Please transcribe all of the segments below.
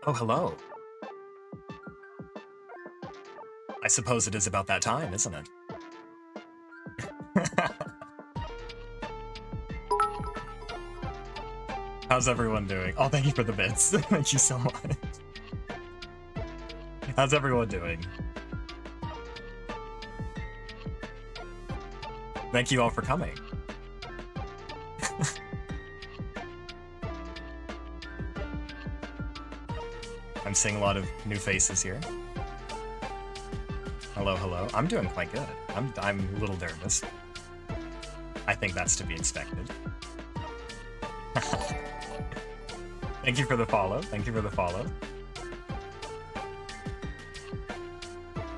Oh, hello. I suppose it is about that time, isn't it? How's everyone doing? Oh, thank you for the bits. Thank you so much. How's everyone doing? Thank you all for coming. I'm seeing a lot of new faces here. Hello, hello. I'm doing quite good. I'm a little nervous. I think that's to be expected. Thank you for the follow. Thank you for the follow.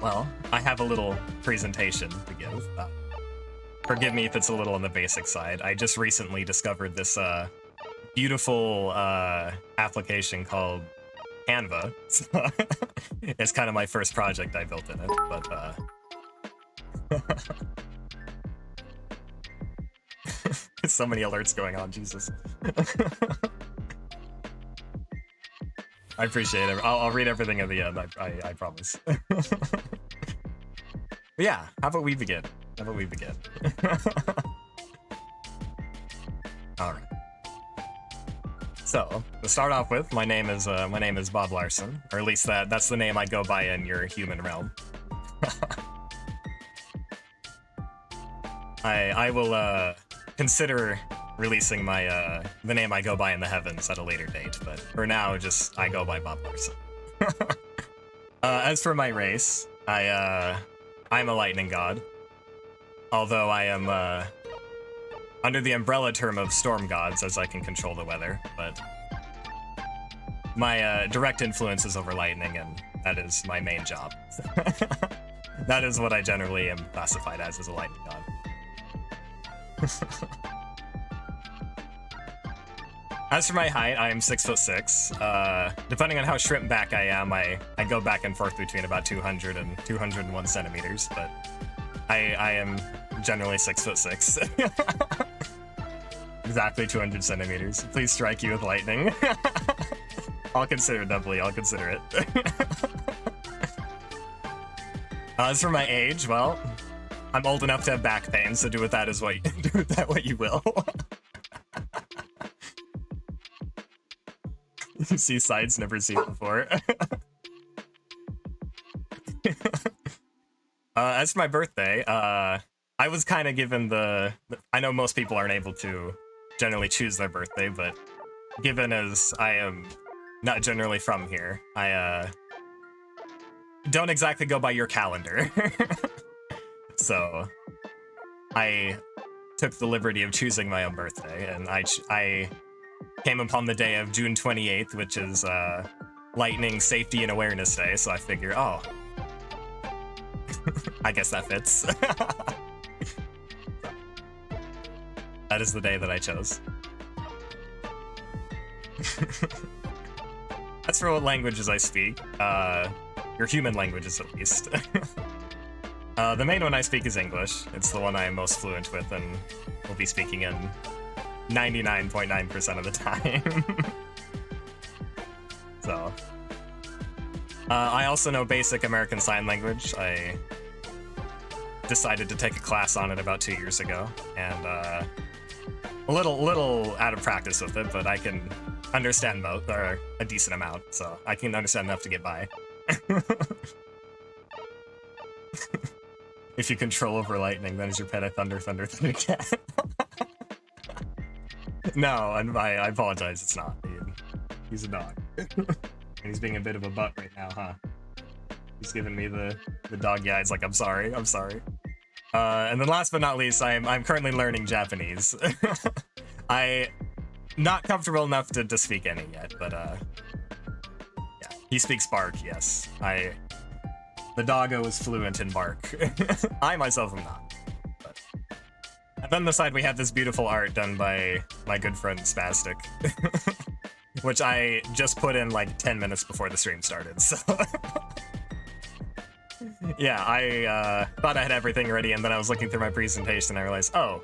Well, I have a little presentation to give. Forgive me if it's a little on the basic side. I just recently discovered this beautiful application called Canva. It's kind of my first project I built in it, but so many alerts going on, Jesus. I appreciate it. I'll read everything at the end, I promise. But yeah, how about we begin? How about we begin? Alright. So, to start off with, my name is Bob Larson, or at least that's the name I go by in your human realm. I will consider releasing my the name I go by in the heavens at a later date, but for now, just I go by Bob Larson. As for my race, I'm a lightning god, although I am under the umbrella term of storm gods, as I can control the weather, but my direct influence is over lightning, and that is my main job. That is what I generally am classified as a lightning god. As for my height, I am 6'6". Depending on how shrimp back I am, I go back and forth between about 200 and 201 centimeters, but I am generally 6'6". Exactly 200 centimeters. Please strike you with lightning. I'll consider it, doubly. I'll consider it. As for my age, well, I'm old enough to have back pain, so do with that what you will. You see sides never seen before. As for my birthday, I was kind of given I know most people aren't able to generally choose their birthday, but given as I am not generally from here, I don't exactly go by your calendar. So I took the liberty of choosing my own birthday, and I came upon the day of June 28th, which is Lightning Safety and Awareness Day, so I figure, oh, I guess that fits. That is the day that I chose. As for what languages I speak, your human languages at least. The main one I speak is English. It's the one I am most fluent with and will be speaking in 99.9% of the time. So, I also know basic American Sign Language. I decided to take a class on it about 2 years ago, and a little out of practice with it, but I can understand both, or a decent amount, so I can understand enough to get by. If you control over lightning, then is your pet a thunder cat? No, I apologize, it's not. He's a dog. And he's being a bit of a butt right now, huh? He's giving me the dog eyes like, I'm sorry. And then last but not least, I'm currently learning Japanese. I'm not comfortable enough to speak any yet, but yeah. He speaks bark, yes. The doggo is fluent in bark. I myself am not. But. And then on the side we have this beautiful art done by my good friend Spastic, which I just put in like 10 minutes before the stream started, so... Yeah, I thought I had everything ready, and then I was looking through my presentation and I realized, oh,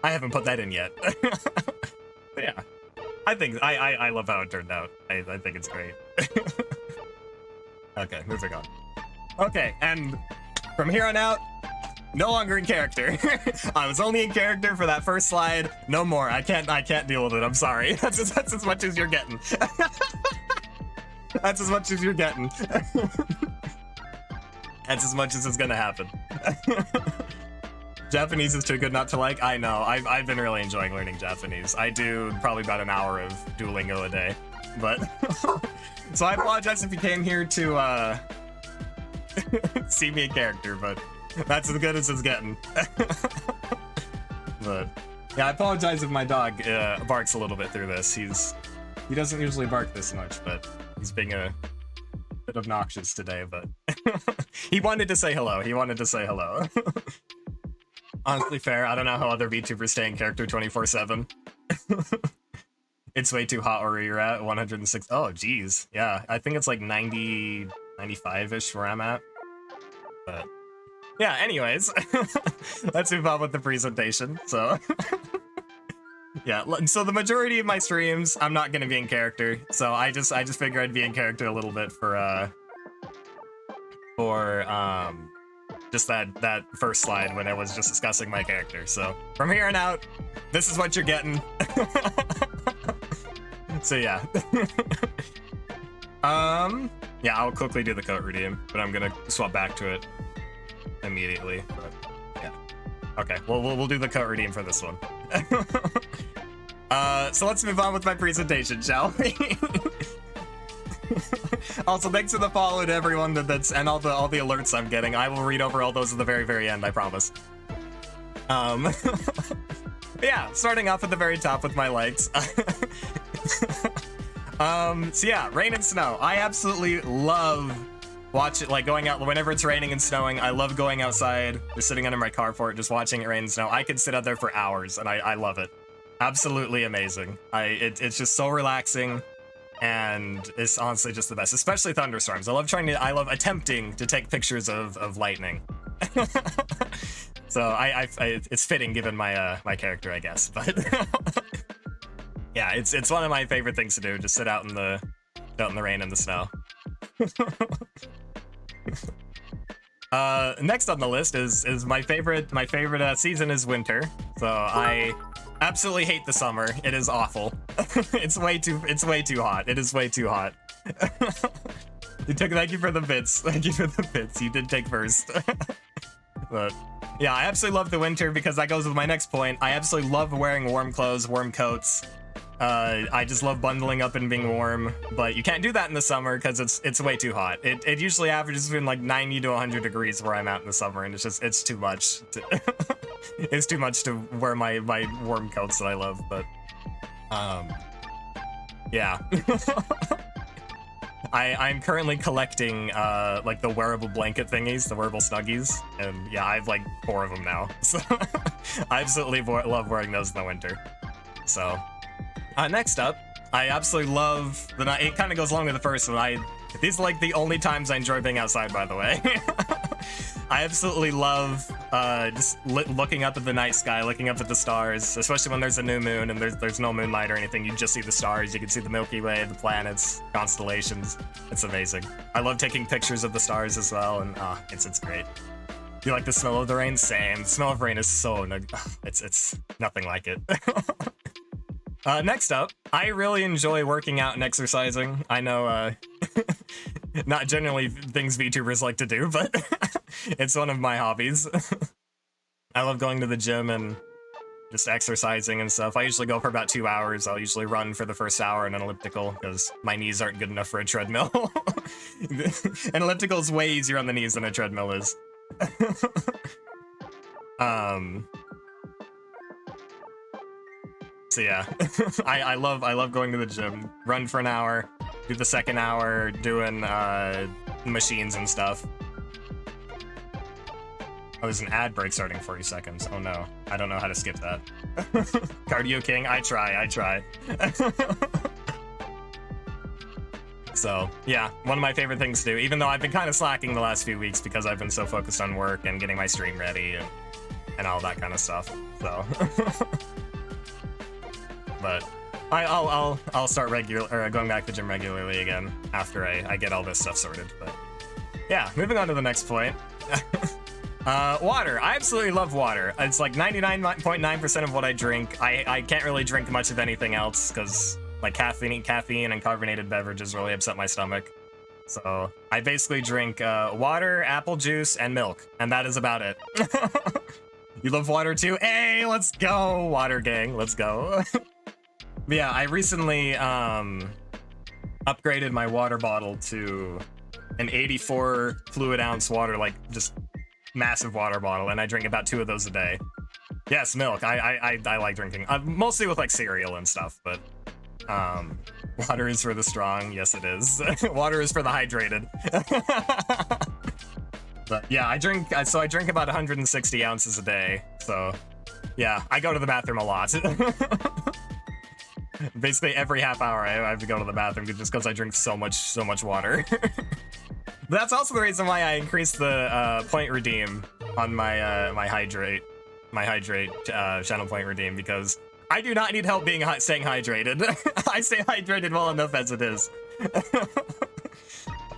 I haven't put that in yet. But yeah, I love how it turned out. I think it's great. Okay, moving on. Okay, and from here on out, no longer in character. I was only in character for that first slide. No more. I can't deal with it. I'm sorry. That's as much as you're getting. That's as much as you're getting. That's as much as is gonna happen. Japanese is too good not to like. I know. I've been really enjoying learning Japanese. I do probably about an hour of Duolingo a day, but so I apologize if you came here to see me in character, but that's as good as it's getting. But yeah, I apologize if my dog barks a little bit through this. He doesn't usually bark this much, but he's being a bit obnoxious today. But he wanted to say hello. He wanted to say hello. Honestly fair, I don't know how other VTubers stay in character 24/7. It's way too hot where you're at, 106. Oh, geez. Yeah, I think it's like 90, 95-ish where I'm at. But yeah, anyways, let's move on with the presentation. So yeah, so the majority of my streams, I'm not going to be in character. So I just figure I'd be in character a little bit for just that first slide when I was just discussing my character. So from here on out, this is what you're getting. So yeah. Yeah, I'll quickly do the coat redeem, but I'm gonna swap back to it immediately. But yeah. Okay, well we'll do the coat redeem for this one. So let's move on with my presentation, shall we? Also, thanks for the follow to everyone that's and all the alerts I'm getting. I will read over all those at the very, very end, I promise. Yeah, starting off at the very top with my likes. So yeah, rain and snow. I absolutely love going out whenever it's raining and snowing. I love going outside, just sitting under my carport, just watching it rain and snow. I could sit out there for hours, and I love it. Absolutely amazing. It's just so relaxing. And it's honestly just the best, especially thunderstorms. I love attempting to take pictures of lightning. So it's fitting given my my character, I guess. But yeah, it's one of my favorite things to do. Just sit out in the rain and the snow. Next on the list is my favorite season is winter. So I absolutely hate the summer. It is awful. It's way too hot. It is way too hot. Thank you for the bits. Thank you for the bits. You did take first. But yeah, I absolutely love the winter because that goes with my next point. I absolutely love wearing warm clothes, warm coats. I just love bundling up and being warm, but you can't do that in the summer because it's way too hot. It usually averages between like 90 to 100 degrees where I'm at in the summer, and it's too much. It's too much to wear my warm coats that I love, but yeah. I'm currently collecting like the wearable blanket thingies, the wearable snuggies, and yeah, I have like 4 of them now. So I absolutely love wearing those in the winter. So next up, I absolutely love the night. It kind of goes along with the first one. These are like the only times I enjoy being outside, by the way. I absolutely love just looking up at the night sky, looking up at the stars, especially when there's a new moon and there's no moonlight or anything. You just see the stars. You can see the Milky Way, the planets, constellations. It's amazing. I love taking pictures of the stars as well, and it's great. Do you like the smell of the rain? Same. The smell of rain is so it's nothing like it. Next up, I really enjoy working out and exercising. I know, not generally things VTubers like to do, but it's one of my hobbies. I love going to the gym and just exercising and stuff. I usually go for about 2 hours. I'll usually run for the first hour in an elliptical because my knees aren't good enough for a treadmill. An elliptical is way easier on the knees than a treadmill is. So yeah, I love going to the gym, run for an hour, do the second hour doing machines and stuff. Oh, there's an ad break starting 40 seconds. Oh no, I don't know how to skip that. Cardio King, I try. So yeah, one of my favorite things to do, even though I've been kind of slacking the last few weeks because I've been so focused on work and getting my stream ready and all that kind of stuff, so. But I'll start going back to gym regularly again after I get all this stuff sorted. But yeah, moving on to the next point. Water. I absolutely love water. It's like 99.9% of what I drink. I can't really drink much of anything else because like caffeine and carbonated beverages really upset my stomach. So I basically drink water, apple juice, and milk, and that is about it. You love water too? Hey, let's go, water gang, let's go. But yeah, I recently upgraded my water bottle to an 84 fluid ounce water, like just massive water bottle, and I drink about 2 of those a day. Yes, milk. I like drinking, mostly with like cereal and stuff, but water is for the strong. Yes, it is. Water is for the hydrated. But yeah, I drink about 160 ounces a day. So yeah, I go to the bathroom a lot. Basically every half hour I have to go to the bathroom just because I drink so much water. That's also the reason why I increased the point redeem on my my hydrate channel point redeem, because I do not need help staying hydrated. I stay hydrated well enough as it is.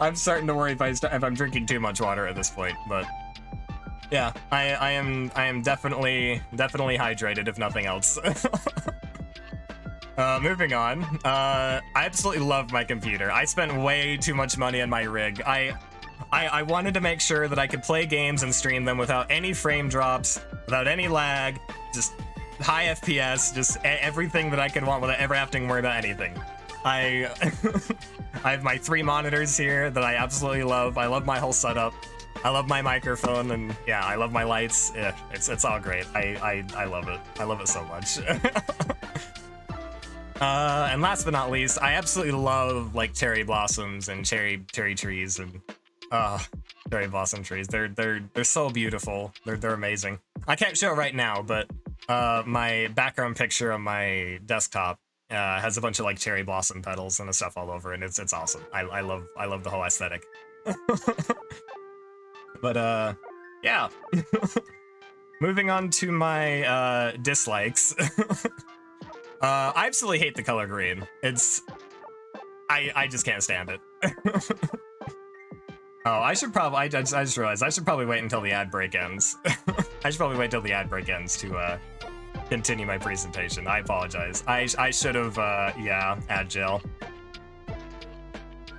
I'm starting to worry if I'm drinking too much water at this point, but yeah, I am definitely hydrated if nothing else. Moving on. I absolutely love my computer. I spent way too much money on my rig. I wanted to make sure that I could play games and stream them without any frame drops, without any lag, just high FPS, just everything that I could want without ever having to worry about anything. I have my 3 monitors here that I absolutely love. I love my whole setup. I love my microphone, and yeah, I love my lights. Yeah, it's all great. I love it. I love it so much. And last but not least, I absolutely love like cherry blossoms and cherry trees and cherry blossom trees. They're so beautiful. They're amazing. I can't show it right now, but my background picture on my desktop has a bunch of like cherry blossom petals and stuff all over, and it's awesome. I love the whole aesthetic. But yeah. Moving on to my dislikes. I absolutely hate the color green. I just can't stand it. Oh, I just realized I should probably wait until the ad break ends. I should probably wait till the ad break ends to continue my presentation. I apologize. I should have yeah, ad gel.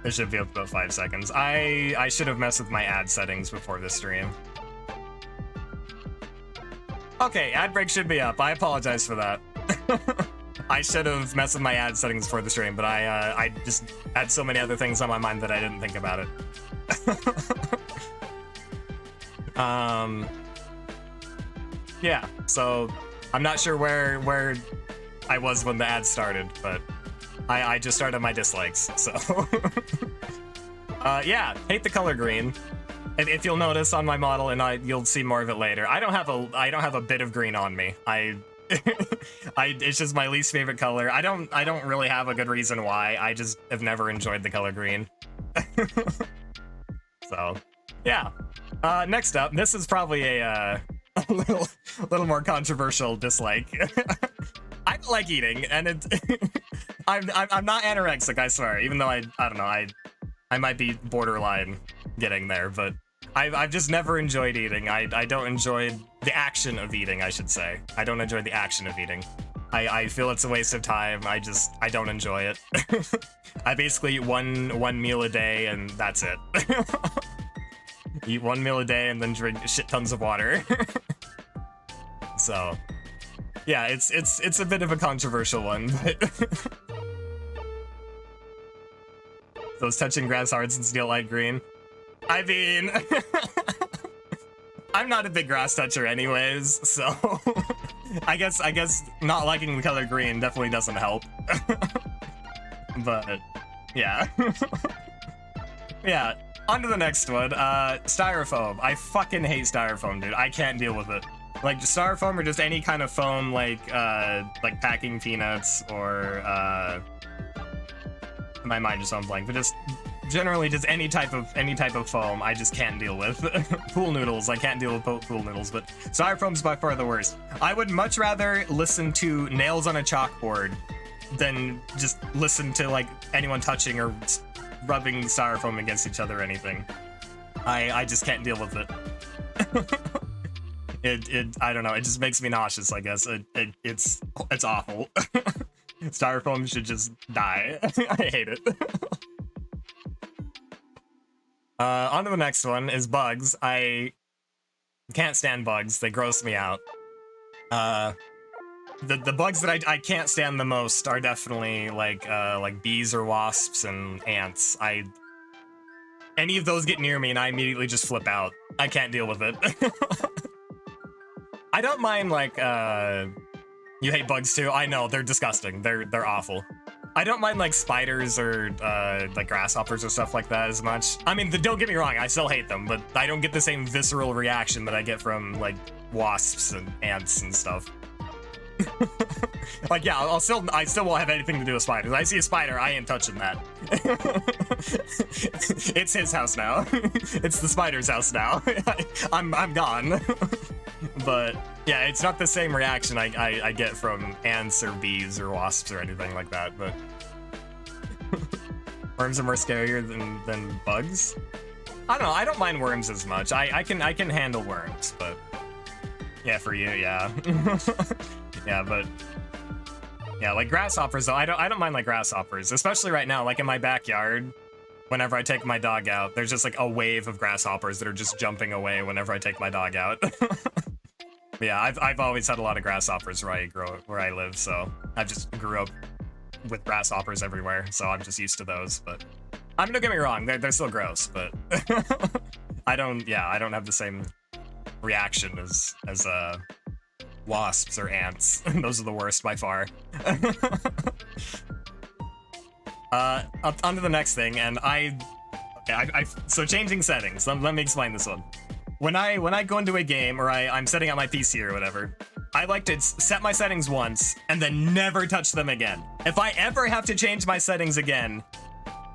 It should be up about 5 seconds. I should have messed with my ad settings before this stream. Okay, ad break should be up. I apologize for that. I should have messed with my ad settings for the stream, but I just had so many other things on my mind that I didn't think about it. Yeah, so I'm not sure where I was when the ad started, but I just started my dislikes, so yeah, hate the color green. If you'll notice on my model, and you'll see more of it later, I don't have a bit of green on me. It's just my least favorite color. I don't really have a good reason why. I just have never enjoyed the color green. So, yeah. Next up, this is probably a little more controversial dislike. I don't like eating, and I'm not anorexic, I swear. Even though I don't know, I might be borderline getting there, but I've just never enjoyed eating. I don't enjoy the action of eating, I should say. I don't enjoy the action of eating. I feel it's a waste of time. I don't enjoy it. I basically eat one meal a day, and that's it. Eat 1 meal a day and then drink shit tons of water. So yeah, it's a bit of a controversial one, but those touching grass hearts and steel light green. I mean, I'm not a big grass toucher anyways, so I guess not liking the color green definitely doesn't help. But yeah. Yeah, on to the next one. Styrofoam. I fucking hate styrofoam, dude. I can't deal with it. Like styrofoam or just any kind of foam, like packing peanuts or my mind just went blank, but just generally just any type of foam I just can't deal with. Pool noodles, I can't deal with pool noodles, but styrofoam's by far the worst. I would much rather listen to Nails on a Chalkboard than just listen to like anyone touching or rubbing styrofoam against each other or anything. I just can't deal with it. I don't know, it just makes me nauseous, I guess. It's awful. Styrofoam should just die. I hate it. On to the next one is bugs. I can't stand bugs. They gross me out. The bugs that I can't stand the most are definitely like bees or wasps and ants. Any of those get near me and I immediately just flip out. I can't deal with it. I don't mind like you hate bugs too. I know, they're disgusting. They're awful. I don't mind like spiders or like grasshoppers or stuff like that as much. I mean, don't get me wrong, I still hate them, but I don't get the same visceral reaction that I get from like wasps and ants and stuff. Like, yeah, I still won't have anything to do with spiders. I see a spider, I ain't touching that. It's his house now. It's the spider's house now. I'm gone. But yeah, it's not the same reaction I get from ants or bees or wasps or anything like that. But worms are more scarier than bugs. I don't know. I don't mind worms as much. I can handle worms, but yeah, for you, yeah. Yeah, but yeah, like grasshoppers though, I don't mind like grasshoppers, especially right now, like in my backyard. Whenever I take my dog out, there's just like a wave of grasshoppers that are just jumping away whenever I take my dog out. Yeah, I've always had a lot of grasshoppers where I live, so I just grew up with grasshoppers everywhere, so I'm just used to those. But don't get me wrong, they're still gross, but I don't have the same reaction as wasps or ants. Those are the worst by far. On to the next thing, and so changing settings. Let me explain this one. When I go into a game or I'm setting up my PC or whatever, I like to set my settings once and then never touch them again. If I ever have to change my settings again,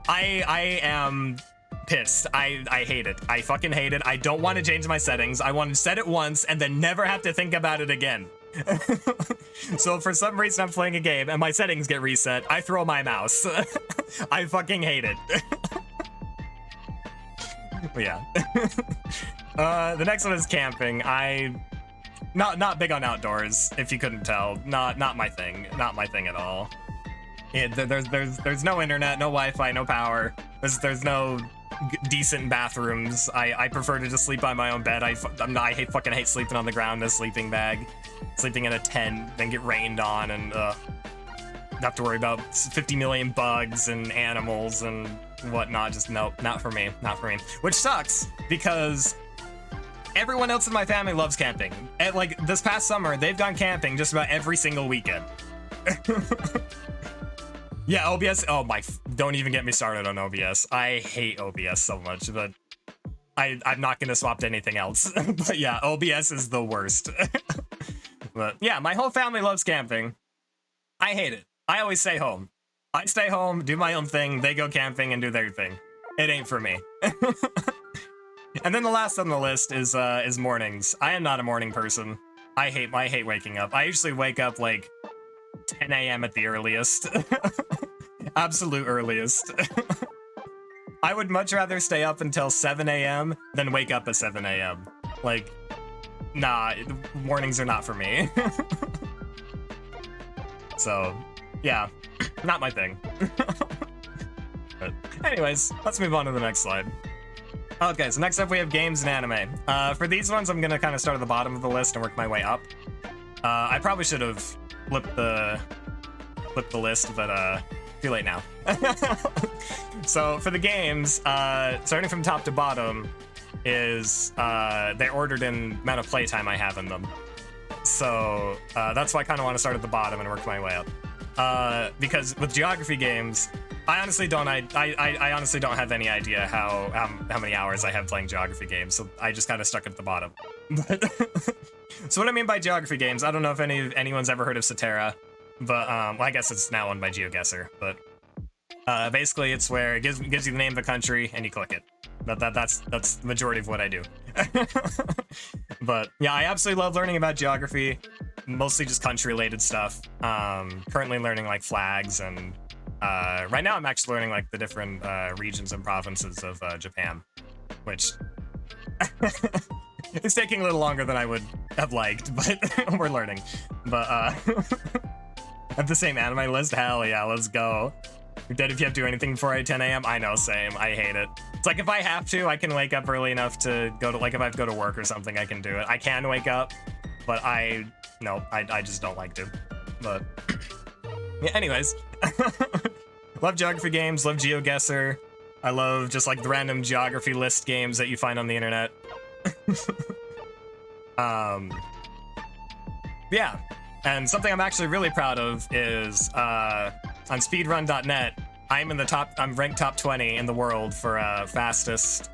I am pissed. I hate it. I fucking hate it. I don't want to change my settings. I want to set it once and then never have to think about it again. So for some reason I'm playing a game and my settings get reset, I throw my mouse. I fucking hate it. Yeah. The next one is camping. Not big on outdoors, if you couldn't tell. Not my thing. Not my thing at all. Yeah, there's no internet, no Wi-Fi, no power. There's no decent bathrooms. I prefer to just sleep on my own bed. I fucking hate sleeping on the ground in a sleeping bag, sleeping in a tent, then get rained on, and have to worry about 50 million bugs and animals and whatnot. Just nope, not for me. Not for me. Which sucks because everyone else in my family loves camping. And like this past summer, they've gone camping just about every single weekend. Yeah, OBS. Oh my! Don't even get me started on OBS. I hate OBS so much, but I'm not gonna swap to anything else. But yeah, OBS is the worst. But yeah, my whole family loves camping. I hate it. I always stay home. I stay home, do my own thing. They go camping and do their thing. It ain't for me. And then the last on the list is mornings. I am not a morning person. I hate waking up. I usually wake up like 10 a.m. at the earliest. Absolute earliest. I would much rather stay up until 7 a.m. than wake up at 7 a.m. Like, nah, mornings are not for me. So, yeah, not my thing. But anyways, let's move on to the next slide. Okay, so next up we have games and anime. For these ones, I'm gonna kind of start at the bottom of the list and work my way up. I probably should have flipped the list, but too late now. So for the games, starting from top to bottom is they're ordered in amount of playtime I have in them. So that's why I kind of want to start at the bottom and work my way up. Because with geography games, I honestly don't have any idea how many hours I have playing geography games, so I just kind of stuck at the bottom. So what I mean by geography games, I don't know if anyone's ever heard of Cetera, but well, I guess it's now owned by GeoGuessr, but basically it's where it gives you the name of a country and you click it. That's the majority of what I do. But yeah, I absolutely love learning about geography. mostly just country-related stuff. Currently learning like flags, and right now I'm actually learning like the different regions and provinces of Japan, which it's taking a little longer than I would have liked, but we're learning. But at the same anime list, hell yeah, let's go. You're dead if you have to do anything before 10 a.m. I know, same. I hate it. It's like if I have to, I can wake up early enough to go to, like if I have to go to work or something, I can do it. I can wake up, but I just don't like to. But yeah, anyways. Love geography games, love GeoGuessr. I love just like the random geography list games that you find on the internet. Yeah, and something I'm actually really proud of is on speedrun.net, I'm ranked top 20 in the world for fastest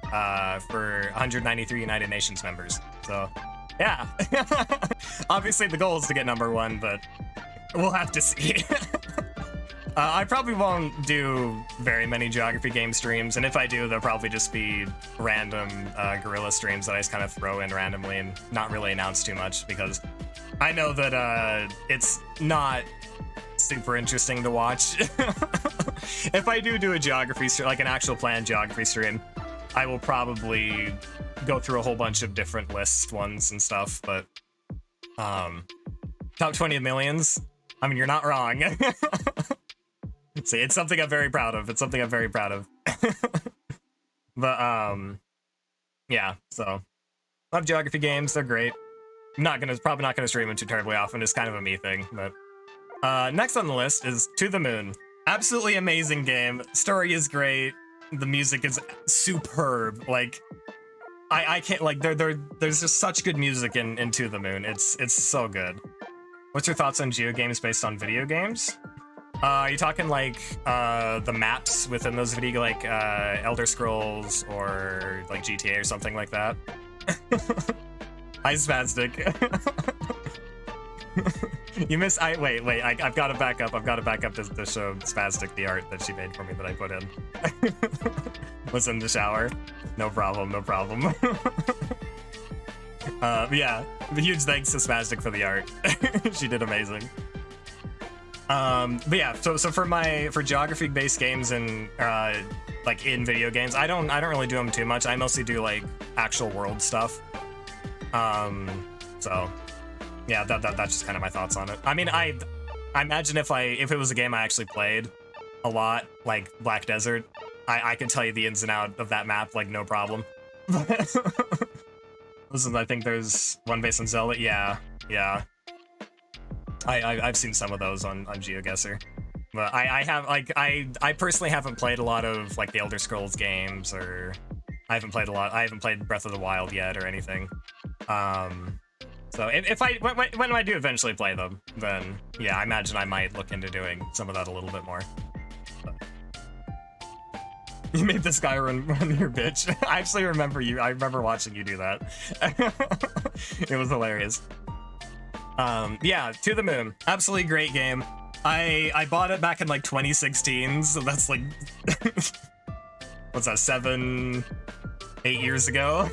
for 193 United Nations members. So yeah. Obviously the goal is to get #1, but we'll have to see. I probably won't do very many geography game streams, and if I do, they'll probably just be random guerrilla streams that I just kind of throw in randomly and not really announce too much, because I know that it's not super interesting to watch. If I do a geography stream, like an actual planned geography stream, I will probably go through a whole bunch of different list ones and stuff, but top 20 of millions, I mean, you're not wrong. See, it's something I'm very proud of. It's something I'm very proud of. But yeah, so love geography games, they're great. Probably not gonna stream them too terribly often, it's kind of a me thing. But next on the list is To the Moon. Absolutely amazing game. Story is great. The music is superb. Like I can't, like, there's just such good music in To the Moon. It's so good. What's your thoughts on geo games based on video games? Are you talking like the maps within those video, like Elder Scrolls or like GTA or something like that? Hi, Spastic. You miss. Wait. I've got to back up. I've got to back up to show Spastic the art that she made for me that I put in. Was in the shower. No problem. No problem. Yeah. Huge thanks to Spastic for the art. She did amazing. But yeah. So for geography based games and like in video games, I don't really do them too much. I mostly do like actual world stuff. So yeah, that's just kind of my thoughts on it. I mean, I imagine if it was a game I actually played a lot, like Black Desert, I could tell you the ins and out of that map, like no problem. Listen, I think there's one based on Zelda. Yeah. I've seen some of those on GeoGuessr. But I personally haven't played a lot of like the Elder Scrolls games, or I haven't played Breath of the Wild yet or anything. So when I do eventually play them, then yeah, I imagine I might look into doing some of that a little bit more. But you made this guy run your bitch. I actually remember I remember watching you do that. It was hilarious. Yeah, To the Moon, absolutely great game. I bought it back in like 2016, so that's like what's that, 7-8 years ago?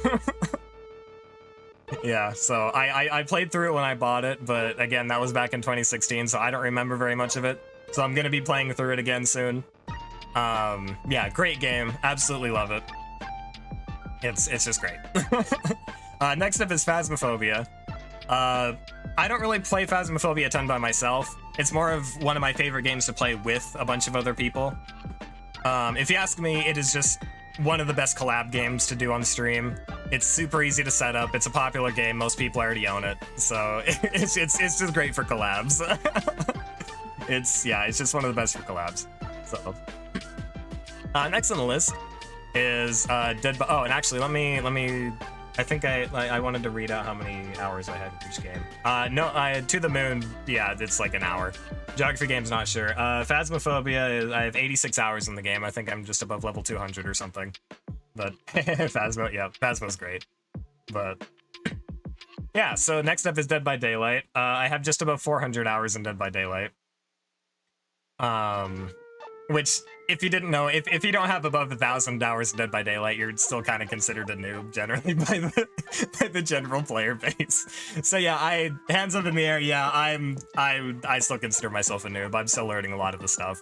Yeah, so I played through it when I bought it, but again, that was back in 2016, so I don't remember very much of it. So I'm gonna be playing through it again soon. Yeah, great game, absolutely love it. It's just great. Next up is Phasmophobia. I don't really play Phasmophobia a ton by myself. It's more of one of my favorite games to play with a bunch of other people. If you ask me, it is just one of the best collab games to do on stream. It's super easy to set up. It's a popular game. Most people already own it, so it's just great for collabs. It's just one of the best for collabs. So next on the list is Dead by. Oh, and actually, let me. I think I wanted to read out how many hours I had in each game. No, To the Moon, yeah, it's like an hour. Geography game's not sure. Phasmophobia, I have 86 hours in the game. I think I'm just above level 200 or something. But Phasmo's great. But yeah, so next up is Dead by Daylight. I have just above 400 hours in Dead by Daylight. Which if you didn't know, if you don't have above 1,000 hours of Dead by Daylight, you're still kind of considered a noob generally by the general player base. So yeah, hands up in the air. Yeah, I still consider myself a noob. I'm still learning a lot of the stuff.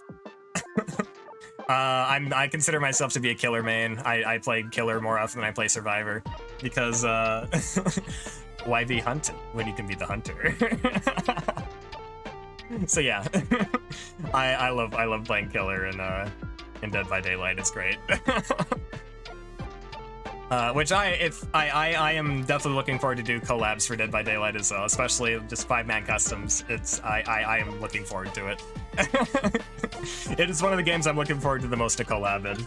I consider myself to be a killer main. I play killer more often than I play survivor because why be hunted when you can be the hunter? So yeah, I love playing killer in Dead by Daylight. It's great. Which I am definitely looking forward to do collabs for Dead by Daylight as well, especially just 5-man customs. I am looking forward to it. It is one of the games I'm looking forward to the most to collab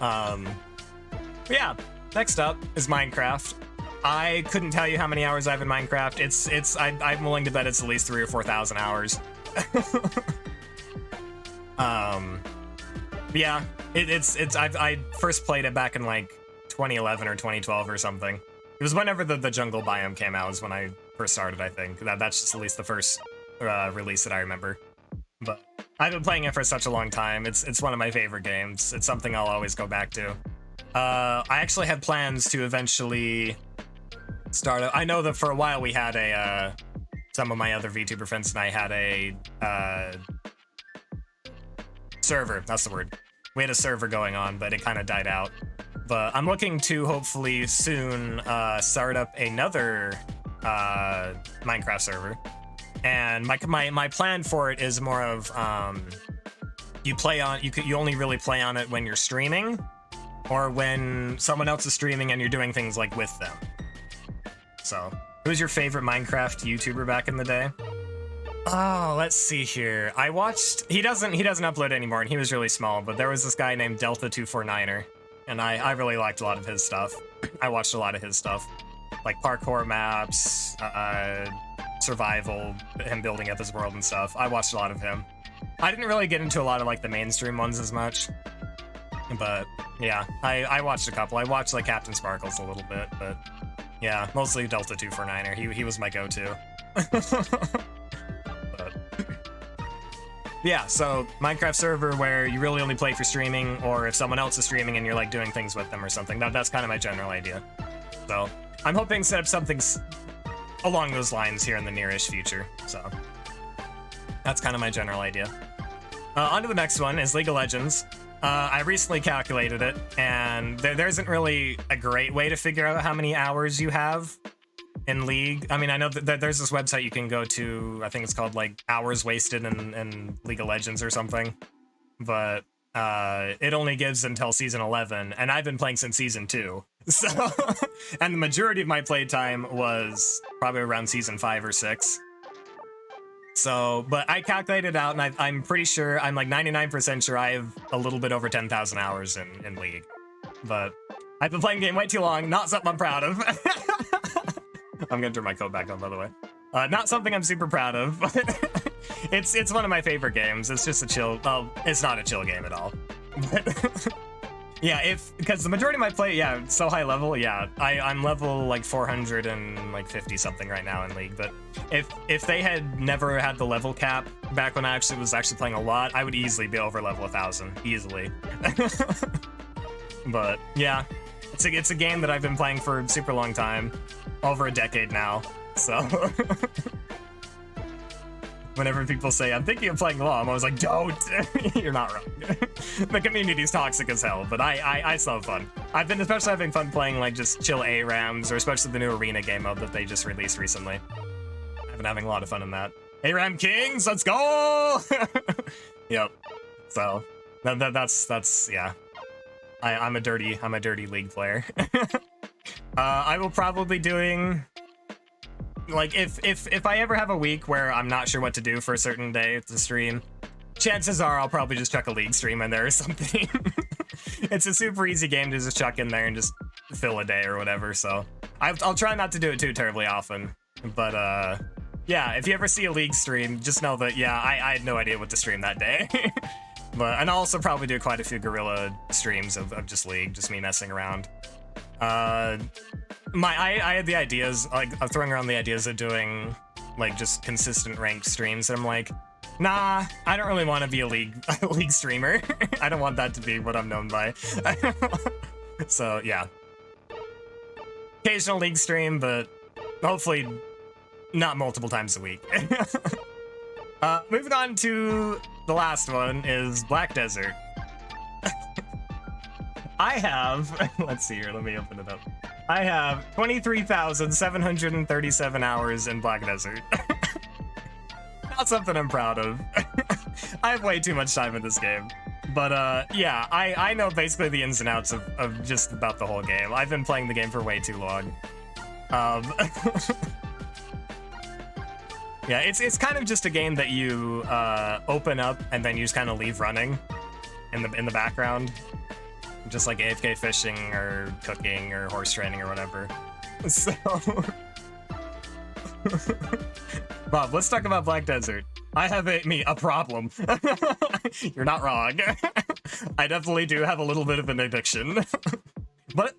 in. Yeah, next up is Minecraft. I couldn't tell you how many hours I have in Minecraft. I'm willing to bet it's at least 3,000 or 4,000 hours. Yeah, I first played it back in like 2011 or 2012 or something. It was whenever the jungle biome came out was when I first started, I think. That's just at least the first release that I remember. But I've been playing it for such a long time. It's one of my favorite games. It's something I'll always go back to. I actually had plans to eventually start. I know that for a while we had some of my other VTuber friends and I had a server. That's the word. We had a server going on, but it kind of died out. But I'm looking to hopefully soon start up another Minecraft server. And my plan for it is more of you only really play on it when you're streaming, or when someone else is streaming and you're doing things like with them. So, who's your favorite Minecraft YouTuber back in the day? Oh, let's see here. I watched. He doesn't upload anymore, and he was really small. But there was this guy named Delta249er, and I really liked a lot of his stuff. I watched a lot of his stuff, like parkour maps, survival, him building up his world and stuff. I watched a lot of him. I didn't really get into a lot of like the mainstream ones as much, but yeah, I watched a couple. I watched like Captain Sparkles a little bit, but yeah, mostly Delta249er. He was my go-to. But yeah, so Minecraft server where you really only play for streaming, or if someone else is streaming and you're like doing things with them or something. That's kind of my general idea. So I'm hoping to set up something along those lines here in the nearish future. So that's kind of my general idea. On to the next one is League of Legends. I recently calculated it, and there isn't really a great way to figure out how many hours you have in League. I mean, I know that there's this website you can go to, I think it's called like Hours Wasted in League of Legends or something, but it only gives until season 11, and I've been playing since season 2. So, and the majority of my playtime was probably around season 5 or 6. So, but I calculated out, and I'm pretty sure, I'm like 99% sure I have a little bit over 10,000 hours in League. But I've been playing the game way too long, not something I'm proud of. I'm gonna turn my code back on, by the way. Not something I'm super proud of, but it's one of my favorite games. It's just a chill, well, it's not a chill game at all. But yeah, because the majority of my play, yeah, it's so high level, yeah, I'm level like 450 something right now in League, but if they had never had the level cap back when I was actually playing a lot, I would easily be over level 1,000, easily. But yeah, it's a game that I've been playing for a super long time, over a decade now, so whenever people say, I'm thinking of playing LoL, I'm always like, don't! You're not wrong. The community's toxic as hell, but I still have fun. I've been especially having fun playing like just chill ARAMs, or especially the new arena game mode that they just released recently. I've been having a lot of fun in that. ARAM Kings, let's go! Yep. So that's yeah. I'm a dirty League player. I will probably be doing, like, if I ever have a week where I'm not sure what to do for a certain day to stream, chances are I'll probably just chuck a League stream in there or something. It's a super easy game to just chuck in there and just fill a day or whatever, so I'll try not to do it too terribly often. But yeah, if you ever see a League stream, just know that, yeah, I had no idea what to stream that day. And I'll also probably do quite a few Guerrilla streams of just League, just me messing around. I had the ideas, like, I'm throwing around the ideas of doing, like, just consistent ranked streams, and I'm like, Nah, I don't really want to be a league league streamer. I don't want that to be what I'm known by. So yeah, occasional league stream, but hopefully not multiple times a week. Moving on to the last one is Black Desert. I have, let's see here, let me open it up. I have 23,737 hours in Black Desert. Not something I'm proud of. I have way too much time in this game. But yeah, I know basically the ins and outs of just about the whole game. I've been playing the game for way too long. Yeah, it's kind of just a game that you open up and then you just kind of leave running in the background. Just like AFK fishing or cooking or horse training or whatever. So Bob, let's talk about Black Desert. I have a problem. You're not wrong. I definitely do have a little bit of an addiction. But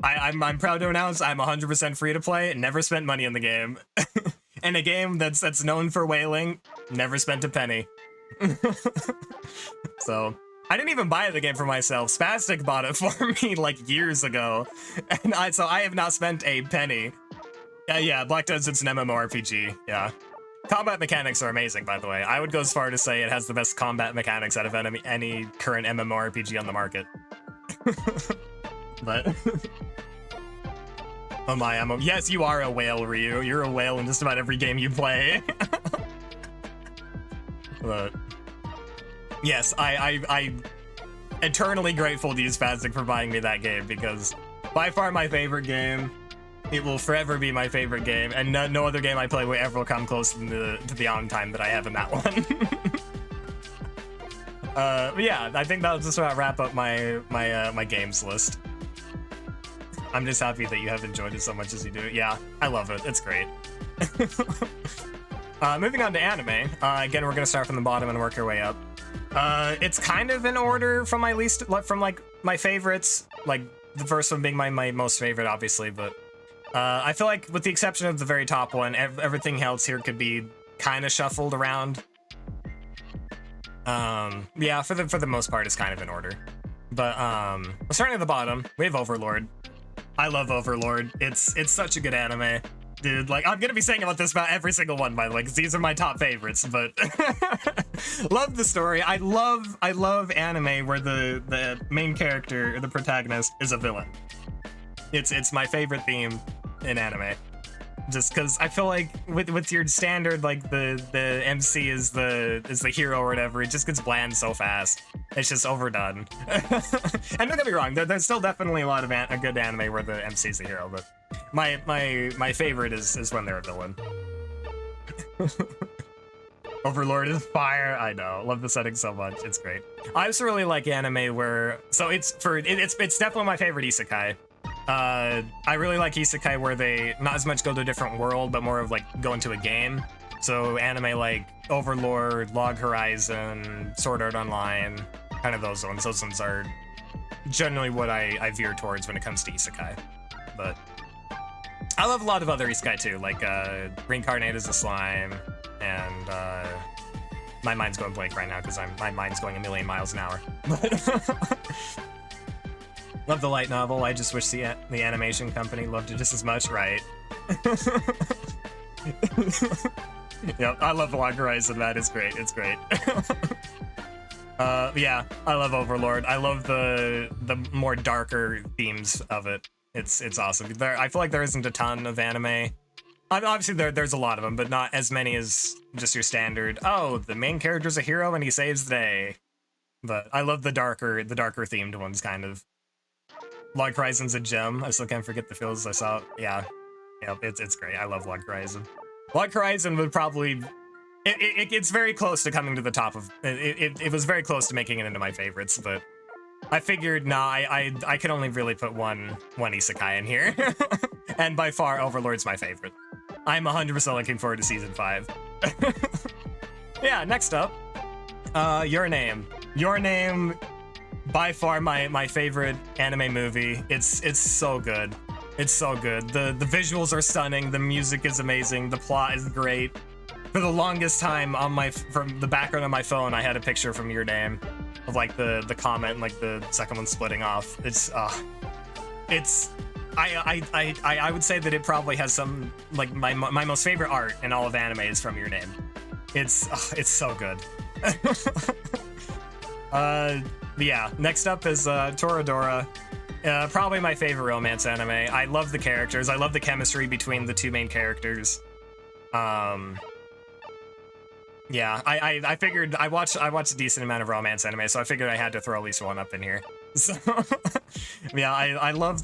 I'm proud to announce I'm 100% free to play, never spent money in the game. In a game that's known for whaling, never spent a penny. So I didn't even buy the game for myself. Spastic bought it for me like years ago, and so I have not spent a penny. Yeah, Black Desert's an MMORPG. Yeah, combat mechanics are amazing, by the way. I would go as far to say it has the best combat mechanics out of any current MMORPG on the market. But oh my, yes, you are a whale, Ryu. You're a whale in just about every game you play. But yes, I eternally grateful to you, Spastic, for buying me that game, because by far my favorite game. It will forever be my favorite game, and no other game I play will ever come close to the on time that I have in that one. But yeah, I think that'll just about wrap up my games list. I'm just happy that you have enjoyed it so much as you do. Yeah, I love it. It's great. Moving on to anime. Again, we're gonna start from the bottom and work our way up. It's kind of in order from my least, from like my favorites. Like the first one being my most favorite, obviously, but I feel like with the exception of the very top one, everything else here could be kind of shuffled around. Yeah, for the most part, it's kind of in order. But starting at the bottom, we have Overlord. I love Overlord. It's such a good anime, dude. Like, I'm gonna be saying about this about every single one, by the way, because these are my top favorites. But love the story. I love anime where the main character or the protagonist is a villain. It's my favorite theme in anime. Just because I feel like with your standard, like the MC is the hero or whatever, it just gets bland so fast. It's just overdone. And don't get me wrong, there's still definitely a lot of a good anime where the MC is the hero, but my favorite is when they're a villain. Overlord is fire. I know, love the setting so much. It's great. I also really like anime where it's definitely my favorite isekai. I really like isekai where they not as much go to a different world, but more of like go into a game. So anime like Overlord, Log Horizon, Sword Art Online, kind of those ones. Those ones are generally what I veer towards when it comes to isekai. But I love a lot of other isekai too, like Reincarnate as a Slime, and my mind's going blank right now because my mind's going a million miles an hour. Love the light novel. I just wish the animation company loved it just as much, right? Yep, I love Log Horizon. That is great. It's great. Yeah, I love Overlord. I love the more darker themes of it. It's awesome. I feel like there isn't a ton of anime. Obviously, there's a lot of them, but not as many as just your standard. Oh, the main character's a hero and he saves the day. But I love the darker themed ones, kind of. Log Horizon's a gem. I still can't forget the feels I saw. Yeah, it's great. I love Log Horizon. Log Horizon would probably... It's very close to coming to the top of... It was very close to making it into my favorites, but I figured, nah, I could only really put one isekai in here. And by far, Overlord's my favorite. I'm 100% looking forward to Season 5. Yeah, next up, Your Name. Your Name... by far my favorite anime movie. It's so good. It's so good. The visuals are stunning. The music is amazing. The plot is great. for the longest time on from the background of my phone, I had a picture from Your Name of like the comment and like the second one splitting off. I would say that it probably has some like my most favorite art in all of anime is from Your Name. It's so good. Yeah, next up is Toradora. Probably my favorite romance anime. I love the characters. I love the chemistry between the two main characters. Yeah, I figured I watched a decent amount of romance anime, so I figured I had to throw at least one up in here. So yeah, I love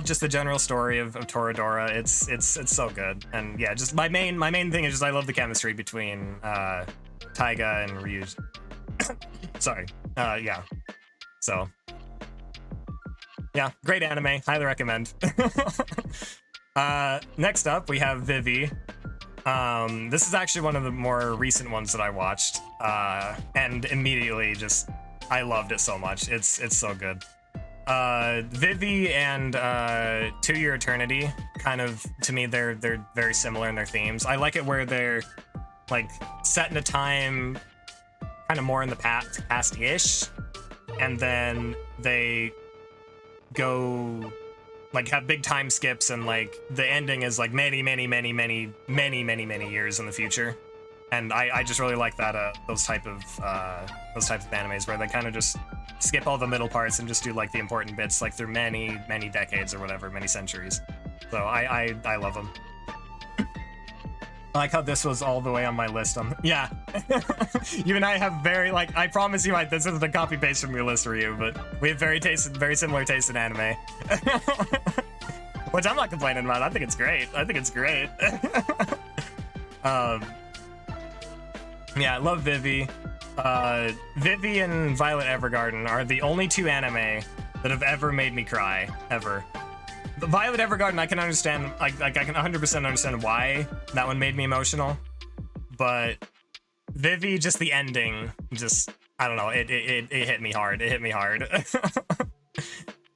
just the general story of Toradora. It's so good. And yeah, just my main thing is just I love the chemistry between Taiga and Ryuji. Sorry. Yeah. So yeah, great anime. Highly recommend. Next up, we have Vivy. This is actually one of the more recent ones that I watched, and immediately just I loved it so much. It's so good. Vivy and To Your Eternity, kind of, to me, they're very similar in their themes. I like it where they're like set in a time kind of more in the past-ish, and then they go like have big time skips, and like the ending is like many years in the future. And I just really like that those type of animes where they kind of just skip all the middle parts and just do like the important bits like through many decades or whatever, many centuries. So I love them. I like how this was all the way on my list. Yeah. You and I have very, like, I promise you, this isn't a copy paste from your list review, but we have very similar taste in anime. Which I'm not complaining about. I think it's great. Yeah, I love Vivy. Vivy and Violet Evergarden are the only two anime that have ever made me cry, ever. The Violet Evergarden, I can understand, I can 100% understand why that one made me emotional, but Vivy, just the ending, just, I don't know, it hit me hard.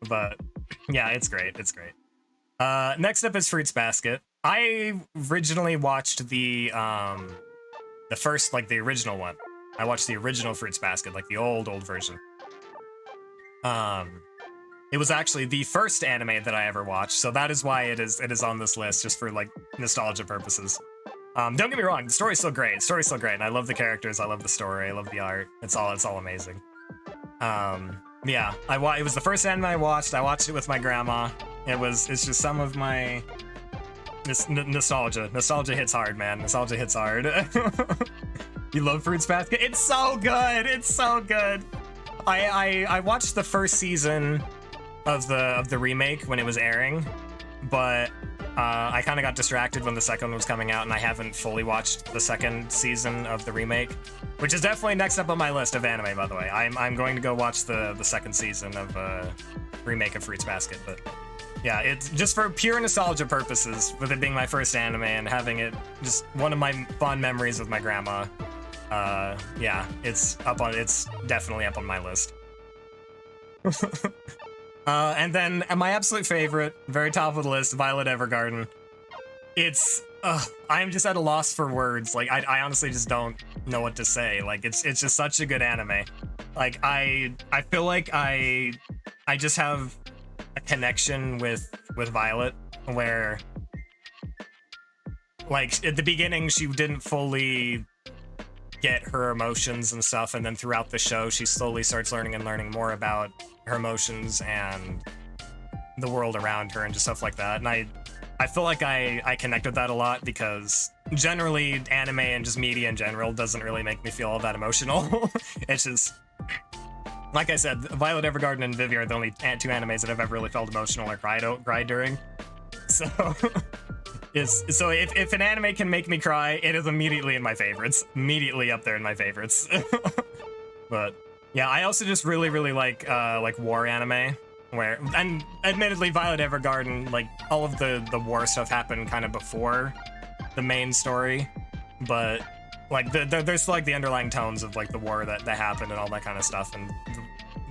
But yeah, it's great. Next up is Fruits Basket. I originally watched the first, like, the original one. I watched the original Fruits Basket, like the old version. It was actually the first anime that I ever watched, so that is why it is on this list, just for like nostalgia purposes. Don't get me wrong, the story's still great. And I love the characters, I love the story, I love the art. It's all amazing. Yeah, it was the first anime I watched. I watched it with my grandma. It's just some of my nostalgia. Nostalgia hits hard, man. Nostalgia hits hard. You love Fruits Basket? It's so good. I watched the first season of the remake when it was airing, but I kind of got distracted when the second one was coming out, and I haven't fully watched the second season of the remake, which is definitely next up on my list of anime, by the way. I'm going to go watch the second season of remake of Fruits Basket. But yeah, it's just for pure nostalgia purposes, with it being my first anime and having it just one of my fond memories with my grandma. Yeah, it's definitely up on my list. And then my absolute favorite, very top of the list, Violet Evergarden. I'm just at a loss for words. Like, I honestly just don't know what to say. Like, it's just such a good anime. Like, I feel like I just have a connection with Violet, where, like, at the beginning she didn't fully get her emotions and stuff, and then throughout the show she slowly starts learning more about her emotions and the world around her and just stuff like that. And I feel like I connect with that a lot, because generally anime and just media in general doesn't really make me feel all that emotional. It's just, like I said, Violet Evergarden and Vivy are the only two animes that I've ever really felt emotional or cried during. So so if an anime can make me cry, it is immediately in my favorites. Immediately up there in my favorites. But yeah, I also just really like war anime, where, and admittedly Violet Evergarden, like, all of the war stuff happened kind of before the main story, but like there's like the underlying tones of like the war that happened and all that kind of stuff, and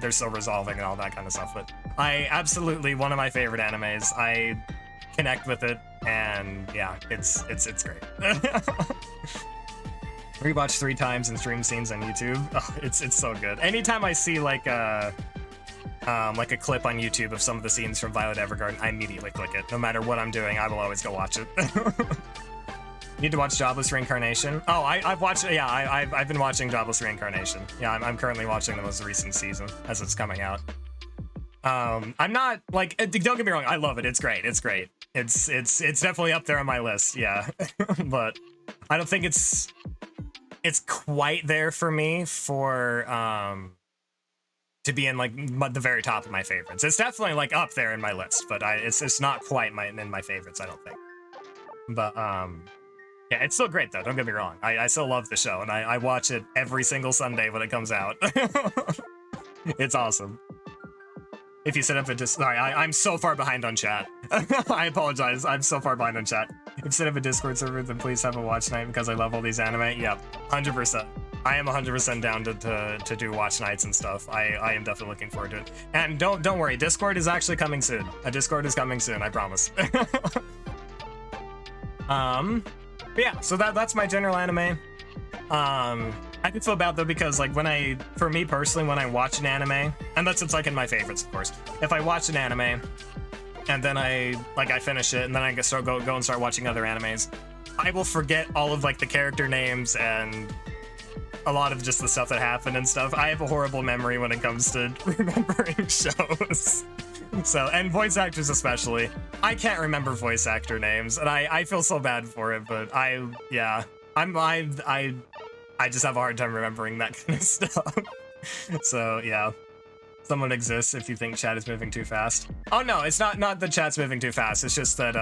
they're still resolving and all that kind of stuff. But I absolutely, one of my favorite animes. I connect with it, and yeah, it's great. Rewatch 3 times and stream scenes on YouTube. Oh, it's so good. Anytime I see like a clip on YouTube of some of the scenes from Violet Evergarden, I immediately click it. No matter what I'm doing, I will always go watch it. Need to watch Jobless Reincarnation. Oh, I've watched. Yeah, I've been watching Jobless Reincarnation. Yeah, I'm currently watching the most recent season as it's coming out. I'm not like. Don't get me wrong. I love it. It's great. It's great. It's definitely up there on my list. Yeah, but I don't think it's quite there for me for to be in like the very top of my favorites. It's definitely like up there in my list, but it's not quite in my favorites. I don't think. But yeah, it's still great though. Don't get me wrong. I still love the show, and I watch it every single Sunday when it comes out. It's awesome. If you set up a sorry, I'm so far behind on chat. I apologize. I'm so far behind on chat. If you set up a Discord server, then please have a watch night because I love all these anime. Yep, 100%. I am 100% down to do watch nights and stuff. I am definitely looking forward to it. And don't worry, Discord is actually coming soon. A Discord is coming soon. I promise. But yeah, so that's my general anime. I can feel bad though because like for me personally, when I watch an anime, and that's it's like in my favorites, of course. If I watch an anime and then I finish it and then I go and start watching other animes, I will forget all of like the character names and a lot of just the stuff that happened and stuff. I have a horrible memory when it comes to remembering shows. So, and voice actors especially. I can't remember voice actor names, and I feel so bad for it, but I just have a hard time remembering that kind of stuff. So, yeah. Someone exists if you think chat is moving too fast. Oh no, it's not that chat's moving too fast, it's just that,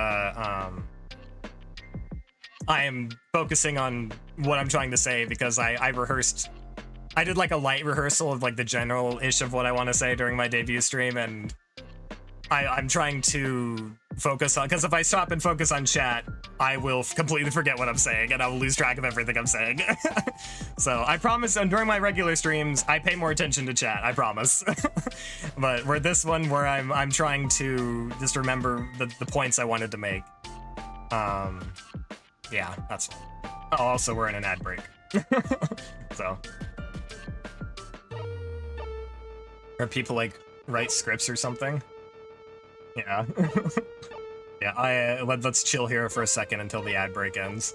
I am focusing on what I'm trying to say because I rehearsed. I did like a light rehearsal of like the general-ish of what I want to say during my debut stream, and I'm trying to focus on, because if I stop and focus on chat, I will completely forget what I'm saying and I will lose track of everything I'm saying. So I promise, and during my regular streams, I pay more attention to chat, I promise. But where this one, where I'm trying to just remember the points I wanted to make. Yeah, that's fine. Oh, also, we're in an ad break. So. Or people like write scripts or something. Yeah. Yeah, let's chill here for a second until the ad break ends.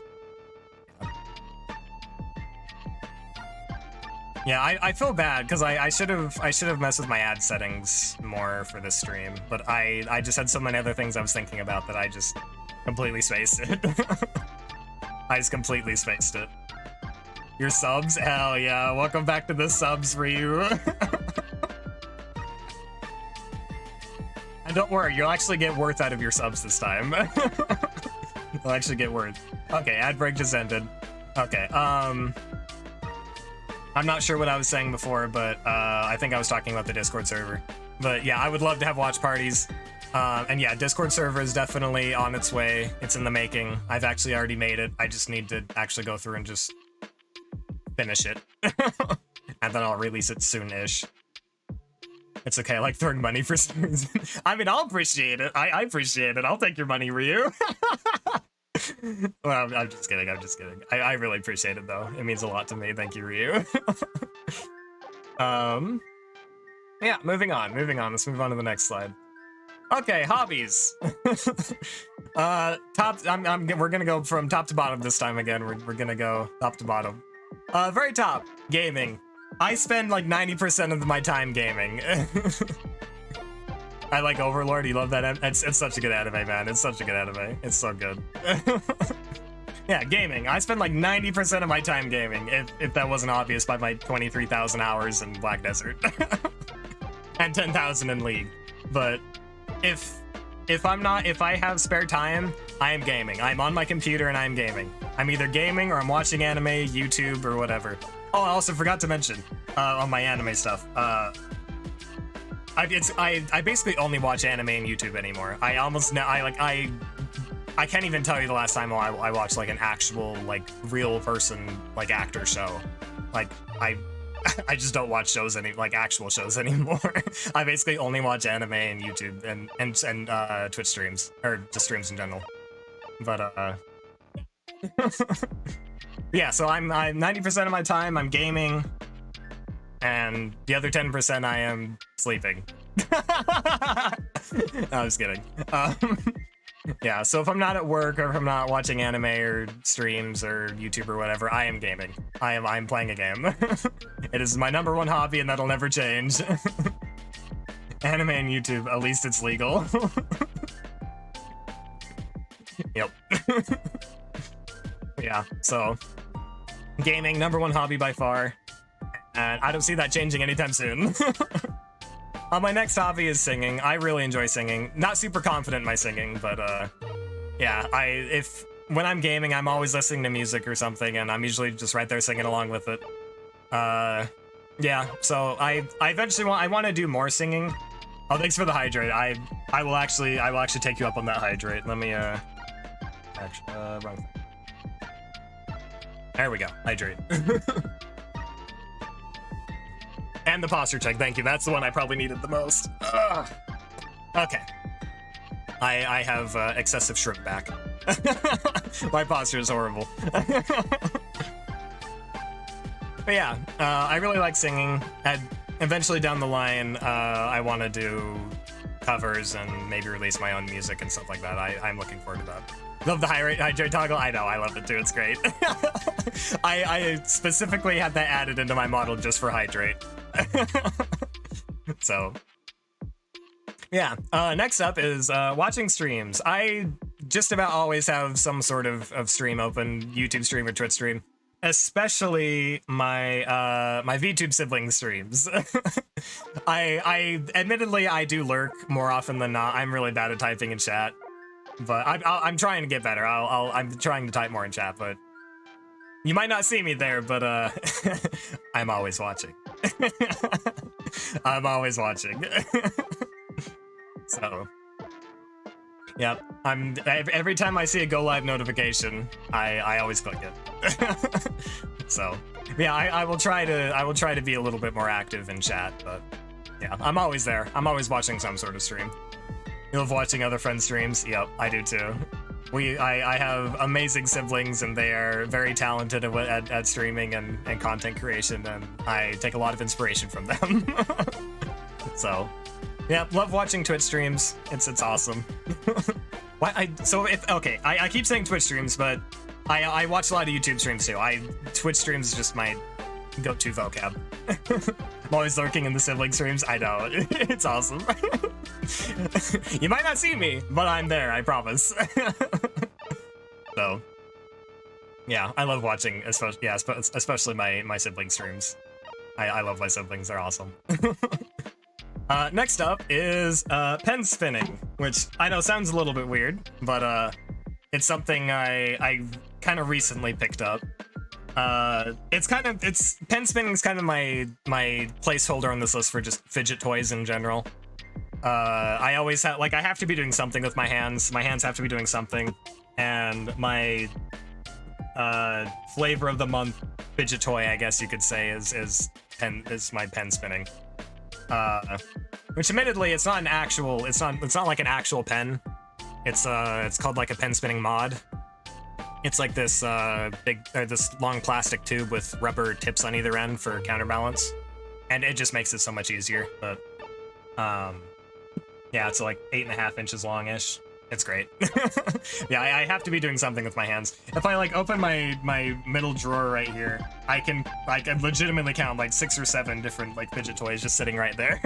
Yeah, I feel bad because I should have messed with my ad settings more for this stream, but I just had so many other things I was thinking about that I just completely spaced it. I just completely spaced it. Your subs? Hell yeah, welcome back to the subs, Ryu. And don't worry, you'll actually get worth out of your subs this time. You'll actually get worth. Okay, ad break just ended. Okay, I'm not sure what I was saying before, but I think I was talking about the Discord server. But yeah, I would love to have watch parties. And yeah, Discord server is definitely on its way. It's in the making. I've actually already made it. I just need to actually go through and just finish it. And then I'll release it soon-ish. It's okay, I like throwing money for some reason. I mean, I'll appreciate it. I appreciate it. I'll take your money, Ryu. Well, I'm just kidding. I'm just kidding. I really appreciate it, though. It means a lot to me. Thank you, Ryu. Yeah, moving on. Let's move on to the next slide. Okay, hobbies. We're gonna go from top to bottom this time again. We're gonna go top to bottom. Very top, gaming. I spend like 90% of my time gaming. I like Overlord. You love that? It's such a good anime, man. It's such a good anime. It's so good. Yeah, gaming. I spend like 90% of my time gaming, if that wasn't obvious by my 23,000 hours in Black Desert. And 10,000 in League. But if I have spare time, I am gaming. I'm on my computer and I'm gaming. I'm either gaming or I'm watching anime, YouTube, or whatever. Oh, I also forgot to mention on my anime stuff. I basically only watch anime and YouTube anymore. I can't even tell you the last time I watched like an actual like real person like actor show. Like I just don't watch shows actual shows anymore. I basically only watch anime and YouTube and Twitch streams, or just streams in general. But Yeah, so I'm 90% of my time I'm gaming, and the other 10% I am sleeping. No, I was kidding. Yeah, so if I'm not at work or if I'm not watching anime or streams or YouTube or whatever, I am gaming. I'm playing a game. It is my #1 hobby, and that'll never change. Anime and YouTube, at least it's legal. Yep. Yeah, so gaming, #1 hobby by far, and I don't see that changing anytime soon. My next hobby is singing. I really enjoy singing. Not super confident in my singing, but yeah, when I'm gaming, I'm always listening to music or something, and I'm usually just right there singing along with it. Yeah, so I eventually want to do more singing. Oh, thanks for the hydrate. I will actually take you up on that hydrate. Let me actually wrong thing. There we go. Hydrate. And the posture check, thank you. That's the one I probably needed the most. Ugh. Okay. I have excessive shrimp back. My posture is horrible. But yeah, I really like singing. Eventually down the line, I want to do covers and maybe release my own music and stuff like that. I'm looking forward to that. Love the hydrate toggle. I know, I love it too. It's great. I specifically had that added into my model just for hydrate. So, yeah. Next up is watching streams. I just about always have some sort of stream open, YouTube stream or Twitch stream. Especially my my VTube sibling streams. I admittedly I do lurk more often than not. I'm really bad at typing in chat, but I'm trying to get better. I'm trying to type more in chat, but you might not see me there. But I'm always watching. I'm always watching. So. Yep, every time I see a go live notification, I always click it. So, yeah, I will try to be a little bit more active in chat, but yeah, I'm always there. I'm always watching some sort of stream. You love watching other friends' streams? Yep, I do too. I have amazing siblings, and they are very talented at streaming and content creation, and I take a lot of inspiration from them. So. Yeah, love watching Twitch streams. It's awesome. I keep saying Twitch streams, but I watch a lot of YouTube streams too. Twitch streams is just my go-to vocab. I'm always lurking in the sibling streams. I know, it's awesome. You might not see me, but I'm there, I promise. So, yeah, I love watching, especially my sibling streams. I love my siblings, they're awesome. Next up is pen spinning, which I know sounds a little bit weird, but it's something I kind of recently picked up. Pen spinning is kind of my placeholder on this list for just fidget toys in general. I always have I have to be doing something with my hands. My hands have to be doing something, and my flavor of the month fidget toy, I guess you could say, is my pen spinning. Which admittedly, it's not like an actual pen. It's called like a pen spinning mod. It's like this this long plastic tube with rubber tips on either end for counterbalance, and it just makes it so much easier. But yeah, it's like 8.5 inches longish. It's great. Yeah, I have to be doing something with my hands. If I open my middle drawer right here, I can legitimately count 6 or 7 different fidget toys just sitting right there.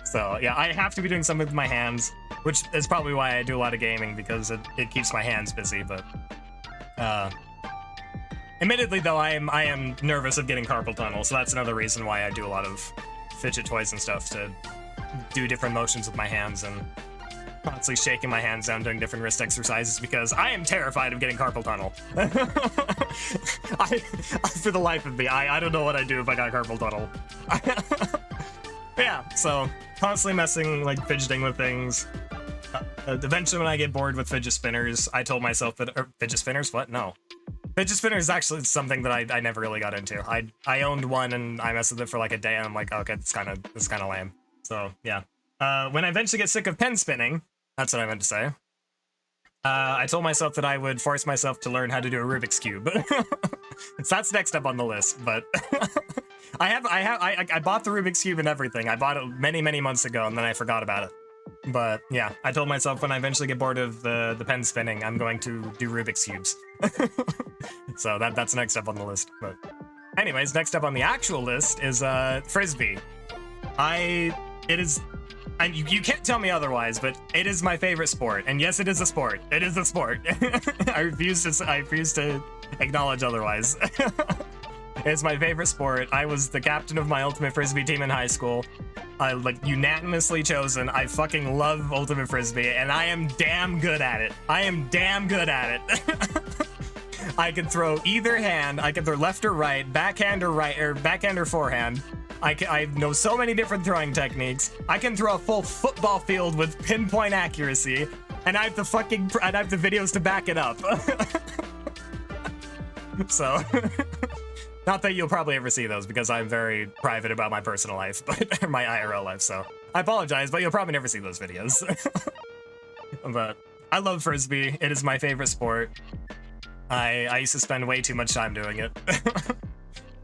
So yeah, I have to be doing something with my hands, which is probably why I do a lot of gaming, because it keeps my hands busy. But admittedly though, I am nervous of getting carpal tunnel, so that's another reason why I do a lot of fidget toys and stuff, to do different motions with my hands and constantly shaking my hands down, doing different wrist exercises, because I am terrified of getting carpal tunnel. For the life of me, I don't know what I'd do if I got carpal tunnel. Yeah, so constantly messing, fidgeting with things. Eventually, when I get bored with fidget spinners, I told myself that fidget spinners? What? No. Fidget spinners is actually something that I never really got into. I owned one and I messed with it for a day, and I'm like, okay, it's kind of lame. So yeah. When I eventually get sick of pen spinning, that's what I meant to say, I told myself that I would force myself to learn how to do a Rubik's Cube. So that's next up on the list, but I bought the Rubik's Cube and everything. I bought it many months ago and then I forgot about it. But yeah, I told myself when I eventually get bored of the pen spinning, I'm going to do Rubik's Cubes. So that's next up on the list. But anyways, next up on the actual list is Frisbee. And you can't tell me otherwise, but it is my favorite sport. And yes, it is a sport. It is a sport. I refuse to acknowledge otherwise. It's my favorite sport. I was the captain of my Ultimate Frisbee team in high school. Unanimously chosen. I fucking love Ultimate Frisbee, and I am damn good at it. I am damn good at it. I can throw either hand. I can throw left or right, backhand or forehand. I know so many different throwing techniques. I can throw a full football field with pinpoint accuracy, and I have the videos to back it up. So, not that you'll probably ever see those because I'm very private about my personal life, but my IRL life. So I apologize, but you'll probably never see those videos. But I love Frisbee. It is my favorite sport. I used to spend way too much time doing it.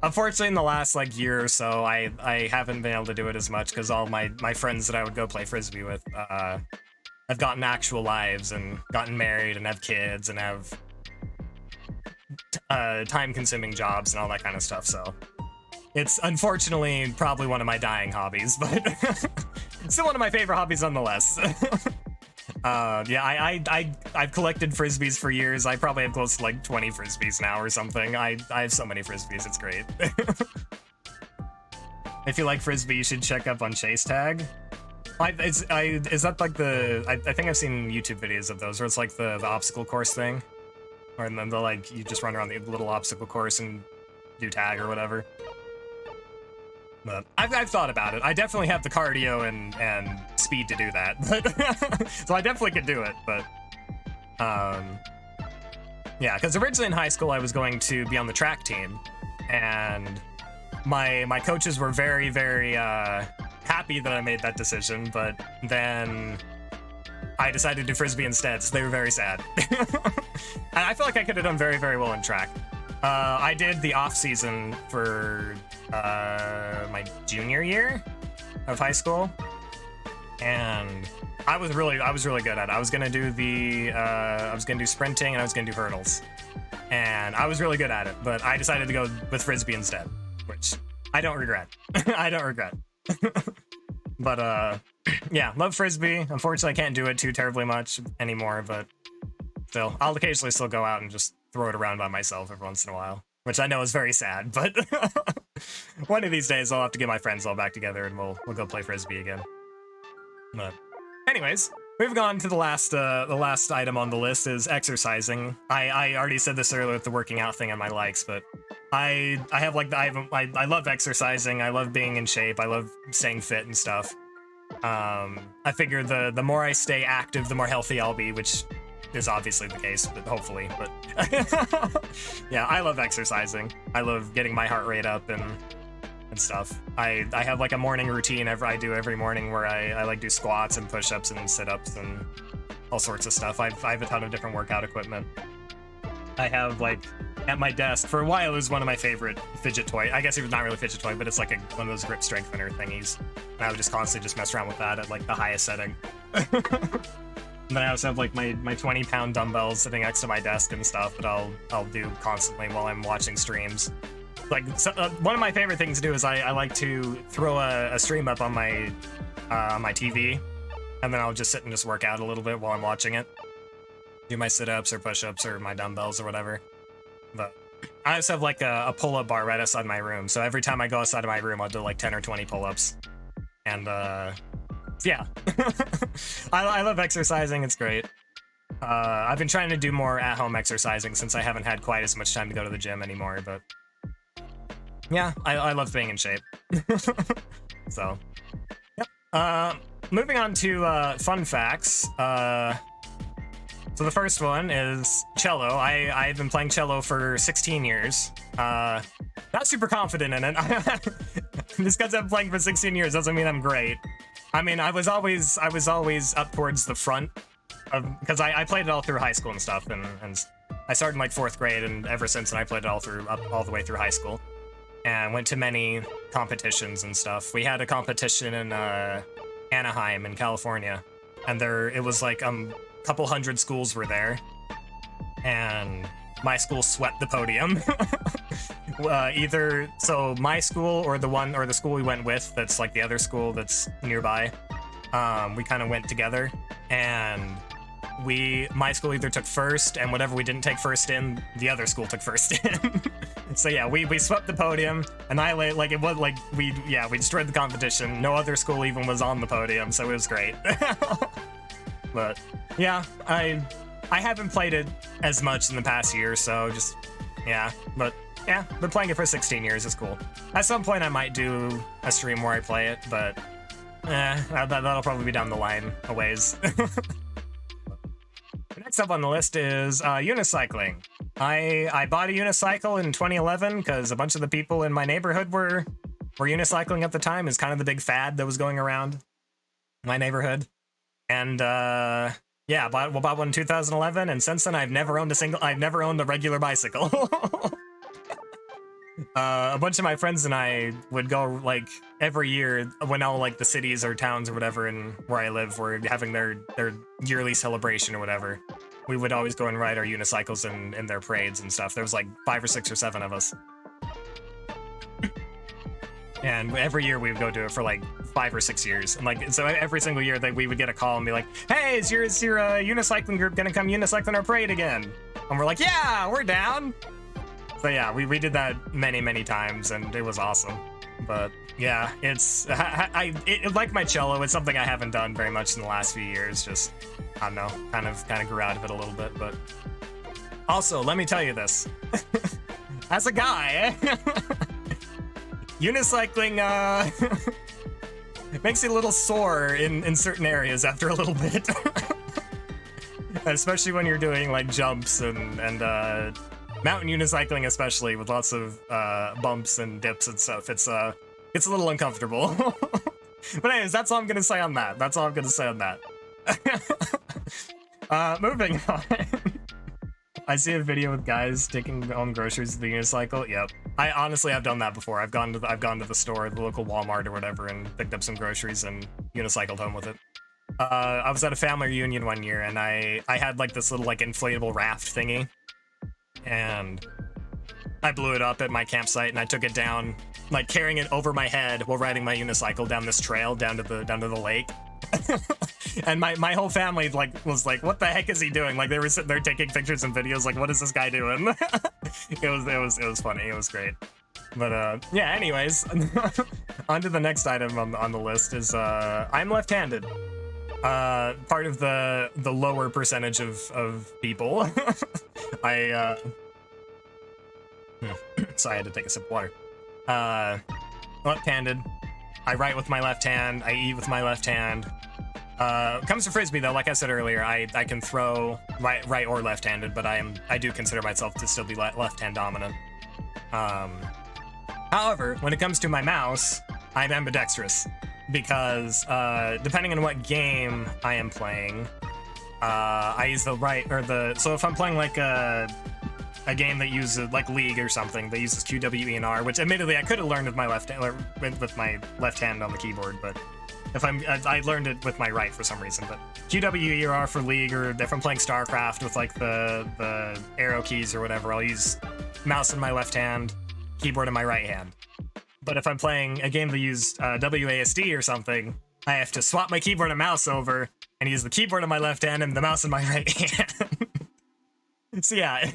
Unfortunately, in the last year or so, I haven't been able to do it as much because all my friends that I would go play Frisbee with have gotten actual lives and gotten married and have kids and have time-consuming jobs and all that kind of stuff. So it's unfortunately probably one of my dying hobbies, but still one of my favorite hobbies nonetheless. Yeah, I've collected Frisbees for years. I probably have close to 20 Frisbees now or something. I have so many Frisbees, it's great. If you like Frisbee, you should check up on Chase Tag. Is that I think I've seen YouTube videos of those where it's the obstacle course thing? Or then you just run around the little obstacle course and do tag or whatever. But I've thought about it. I definitely have the cardio and speed to do that. But so I definitely could do it, but yeah, because originally in high school I was going to be on the track team, and my coaches were very happy that I made that decision, but then I decided to do Frisbee instead, so they were very sad. And I feel like I could have done very well in track. I did the off season for my junior year of high school, and I was really good at it. I was gonna do sprinting and I was gonna do hurdles, and I was really good at it. But I decided to go with Frisbee instead, which I don't regret. I don't regret. But yeah, love Frisbee. Unfortunately, I can't do it too terribly much anymore, but still, I'll occasionally still go out and just throw it around by myself every once in a while, which I know is very sad, but one of these days I'll have to get my friends all back together and we'll go play Frisbee again. But anyways, moving on to the last item on the list is exercising. I already said this earlier with the working out thing on my likes, but I love exercising. I love being in shape. I love staying fit and stuff. I figure the more I stay active, the more healthy I'll be, which is obviously the case, but hopefully. But yeah, I love exercising. I love getting my heart rate up and stuff. I have a morning routine I do every morning where I do squats and push-ups and sit-ups and all sorts of stuff. I have a ton of different workout equipment. I have at my desk, for a while it was one of my favorite fidget toy. I guess it was not really a fidget toy, but it's one of those grip strengthener thingies. And I would just constantly mess around with that at the highest setting. And then I also have my 20-pound dumbbells sitting next to my desk and stuff that I'll do constantly while I'm watching streams. One of my favorite things to do is I like to throw a stream up on my TV, and then I'll just sit and just work out a little bit while I'm watching it. Do my sit-ups or push-ups or my dumbbells or whatever. But I also have a pull-up bar right outside my room, so every time I go outside of my room I'll do 10 or 20 pull-ups. And yeah. I love exercising, it's great. I've been trying to do more at-home exercising since I haven't had quite as much time to go to the gym anymore, but yeah, I love being in shape. So, yep. Moving on to fun facts. So the first one is cello. I've been playing cello for 16 years. Not super confident in it. Just because I'm playing for 16 years doesn't mean I'm great. I mean, I was always up towards the front because I played it all through high school and stuff, and I started in like 4th grade, and ever since then I played it all the way through high school, and went to many competitions and stuff. We had a competition in Anaheim in California, and it was like couple hundred schools were there, and my school swept the podium. Either so my school or the school we went with, that's like the other school that's nearby, we kind of went together, and my school either took first, and whatever we didn't take first in, the other school took first in. So yeah, we swept the podium, annihilated, like it was like we destroyed the competition. No other school even was on the podium, so it was great. But yeah, I haven't played it as much in the past year, so just but yeah, been playing it for 16 years. It's cool. At some point I might do a stream where I play it, but that'll probably be down the line a ways. Next up on the list is unicycling. I bought a unicycle in 2011 because a bunch of the people in my neighborhood were unicycling at the time. Is kind of the big fad that was going around my neighborhood. And yeah, bought one in 2011, and since then I've never owned a regular bicycle. A bunch of my friends and I would go like every year when all like the cities or towns or whatever in where I live were having their yearly celebration or whatever. We would always go and ride our unicycles in their parades and stuff. There was like 5 or 6 or 7 of us. And every year we would go do it for like 5 or 6 years. And like, so every single year that we would get a call and be like, hey, is your unicycling group gonna come unicycling our parade again? And we're like, yeah, we're down. So yeah, we did that many times, and it was awesome. But yeah, it's like my cello, it's something I haven't done very much in the last few years. Just, I don't know, kind of grew out of it a little bit. But also, let me tell you this. As a guy, unicycling it makes you a little sore in certain areas after a little bit. Especially when you're doing like jumps and mountain unicycling, especially with lots of bumps and dips and stuff. It's a little uncomfortable. But anyways, that's all I'm gonna say on that. Moving on. I see a video with guys taking home groceries with the unicycle. Yep. I honestly have done that before. I've gone to the store, the local Walmart or whatever, and picked up some groceries and unicycled home with it. I was at a family reunion one year, and I had like this little like inflatable raft thingy, and I blew it up at my campsite, and I took it down, like carrying it over my head while riding my unicycle down this trail down to the lake. And my whole family was like, what the heck is he doing? Like they were sitting there taking pictures and videos, like, what is this guy doing? It was funny. It was great. But yeah, anyways, on to the next item on the list is I'm left-handed. Part of the lower percentage of people. So I had to take a sip of water. Left-handed. I write with my left hand. I eat with my left hand. Comes to Frisbee though, like I said earlier, I can throw right or left-handed, but I do consider myself to still be left-hand dominant. However, when it comes to my mouse, I'm ambidextrous because depending on what game I am playing, I use the right or the. So if I'm playing like a game that uses like League or something that uses Q, W, E, and R, which admittedly I could have learned with my left hand on the keyboard, but I learned it with my right for some reason. But Q, W, E, or R for League, or if I'm playing StarCraft with like the arrow keys or whatever, I'll use mouse in my left hand, keyboard in my right hand. But if I'm playing a game that used WASD or something, I have to swap my keyboard and mouse over and use the keyboard in my left hand and the mouse in my right hand. So yeah.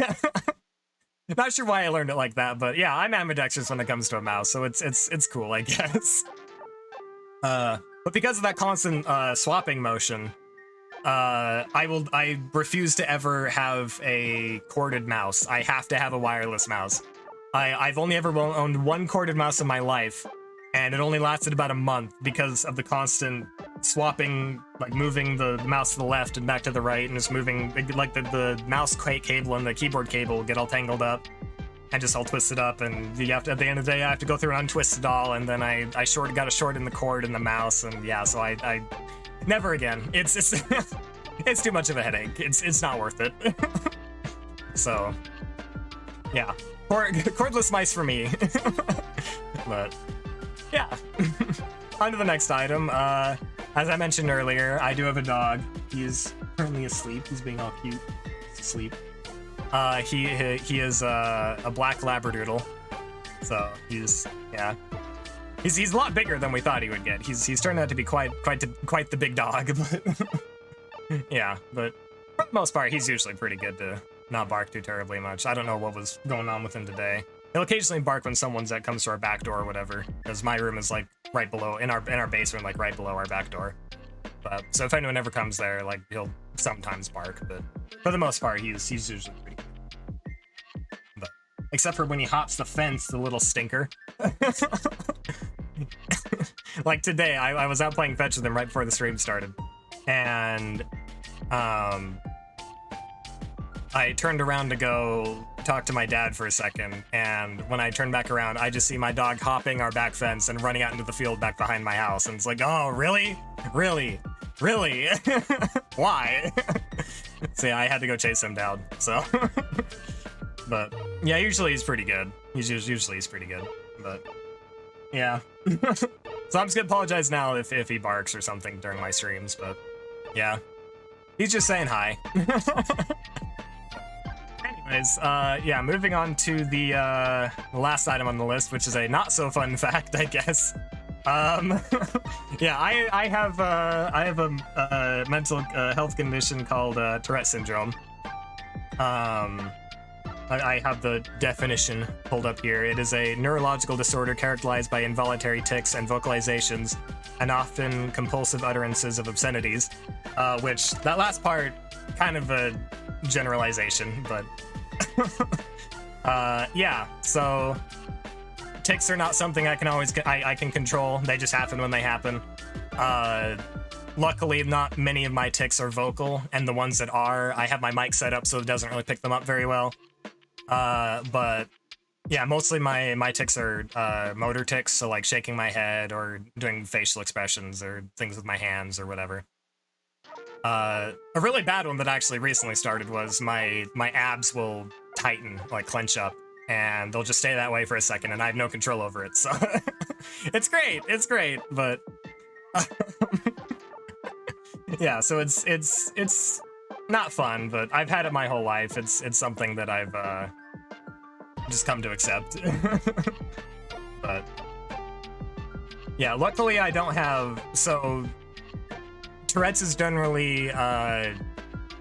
Not sure why I learned it like that, but yeah, I'm ambidextrous when it comes to a mouse, so it's cool, I guess. But because of that constant swapping motion, I refuse to ever have a corded mouse. I have to have a wireless mouse. I've only ever owned one corded mouse in my life, and it only lasted about a month because of the constant swapping, like moving the mouse to the left and back to the right, and just moving, like the mouse cable and the keyboard cable get all tangled up and just all twisted up, and you have to, at the end of the day, I have to go through and untwist it all, and then I got a short in the cord in the mouse, and yeah, so I never again. It's it's too much of a headache. It's not worth it. So, yeah, cordless mice for me. But yeah, on to the next item. As I mentioned earlier, I do have a dog. He's currently asleep. He's being all cute. He's asleep. He is a black Labradoodle. So he's a lot bigger than we thought he would get. He's turned out to be quite the big dog. But yeah, but for the most part, he's usually pretty good to not bark too terribly much. I don't know what was going on with him today. He'll occasionally bark when someone's that comes to our back door or whatever, because my room is like right below in our basement, like right below our back door. But so if anyone ever comes there, like he'll sometimes bark, but for the most part, he's usually pretty good. But except for when he hops the fence, the little stinker. Like today, I was out playing fetch with him right before the stream started, and I turned around to go talk to my dad for a second, and when I turned back around, I just see my dog hopping our back fence and running out into the field back behind my house, and it's like, oh, really? Really? Why? So yeah, I had to go chase him down, so. But yeah, usually he's pretty good. Usually he's pretty good, but yeah. So I'm just gonna apologize now if he barks or something during my streams, but yeah. He's just saying hi. Anyways, yeah, moving on to the last item on the list, which is a not so fun fact, I guess. Yeah, I have a mental health condition called Tourette syndrome. I have the definition pulled up here. It is a neurological disorder characterized by involuntary tics and vocalizations, and often compulsive utterances of obscenities, which that last part, kind of a generalization, but yeah, so tics are not something I can control. They just happen when they happen. Luckily, not many of my tics are vocal, and the ones that are, I have my mic set up so it doesn't really pick them up very well. But yeah, mostly my tics are motor tics, so like shaking my head or doing facial expressions or things with my hands or whatever. A really bad one that actually recently started was my abs will tighten, like clench up, and they'll just stay that way for a second, and I have no control over it, so it's great, but yeah, so it's not fun, but I've had it my whole life. It's something that I've just come to accept. But yeah, luckily I don't have, so Tourette's is generally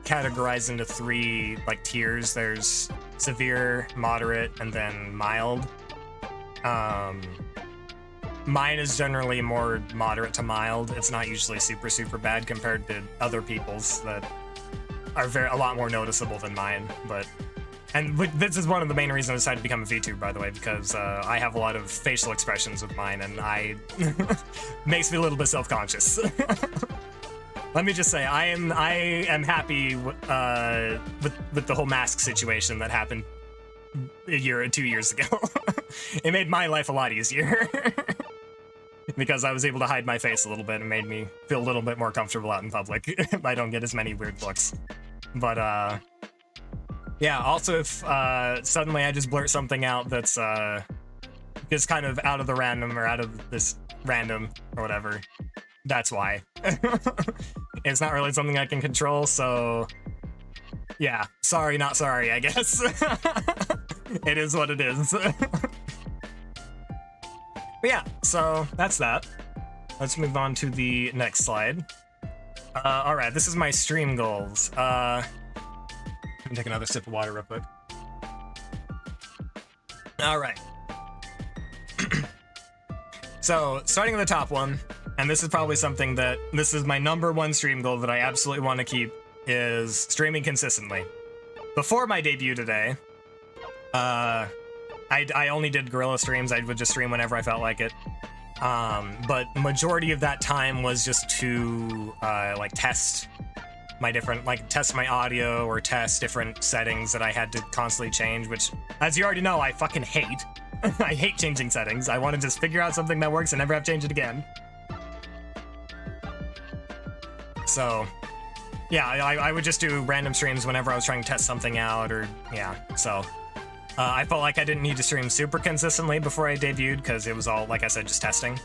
categorized into 3 like tiers. There's severe, moderate, and then mild. Mine is generally more moderate to mild. It's not usually super bad compared to other people's that are a lot more noticeable than mine. And this is one of the main reasons I decided to become a VTuber, by the way, because I have a lot of facial expressions with mine, and makes me a little bit self-conscious. Let me just say, I am happy with the whole mask situation that happened a year or 2 years ago. It made my life a lot easier. Because I was able to hide my face a little bit and made me feel a little bit more comfortable out in public. I don't get as many weird looks. But yeah, also if suddenly I just blurt something out that's just kind of out of the random or out of this random or whatever, that's why. It's not really something I can control, so yeah, sorry, not sorry, I guess. It is what it is. But yeah, so that's that. Let's move on to the next slide. Alright, this is my stream goals. Let me take another sip of water real quick. Alright. So, starting with the top one, and this is probably something that, this is my #1 stream goal that I absolutely want to keep, is streaming consistently. Before my debut today, I only did guerrilla streams. I would just stream whenever I felt like it. But majority of that time was just to like test my different, like test my audio or test different settings that I had to constantly change, which, as you already know, I fucking hate. I hate changing settings. I want to just figure out something that works and never have to change it again. So yeah, I would just do random streams whenever I was trying to test something out, or yeah. So I felt like I didn't need to stream super consistently before I debuted because it was all, like I said, just testing.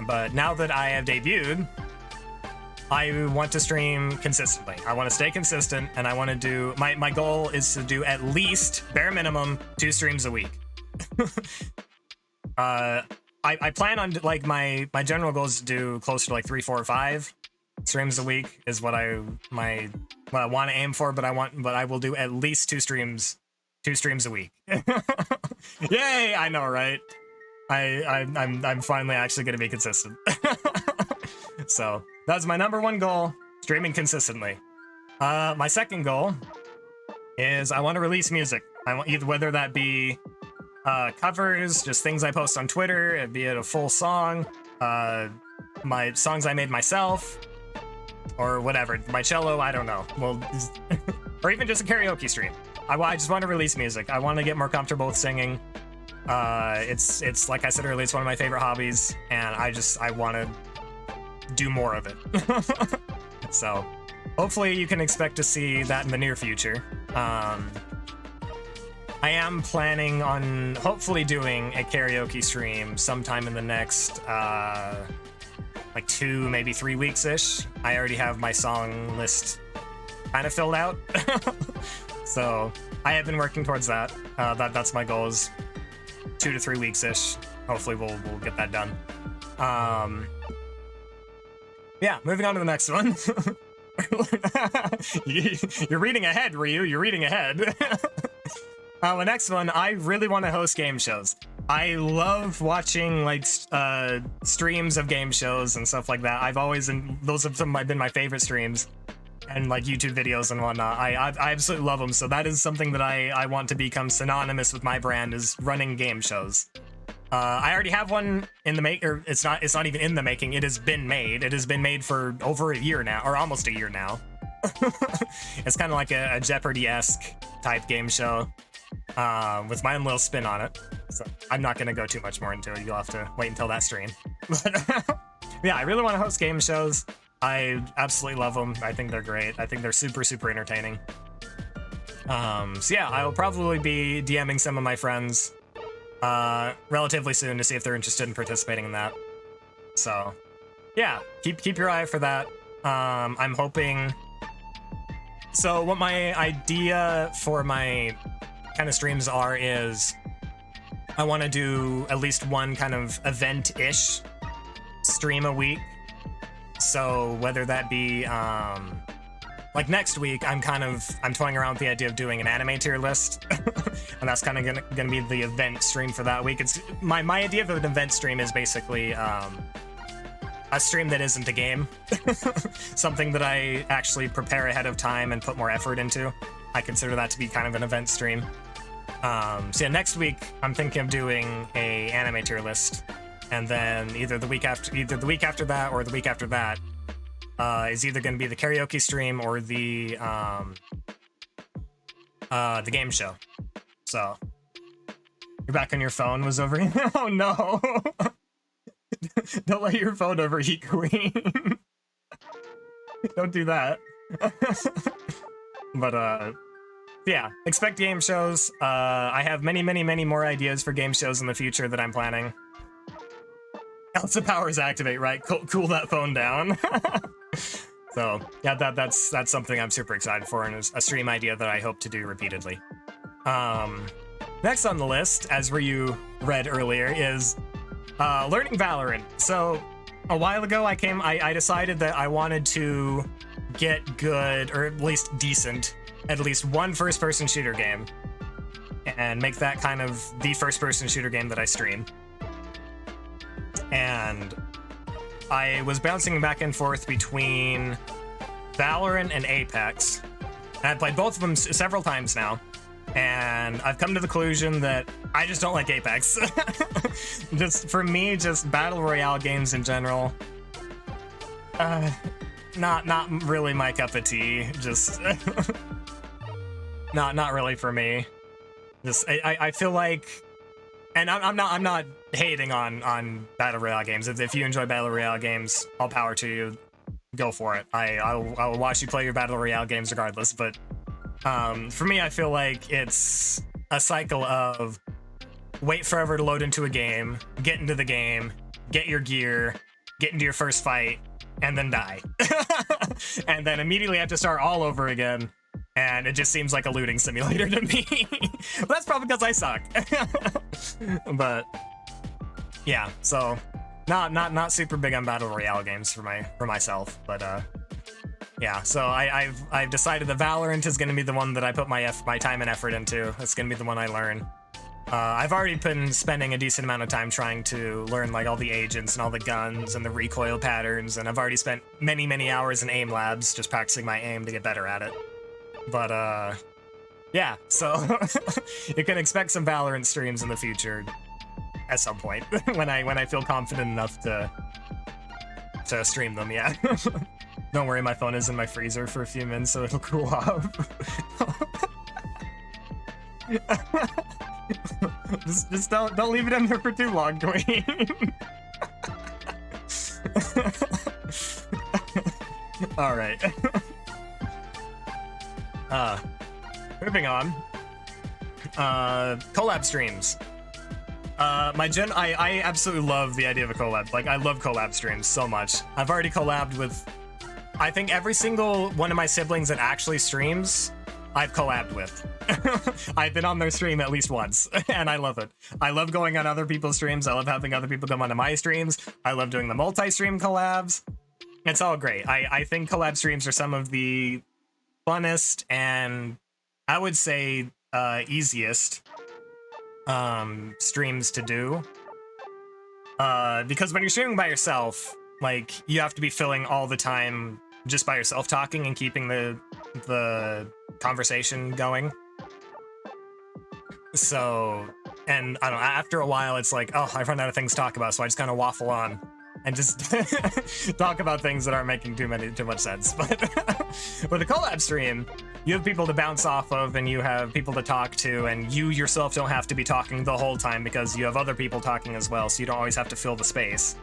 But now that I have debuted, I want to stream consistently. I want to stay consistent, and I want to do my goal is to do at least bare minimum 2 streams a week. I plan on, like, my general goal is to do closer to like 3, 4, or 5 streams a week is what I want to aim for, but I will do at least 2 streams a week. Yay! I know, right? I'm finally actually gonna be consistent. So that's my #1 goal: streaming consistently. My second goal is I want to release music. I want either, whether that be covers, just things I post on Twitter, be it a full song, my songs I made myself, or whatever, my cello, I don't know. Well, or even just a karaoke stream. I just want to release music. I want to get more comfortable with singing. It's like I said earlier, it's one of my favorite hobbies, and I want to do more of it. So hopefully you can expect to see that in the near future. I am planning on hopefully doing a karaoke stream sometime in the next like 2, maybe 3 weeks-ish. I already have my song list kind of filled out. So I have been working towards that. That's my goal, is 2 to 3 weeks-ish. Hopefully we'll get that done. Yeah, moving on to the next one. You're reading ahead, Ryu. You're reading ahead. The next one, I really want to host game shows. I love watching like streams of game shows and stuff like that. Those have been my favorite streams, and like YouTube videos and whatnot. I absolutely love them. So that is something that I want to become synonymous with my brand, is running game shows. I already have one in the or it's not even in the making. It has been made. It has been made for over a year now, or almost a year now. It's kind of like a Jeopardy-esque type game show, with my own little spin on it. So I'm not going to go too much more into it. You'll have to wait until that stream. But yeah, I really want to host game shows. I absolutely love them. I think they're great. I think they're super, super entertaining. So yeah, I will probably be DMing some of my friends relatively soon to see if they're interested in participating in that. So yeah, keep your eye out for that. I'm hoping. So what my idea for my kind of streams is I want to do at least one kind of event-ish stream a week. So whether that be like next week, I'm toying around with the idea of doing an anime tier list. And that's kind of gonna be the event stream for that week. It's my idea of an event stream is basically a stream that isn't a game. Something that I actually prepare ahead of time and put more effort into. I consider that to be kind of an event stream. So yeah, next week I'm thinking of doing a anime tier list, and then either the week after that or the week after that is either going to be the karaoke stream or the game show. So you're back on your phone was over. Oh no! Don't let your phone overheat, Queen. Don't do that. But yeah, expect game shows. I have many, many, many more ideas for game shows in the future that I'm planning. Elsa powers activate, right? Cool that phone down. So yeah, that's something I'm super excited for, and is a stream idea that I hope to do repeatedly. Next on the list, as Ryu read earlier, is learning Valorant. So a while ago, I decided that I wanted to get good, or at least decent, at least one first-person shooter game, and make that kind of the first-person shooter game that I stream. And I was bouncing back and forth between Valorant and Apex. And I've played both of them several times now, and I've come to the conclusion that I just don't like Apex. Just for me, just battle royale games in general, not really my cup of tea. Just not really for me. Just I feel like, and I'm not hating on battle royale games. If you enjoy battle royale games, all power to you. go for it. I'll watch you play your battle royale games regardless. But for me, I feel like it's a cycle of wait forever to load into a game, get into the game, get your gear, get into your first fight, and then die. And then immediately have to start all over again. And it just seems like a looting simulator to me. But that's probably because I suck. But yeah, so not super big on battle royale games for myself, but yeah. So I've decided that Valorant is going to be the one that I put my time and effort into. It's going to be the one I learn. I've already been spending a decent amount of time trying to learn like all the agents and all the guns and the recoil patterns, and I've already spent many hours in aim labs just practicing my aim to get better at it. But yeah, so you can expect some Valorant streams in the future at some point when I feel confident enough to stream them. Yeah. Don't worry, my phone is in my freezer for a few minutes, so it'll cool off. just don't leave it in there for too long, Queen. All right. Moving on. Collab streams. I absolutely love the idea of a collab. Like, I love collab streams so much. I've already collabed with, I think, every single one of my siblings that actually streams, I've collabed with. I've been on their stream at least once, and I love it. I love going on other people's streams. I love having other people come onto my streams. I love doing the multi-stream collabs. It's all great. I think collab streams are some of the funnest and, I would say, easiest streams to do. Because when you're streaming by yourself, like, you have to be filling all the time just by yourself talking and keeping the conversation going. So, and I don't know, after a while it's like, oh, I've run out of things to talk about, so I just kind of waffle on and just talk about things that aren't making too much sense. But with a collab stream, you have people to bounce off of, and you have people to talk to, and you yourself don't have to be talking the whole time because you have other people talking as well, so you don't always have to fill the space.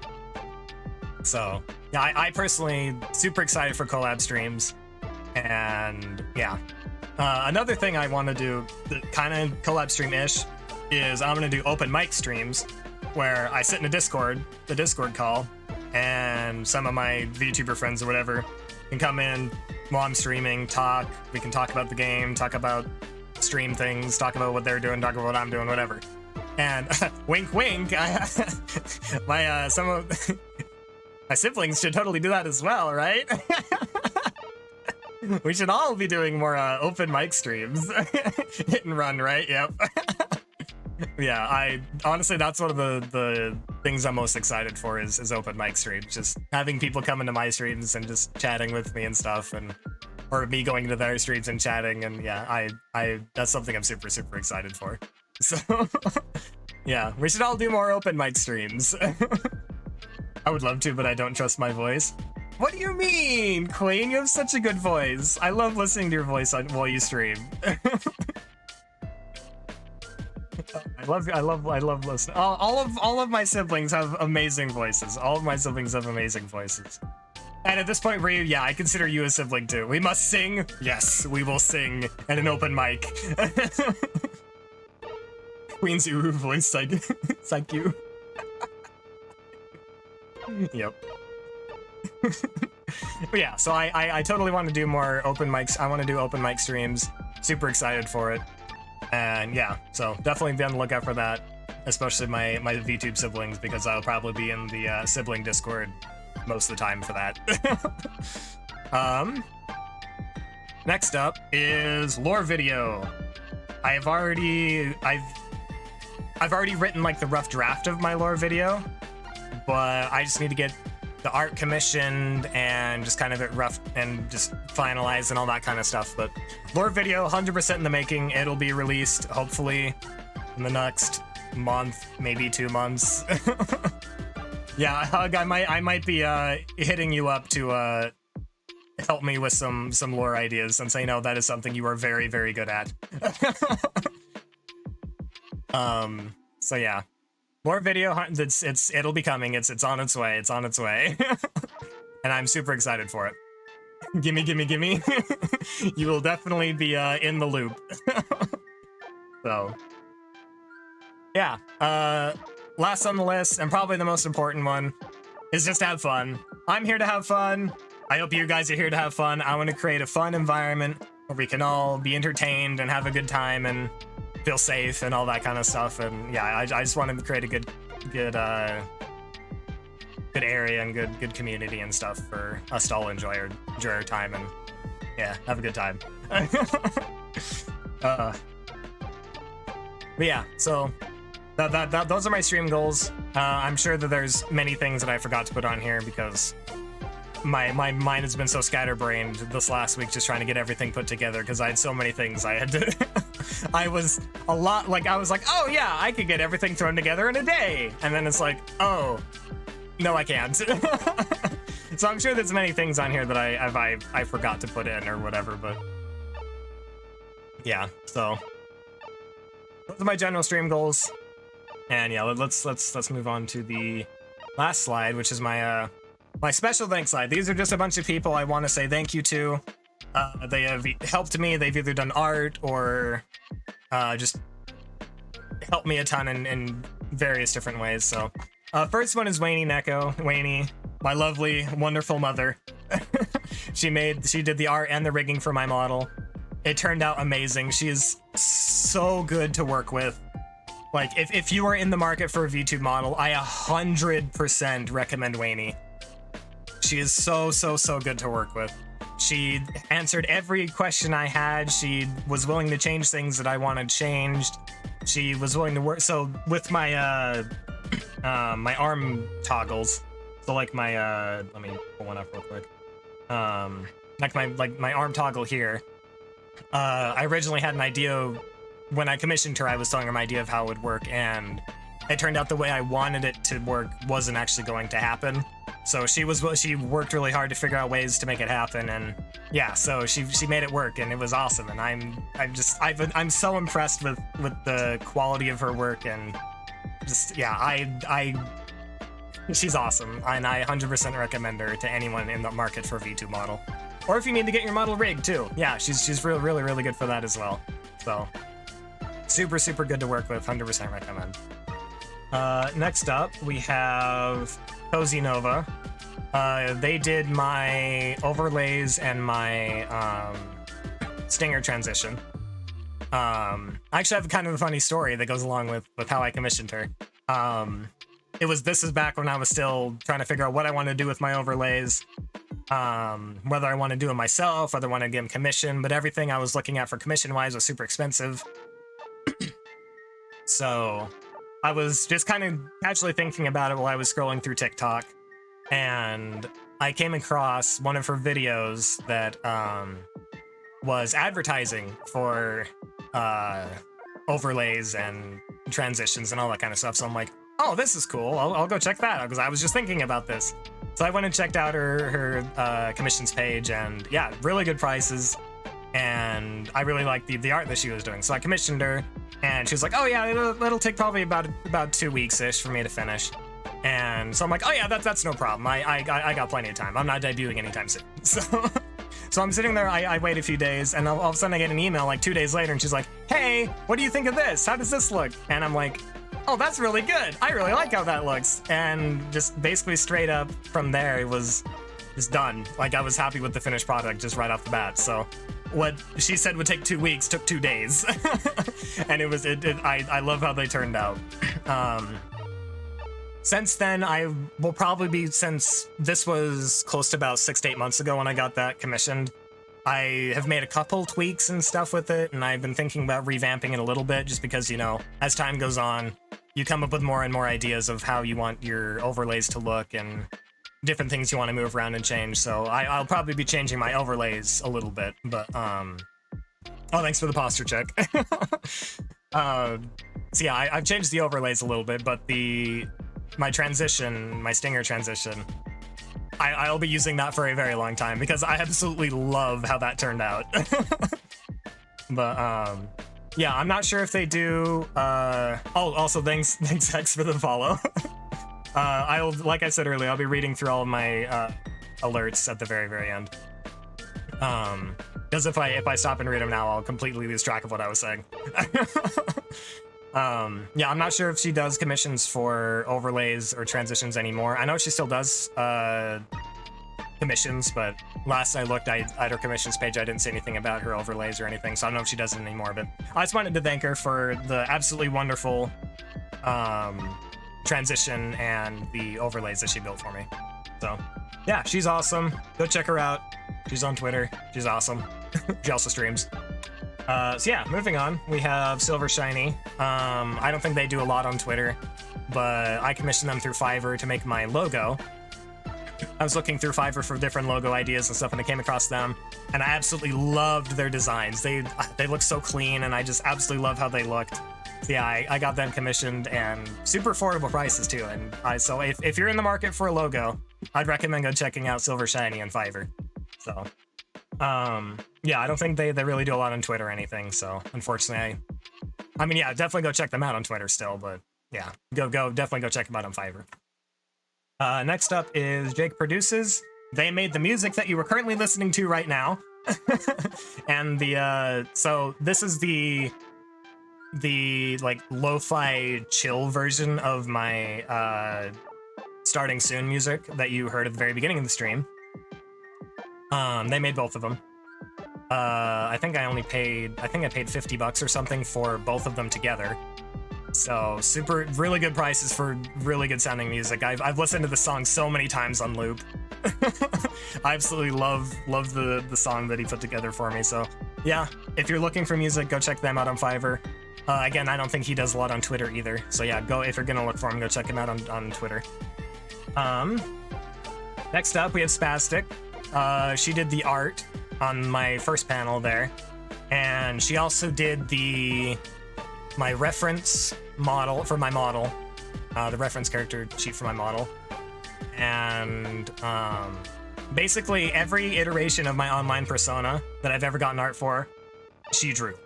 So yeah, I personally super excited for collab streams. And yeah, another thing I want to do, kind of collab stream-ish, is I'm going to do open mic streams where I sit in the Discord call, and some of my VTuber friends or whatever can come in while I'm streaming, talk. We can talk about the game, talk about stream things, talk about what they're doing, talk about what I'm doing, whatever. And wink, wink. Some of my siblings should totally do that as well, right? We should all be doing more open mic streams. Hit and run, right? Yep. Yeah, I honestly, that's one of the things I'm most excited for is open mic streams. Just having people come into my streams and just chatting with me and stuff, and or me going into their streams and chatting, and yeah, I that's something I'm super excited for. So yeah, we should all do more open mic streams. I would love to, but I don't trust my voice. What do you mean, Queen? You have such a good voice. I love listening to your voice while you stream. I love listening. All of my siblings have amazing voices. All of my siblings have amazing voices. And at this point, Ryu, yeah, I consider you a sibling too. We must sing. Yes, we will sing at an open mic. Queen's Uru voice, like you. Yep. But yeah, so I totally want to do more open mics. I want to do open mic streams. Super excited for it. And yeah, so definitely be on the lookout for that, especially my VTube siblings, because I'll probably be in the sibling Discord most of the time for that. Next up is lore video. I've already written like the rough draft of my lore video, but I just need to get the art commissioned and just kind of it rough and just finalized and all that kind of stuff. But lore video 100% in the making. It'll be released hopefully in the next month, maybe 2 months. Yeah, Hug, I might be hitting you up to help me with some lore ideas, since I know that is something you are very good at. So yeah, lore video, it'll be coming. It's on its way. It's on its way. and I'm super excited for it. Gimme, gimme, gimme. You will definitely be in the loop. So, yeah. Last on the list, and probably the most important one, is just have fun. I'm here to have fun. I hope you guys are here to have fun. I want to create a fun environment where we can all be entertained and have a good time and feel safe and all that kind of stuff. And yeah, I just want to create a good area and good community and stuff for us to all enjoy our time and yeah, have a good time. But yeah, so those are my stream goals. I'm sure that there's many things that I forgot to put on here because my mind has been so scatterbrained this last week just trying to get everything put together because I had so many things I had to I was like, oh yeah, I could get everything thrown together in a day, and then it's like, oh no, I can't. So I'm sure there's many things on here that I forgot to put in or whatever, but yeah, so those are my general stream goals. And yeah, let's move on to the last slide, which is my my special thanks slide. These are just a bunch of people I want to say thank you to. They have helped me. They've either done art or just helped me a ton in various different ways. So first one is Wayne Neko. Wayne, my lovely, wonderful mother. She did the art and the rigging for my model. It turned out amazing. She is so good to work with. Like, if you are in the market for a VTube model, I 100% recommend Wayne. She is so good to work with. She answered every question I had. She was willing to change things that I wanted changed. She was willing to work. So with my my arm toggles, so like my let me pull one up real quick. Like my arm toggle here. I originally had an idea. When I commissioned her, I was telling her my idea of how it would work, and it turned out the way I wanted it to work wasn't actually going to happen. So she worked really hard to figure out ways to make it happen, and yeah, so she made it work, and it was awesome. And I'm so impressed with the quality of her work, and just yeah, she's awesome, and I 100% recommend her to anyone in the market for a V2 model, or if you need to get your model rigged too. Yeah, she's really good for that as well. So. Super good to work with, 100% recommend. Next up, we have Cozy Nova. They did my overlays and my Stinger transition. I actually have kind of a funny story that goes along with how I commissioned her. This is back when I was still trying to figure out what I want to do with my overlays. Whether I want to do them myself, whether I want to get them commissioned, but everything I was looking at for commission-wise was super expensive. So I was just kind of casually thinking about it while I was scrolling through TikTok, and I came across one of her videos that was advertising for overlays and transitions and all that kind of stuff. So I'm like, oh, this is cool. I'll go check that out, because I was just thinking about this. So I went and checked out her commissions page, and yeah, really good prices. And I really liked the art that she was doing. So I commissioned her, and she was like, oh yeah, it'll take probably about 2 weeks-ish for me to finish. And so I'm like, oh yeah, that's no problem. I got plenty of time. I'm not debuting anytime soon. So I'm sitting there, I wait a few days, and all of a sudden I get an email like 2 days later, and she's like, hey, what do you think of this? How does this look? And I'm like, oh, that's really good. I really like how that looks. And just basically straight up from there, it was just done. Like, I was happy with the finished product just right off the bat. So what she said would take 2 weeks took 2 days. And I love how they turned out. Since then, I will probably be, since this was close to about 6 to 8 months ago when I got that commissioned, I have made a couple tweaks and stuff with it, and I've been thinking about revamping it a little bit, just because, you know, as time goes on, you come up with more and more ideas of how you want your overlays to look and different things you want to move around and change. So I'll probably be changing my overlays a little bit, but oh, thanks for the posture check. So yeah, I've changed the overlays a little bit, but my Stinger transition, I'll be using that for a very long time, because I absolutely love how that turned out. But yeah, I'm not sure if they do. Oh, also thanks Hex for the follow. Like I said earlier, I'll be reading through all of my alerts at the very, very end. Because if I stop and read them now, I'll completely lose track of what I was saying. Yeah, I'm not sure if she does commissions for overlays or transitions anymore. I know she still does commissions, but last I looked at her commissions page, I didn't see anything about her overlays or anything, so I don't know if she does it anymore. But I just wanted to thank her for the absolutely wonderful transition and the overlays that she built for me. So yeah, she's awesome. Go check her out. She's on Twitter. She's awesome. She also streams. So yeah, moving on, we have Silver Shiny. I don't think they do a lot on Twitter, but I commissioned them through Fiverr to make my logo. I was looking through Fiverr for different logo ideas and stuff, and I came across them, and I absolutely loved their designs. They look so clean, and I just absolutely love how they looked. So yeah, I got them commissioned, and super affordable prices too. And so if you're in the market for a logo, I'd recommend go checking out Silver Shiny on Fiverr. So yeah, I don't think they really do a lot on Twitter or anything, so unfortunately I mean, yeah, definitely go check them out on Twitter still, but yeah, definitely go check them out on Fiverr. Next up is Jake Produces. They made the music that you were currently listening to right now. And so this is the like lo-fi chill version of my Starting Soon music that you heard at the very beginning of the stream. They made both of them. I think I paid $50 or something for both of them together. So really good prices for really good sounding music. I've listened to the song so many times on loop. I absolutely love the song that he put together for me. So yeah, if you're looking for music, go check them out on Fiverr. Again, I don't think he does a lot on Twitter either. So yeah, if you're gonna look for him, go check him out on Twitter. Next up, we have Spastic. She did the art on my first panel there, and she also did my reference model for my model, the reference character sheet for my model, and basically every iteration of my online persona that I've ever gotten art for, she drew.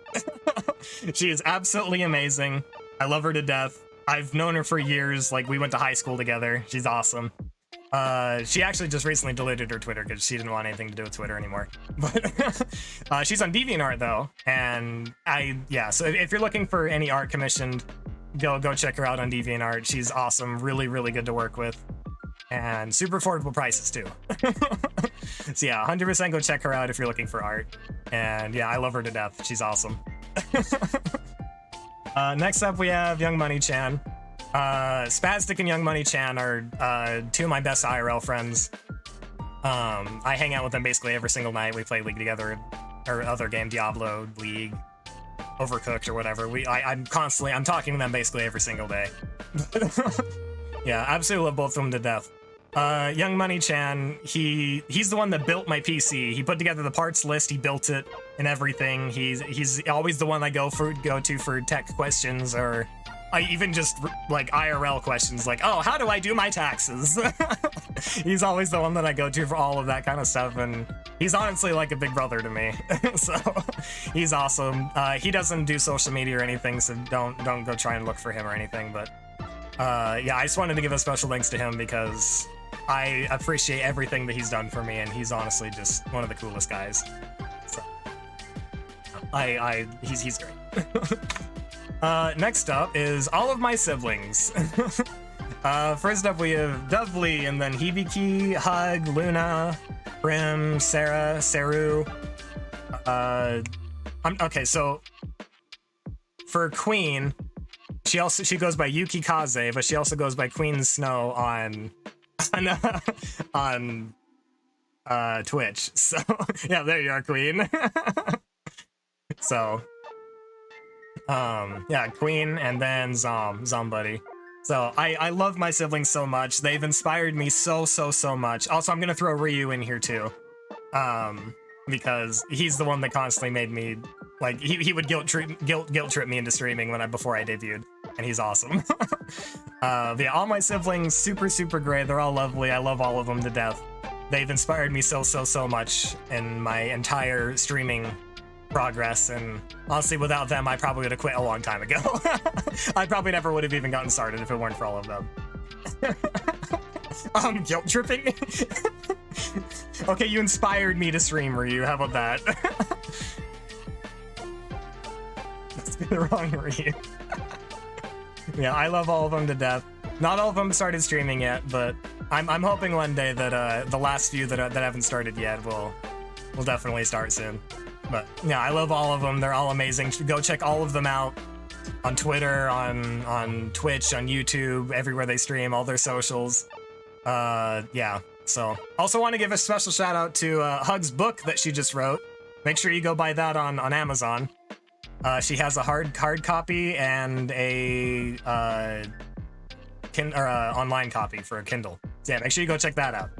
She is absolutely amazing. I love her to death. I've known her for years, like we went to high school together. She's awesome. She actually just recently deleted her Twitter because she didn't want anything to do with Twitter anymore. But she's on DeviantArt though, and so if you're looking for any art commissioned, go check her out on DeviantArt. She's awesome, really good to work with, and super affordable prices too. So yeah, 100% go check her out if you're looking for art. And yeah, I love her to death. She's awesome. Next up, we have Young Money Chan. Spastic and Young Money Chan are two of my best IRL friends. I hang out with them basically every single night. We play League together, or other game, Diablo, League, Overcooked, or whatever. I'm talking to them basically every single day. Yeah, absolutely love both of them to death. Young Money Chan, he's the one that built my PC. He put together the parts list, he built it and everything. He's always the one I go to for tech questions, or even just like IRL questions, like, oh, how do I do my taxes? He's always the one that I go to for all of that kind of stuff, and he's honestly like a big brother to me. So he's awesome. He doesn't do social media or anything, so don't go try and look for him or anything, but yeah, I just wanted to give a special thanks to him because I appreciate everything that he's done for me, and he's honestly just one of the coolest guys. So he's great. Next up is all of my siblings. First up we have Dovely, and then Hibiki, Hug, Luna, Prim, Sarah, Saru. Okay, so for Queen, she goes by Yuki Kaze, but she also goes by Queen Snow on Twitch. So yeah, there you are, Queen. So yeah, Queen, and then Zombuddy. So I love my siblings so much. They've inspired me so much. Also, I'm gonna throw Ryu in here too, because he's the one that constantly made me, like, he would guilt trip me into streaming before I debuted, and he's awesome. Yeah, all my siblings, super great. They're all lovely. I love all of them to death. They've inspired me so much in my entire streaming progress, and honestly, without them, I probably would have quit a long time ago. I probably never would have even gotten started if it weren't for all of them. Guilt tripping? Okay, you inspired me to stream, Ryu. How about that? That's the wrong Ryu. Yeah, I love all of them to death. Not all of them started streaming yet, but I'm hoping one day that the last few that haven't started yet will definitely start soon. But yeah, I love all of them. They're all amazing. Go check all of them out on Twitter, on Twitch, on YouTube, everywhere they stream, all their socials. Yeah. So also want to give a special shout out to Hug's book that she just wrote. Make sure you go buy that on Amazon. She has a hard copy and a online copy for a Kindle. So yeah, make sure you go check that out.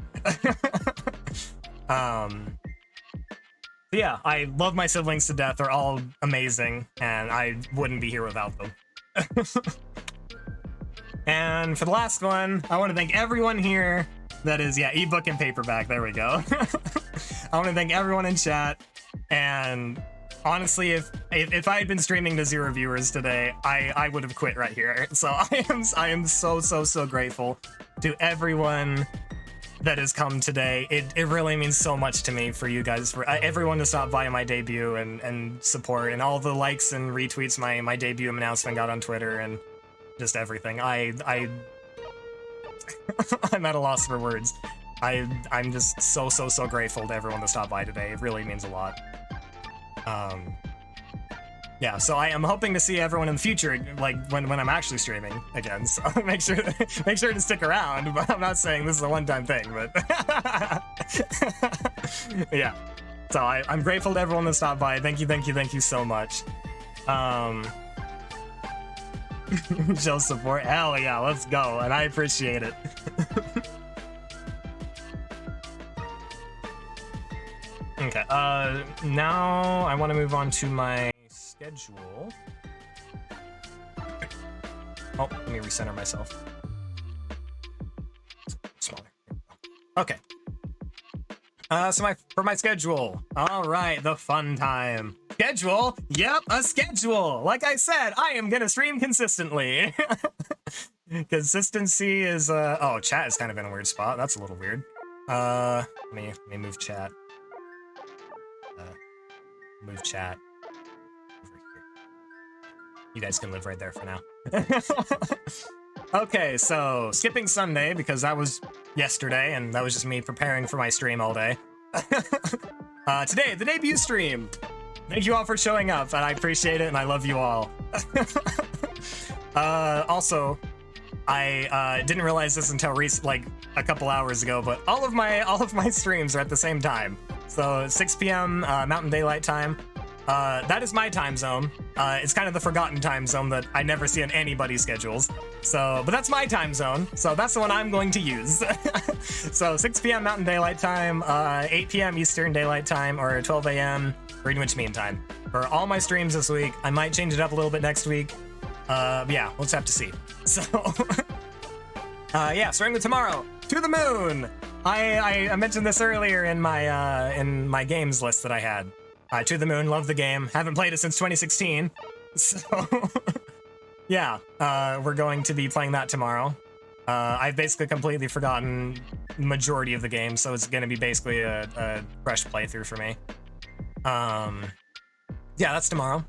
Yeah, I love my siblings to death. They're all amazing, and I wouldn't be here without them. And for the last one, I want to thank everyone here that is, yeah, ebook and paperback. There we go. I want to thank everyone in chat. And honestly, if I had been streaming to 0 viewers today, I would have quit right here. So I am so grateful to everyone that has come today. It really means so much to me for you guys, for everyone to stop by my debut and support, and all the likes and retweets my debut announcement got on Twitter, and just everything. I'm at a loss for words. I'm just so grateful to everyone to stop by today. It really means a lot. Yeah, so I am hoping to see everyone in the future, like when I'm actually streaming again. So make sure to stick around. But I'm not saying this is a one-time thing, but yeah. So I'm grateful to everyone that stopped by. Thank you so much. Show support. Hell yeah, let's go, and I appreciate it. Okay. Now I want to move on to my schedule. Oh, let me recenter myself. Smaller. Okay. So for my schedule. All right, the fun time. Schedule? Yep, a schedule. Like I said, I am gonna stream consistently. Consistency is oh, chat is kind of in a weird spot. That's a little weird. Let me move chat. Move chat over here. You guys can live right there for now. Okay, so skipping Sunday because that was yesterday and that was just me preparing for my stream all day. Today, the debut stream. Thank you all for showing up, and I appreciate it, and I love you all. Also, I didn't realize this until like a couple hours ago, but all of my streams are at the same time. So 6 p.m. Mountain Daylight Time. That is my time zone. It's kind of the forgotten time zone that I never see on anybody's schedules. So, but that's my time zone. So that's the one I'm going to use. So 6 p.m. Mountain Daylight Time, 8 p.m. Eastern Daylight Time, or 12 a.m. Greenwich Mean Time. For all my streams this week, I might change it up a little bit next week. Yeah, we'll just have to see. So, yeah, starting with tomorrow, To the Moon. I mentioned this earlier in my games list that I had. To the Moon, love the game. Haven't played it since 2016. So, yeah, we're going to be playing that tomorrow. I've basically completely forgotten the majority of the game, so it's going to be basically a fresh playthrough for me. Yeah, that's tomorrow.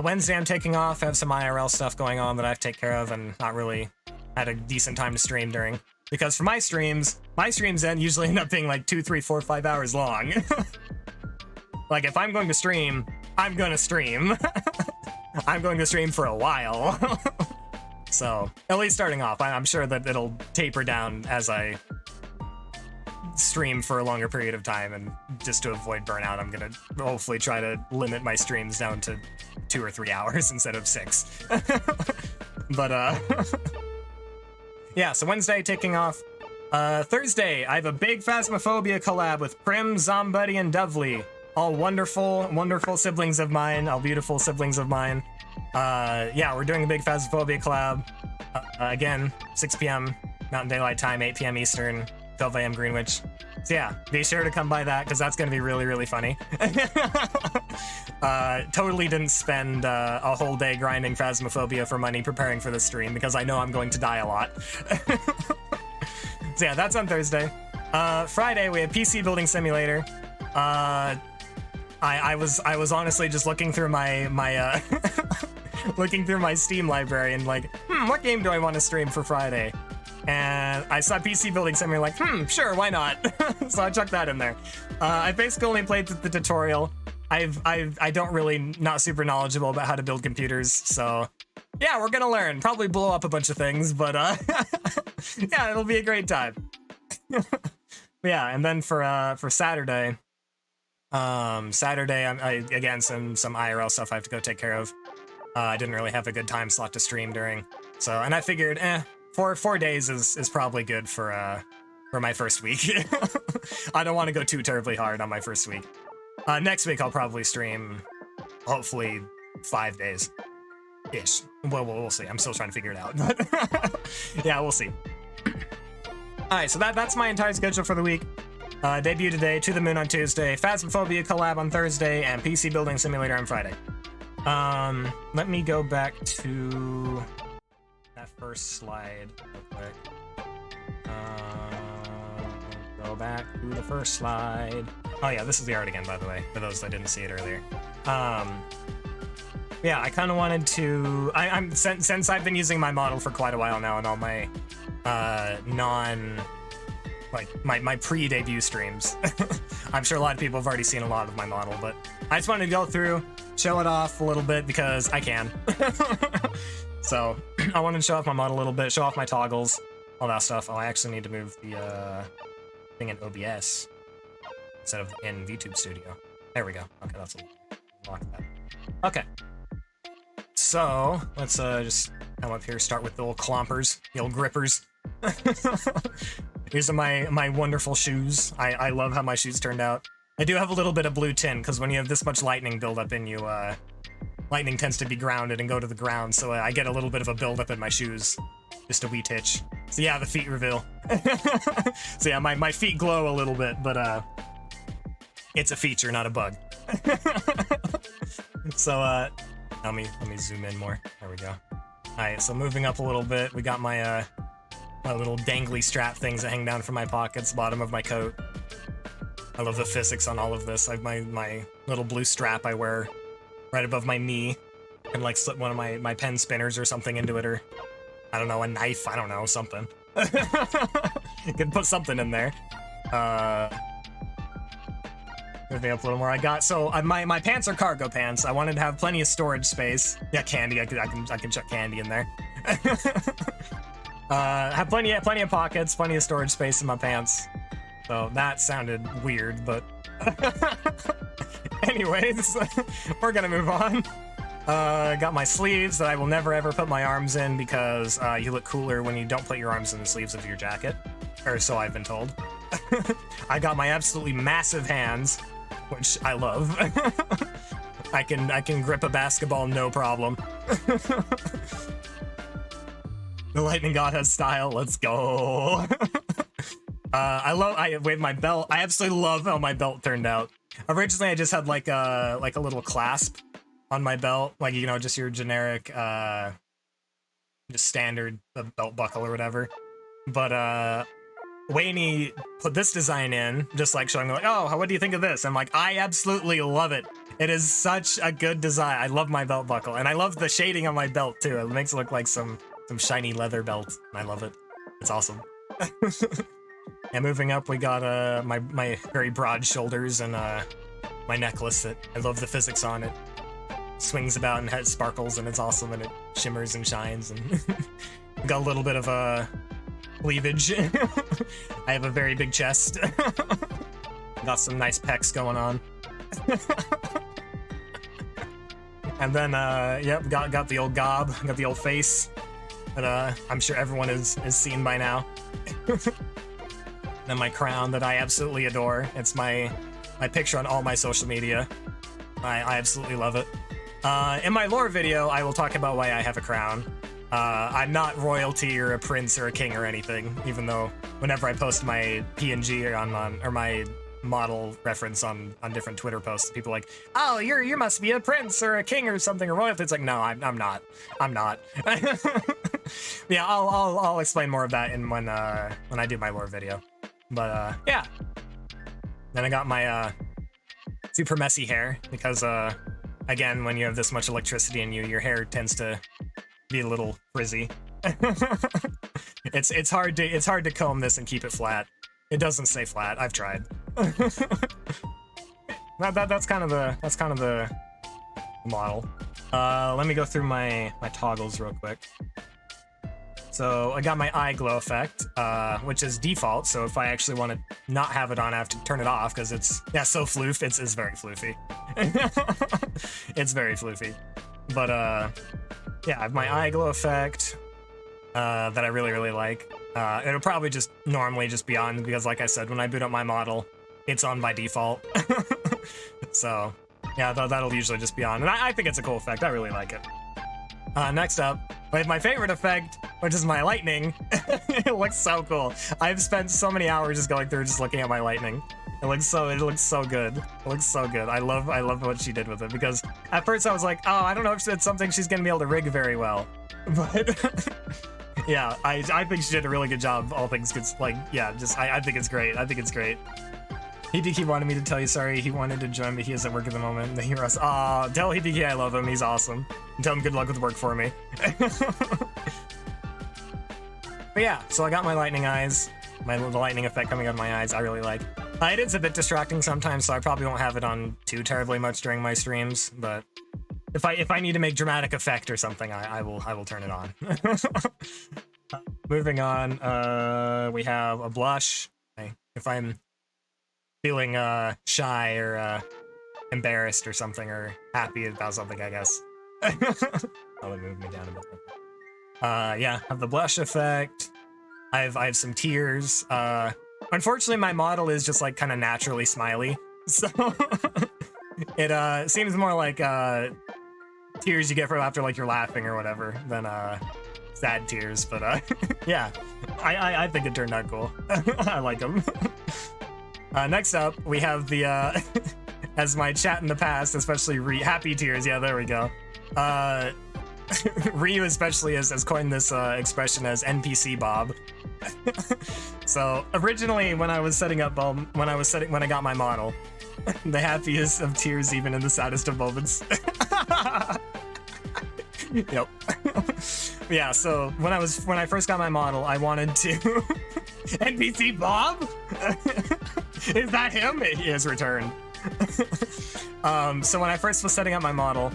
Wednesday, I'm taking off. I have some IRL stuff going on that I have to take care of and not really had a decent time to stream during. Because for my streams usually end up being like 2, 3, 4, 5 hours long. Like, if I'm going to stream, I'm going to stream. I'm going to stream for a while. So, at least starting off, I'm sure that it'll taper down as I stream for a longer period of time, and just to avoid burnout, I'm gonna hopefully try to limit my streams down to 2 or 3 hours instead of 6. But, yeah, so Wednesday, taking off. Thursday, I have a big Phasmophobia collab with Prim, Zombuddy, and Dovely. All wonderful siblings of mine, all beautiful siblings of mine. Yeah, we're doing a big Phasmophobia collab. Again, 6 p.m. Mountain Daylight Time, 8 p.m. Eastern, 12 a.m. Greenwich. So yeah, be sure to come by that, because that's going to be really funny. Totally didn't spend a whole day grinding Phasmophobia for money preparing for this stream, because I know I'm going to die a lot. So yeah, that's on Thursday. Friday we have PC Building Simulator. I was honestly just looking through my looking through my Steam library and like, what game do I want to stream for Friday? And I saw PC Building Simulator, like, sure, why not? So I chucked that in there. I basically only played the tutorial. I don't really, not super knowledgeable about how to build computers, so yeah, we're gonna learn. Probably blow up a bunch of things, but yeah, it'll be a great time. Yeah, and then for Saturday, I again some IRL stuff I have to go take care of. I didn't really have a good time slot to stream during, so, and I figured, 4 days is probably good for my first week. I don't want to go too terribly hard on my first week. Next week I'll probably stream, hopefully 5 days ish. Well, we'll see. I'm still trying to figure it out. But yeah, we'll see. All right, so that's my entire schedule for the week. Debut today, To the Moon on Tuesday, Phasmophobia collab on Thursday, and PC Building Simulator on Friday. Let me go back to that first slide real quick. Go back to the first slide. Oh yeah, this is the art again, by the way, for those that didn't see it earlier. Yeah, I kind of wanted to. I'm since I've been using my model for quite a while now, and all my my pre-debut streams. I'm sure a lot of people have already seen a lot of my model, but I just wanted to go through, show it off a little bit because I can. So I wanted to show off my model a little bit, show off my toggles, all that stuff. Oh, I actually need to move the thing in OBS instead of in VTube Studio. There we go. Okay, that's a lock that. Okay. So let's just come up here, start with the old clompers, the old grippers. These are my wonderful shoes. I love how my shoes turned out. I do have a little bit of blue tint, because when you have this much lightning buildup in you, lightning tends to be grounded and go to the ground, so I get a little bit of a buildup in my shoes. Just a wee titch. So yeah, the feet reveal. So yeah, my feet glow a little bit, but it's a feature, not a bug. So let me zoom in more. There we go. Alright, so moving up a little bit, we got my my little dangly strap things that hang down from my pockets, bottom of my coat. I love the physics on all of this. I have my little blue strap I wear right above my knee, and like slip one of my pen spinners or something into it, or I don't know, a knife, I don't know, something. You can put something in there. Moving up a little more, I got, so my pants are cargo pants. I wanted to have plenty of storage space. Yeah, candy, I can chuck candy in there. Have plenty of pockets, plenty of storage space in my pants. So that sounded weird, but anyways, we're gonna move on. Got my sleeves that I will never ever put my arms in because you look cooler when you don't put your arms in the sleeves of your jacket, or so I've been told. I got my absolutely massive hands, which I love. I can grip a basketball no problem. The lightning god has style. Let's go. With my belt, I absolutely love how my belt turned out. Originally, I just had like a little clasp on my belt, like, you know, just your generic, just standard belt buckle or whatever. But Wayne put this design in, just like showing me like, oh, what do you think of this? I'm like, I absolutely love it. It is such a good design. I love my belt buckle, and I love the shading on my belt too. It makes it look like some shiny leather belt, and I love it. It's awesome. And moving up, we got my very broad shoulders and my necklace that I love the physics on it. Swings about and has sparkles, and it's awesome, and it shimmers and shines, and got a little bit of cleavage. I have a very big chest. Got some nice pecs going on. And then yep, got the old gob, got the old face that I'm sure everyone has seen by now. Then my crown that I absolutely adore. It's my picture on all my social media. I absolutely love it. In my lore video, I will talk about why I have a crown. I'm not royalty or a prince or a king or anything, even though whenever I post my PNG or my model reference on different Twitter posts, people are like, oh, you must be a prince or a king or something or royalty. It's like, no, I'm not. I'm not. Yeah, I'll explain more of that when I do my lore video. But yeah. Then I got my super messy hair because again, when you have this much electricity in you, your hair tends to be a little frizzy. It's hard to comb this and keep it flat. It doesn't stay flat. I've tried. That's kind of the model. Let me go through my toggles real quick. So I got my eye glow effect, which is default. So if I actually want to not have it on, I have to turn it off because it's so floof. It's very floofy. It's very floofy. But yeah, I have my eye glow effect that I really like. It'll probably just normally just be on because, like I said, when I boot up my model, it's on by default. So yeah, that'll usually just be on, and I think it's a cool effect. I really like it. Next up, we have my favorite effect, which is my lightning. It looks so cool. I've spent so many hours just going through, just looking at my lightning. It looks so good. It looks so good. I love what she did with it because at first I was like, oh, I don't know if it's something she's gonna be able to rig very well, but yeah, I think she did a really good job. All things like, yeah, just I think it's great. I think it's great. Hideki wanted me to tell you sorry. He wanted to join, but he is at work at the moment. The heroes. Aw, tell Hideki I love him. He's awesome. And tell him good luck with work for me. But yeah, so I got my lightning eyes. The lightning effect coming out of my eyes, I really like. It is a bit distracting sometimes, so I probably won't have it on too terribly much during my streams. But if I need to make dramatic effect or something, I will turn it on. Moving on, we have a blush. If I'm feeling shy or embarrassed or something, or happy about something, I guess. Oh, it moved me down a bit. Yeah, have the blush effect. I have some tears. Unfortunately, my model is just like kind of naturally smiley, so it seems more like tears you get from after like you're laughing or whatever than sad tears. But yeah, I think it turned out cool. I like them. Next up, we have the, as my chat in the past, especially happy tears. Yeah, there we go. Ryu especially has coined this expression as NPC Bob. So originally, when I got my model, the happiest of tears, even in the saddest of moments. Yep. Yeah. So when I first got my model, I wanted to NPC Bob. Is that him? He has returned. So when I first was setting up my model,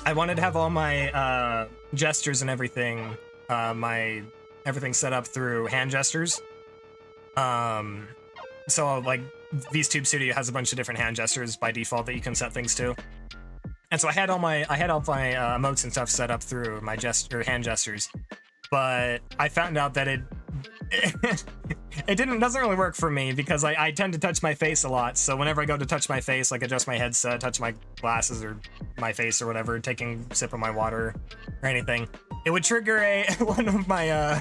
I wanted to have all my gestures and everything, everything set up through hand gestures. So like VStube Studio has a bunch of different hand gestures by default that you can set things to. And so I had all my emotes and stuff set up through my hand gestures, but I found out that it doesn't really work for me because I tend to touch my face a lot. So whenever I go to touch my face, like adjust my headset, touch my glasses or my face or whatever, taking a sip of my water or anything, it would trigger one of my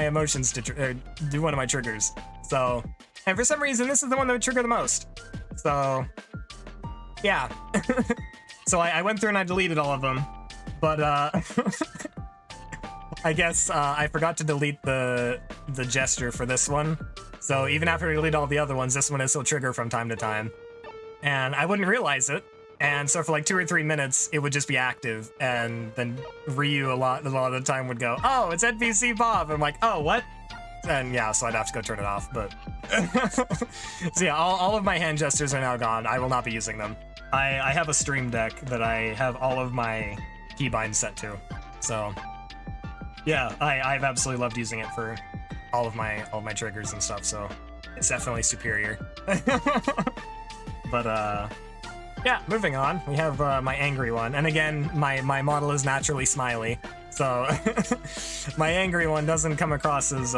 emotions to do one of my triggers. So, and for some reason, this is the one that would trigger the most. So, yeah. So I went through and I deleted all of them, but I guess I forgot to delete the gesture for this one. So even after I delete all the other ones, this one is still trigger from time to time. And I wouldn't realize it. And so for like 2 or 3 minutes, it would just be active. And then Ryu a lot of the time would go, oh, it's NPC Bob. I'm like, oh, what? And yeah, so I'd have to go turn it off. But so yeah, all of my hand gestures are now gone. I will not be using them. I have a Stream Deck that I have all of my keybinds set to. So yeah, I've absolutely loved using it for all of my triggers and stuff, so it's definitely superior. But yeah, moving on, we have my angry one, and again, my model is naturally smiley, so my angry one doesn't come across as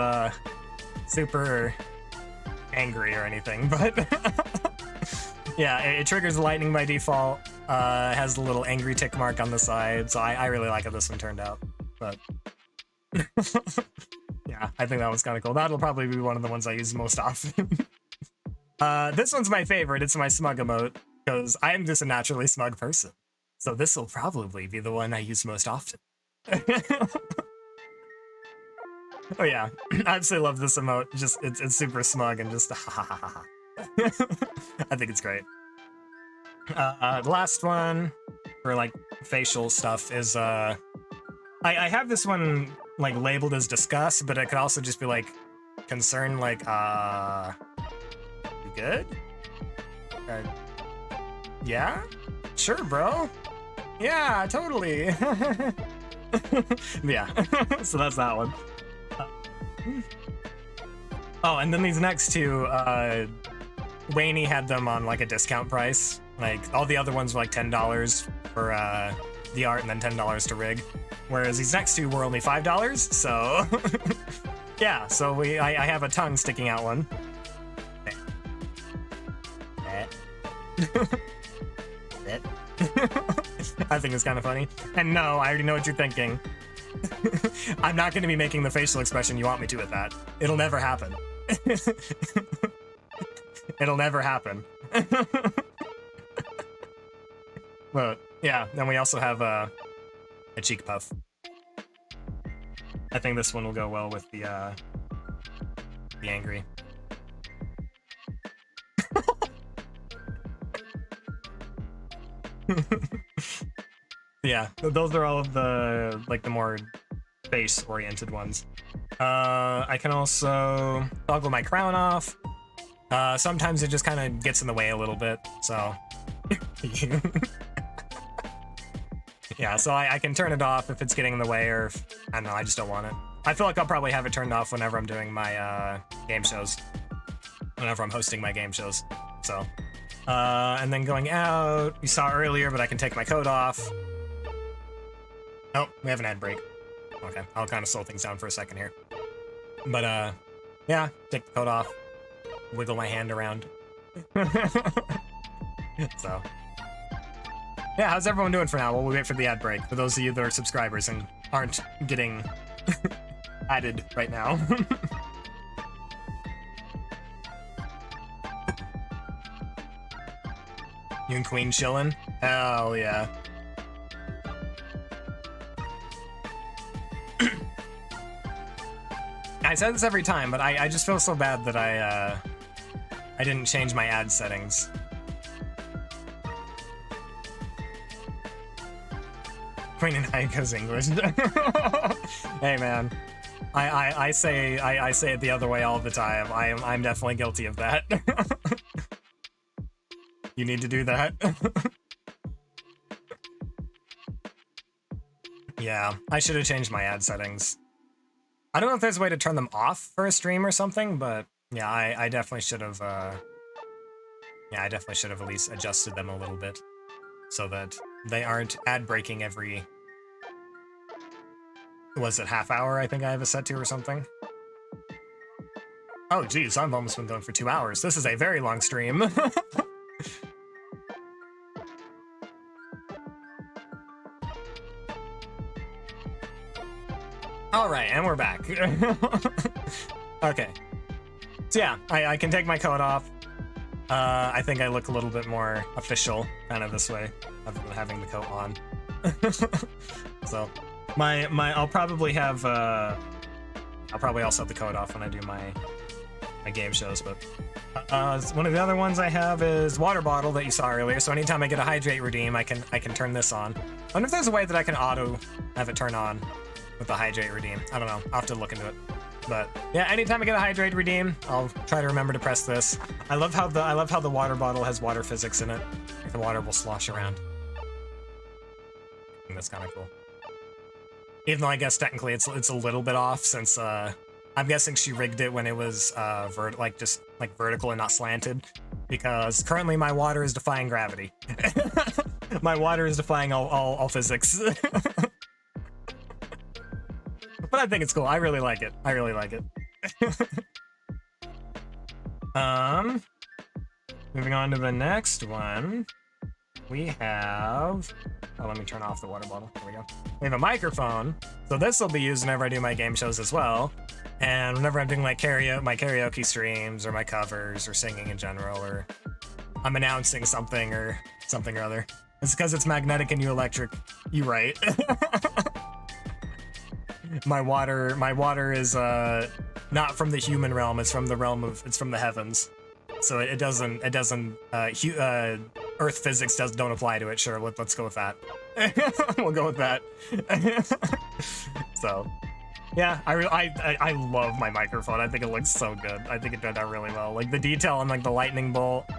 super angry or anything, but yeah, it triggers lightning by default, has the little angry tick mark on the side, so I really like how this one turned out, but yeah, I think that one's kind of cool. That'll probably be one of the ones I use most often. This one's my favorite. It's my smug emote, because I'm just a naturally smug person. So this will probably be the one I use most often. Oh yeah, I absolutely love this emote. Just it's super smug and just ha ha ha ha. I think it's great. The last one for like facial stuff is I have this one like labeled as disgust, but it could also just be like concern, like you good? Uh, yeah, sure, bro. Yeah, totally. Yeah, so that's that one. Oh, and then these next two, Wayne had them on like a discount price. Like all the other ones were like $10 for the art and then $10 to rig. Whereas these next two were only $5, so yeah, so I have a tongue sticking out one. I think it's kind of funny. And no, I already know what you're thinking. I'm not going to be making the facial expression you want me to with that. It'll never happen. It'll never happen. But yeah, then we also have a cheek puff. I think this one will go well with the angry. Yeah, those are all of the like the more face-oriented ones. I can also toggle my crown off. Sometimes it just kind of gets in the way a little bit, so yeah, so I can turn it off if it's getting in the way, or if, I don't know, I just don't want it. I feel like I'll probably have it turned off whenever I'm doing my game shows, whenever I'm hosting my game shows. So, and then going out, you saw earlier, but I can take my coat off. Oh, we have an ad break. Okay, I'll kind of slow things down for a second here. But yeah, take the coat off, wiggle my hand around. So yeah, how's everyone doing for now? Well, we'll wait for the ad break for those of you that are subscribers and aren't getting added right now. You and Queen chillin'? Hell yeah. I said this every time, but I just feel so bad that I didn't change my ad settings. Queen and Aika's English. Hey man, I say it the other way all the time. I'm definitely guilty of that. You need to do that. Yeah, I should have changed my ad settings. I don't know if there's a way to turn them off for a stream or something, but yeah, I definitely should have. Yeah, I definitely should have at least adjusted them a little bit so that they aren't ad breaking every. Was it half hour? I think I have it set to or something. Oh geez, I've almost been going for 2 hours. This is a very long stream. All right, and we're back. Okay. So yeah, I can take my coat off. I think I look a little bit more official kind of this way, other than having the coat on. So I'll probably have I'll probably also have the coat off when I do my game shows, but one of the other ones I have is water bottle that you saw earlier. So anytime I get a hydrate redeem, I can turn this on. I wonder if there's a way that I can auto have it turn on with the hydrate redeem. I don't know. I'll have to look into it. But yeah, anytime I get a hydrate redeem, I'll try to remember to press this. I love how the water bottle has water physics in it. Like the water will slosh around. I think that's kind of cool. Even though I guess technically it's a little bit off, since I'm guessing she rigged it when it was just vertical and not slanted, because currently my water is defying gravity. My water is defying all physics. But I think it's cool. I really like it. I really like it. Moving on to the next one. We have... Oh, let me turn off the water bottle. There we go. We have a microphone. So this will be used whenever I do my game shows as well. And whenever I'm doing my karaoke streams, or my covers, or singing in general, or I'm announcing something or other. It's because it's magnetic and you electric. You right. my water is not from the human realm. It's from the realm of, it's from the heavens. So it doesn't Earth physics don't apply to it. Sure, let's go with that. We'll go with that. So, yeah, I love my microphone. I think it looks so good. I think it turned out really well. Like the detail on like the lightning bolt,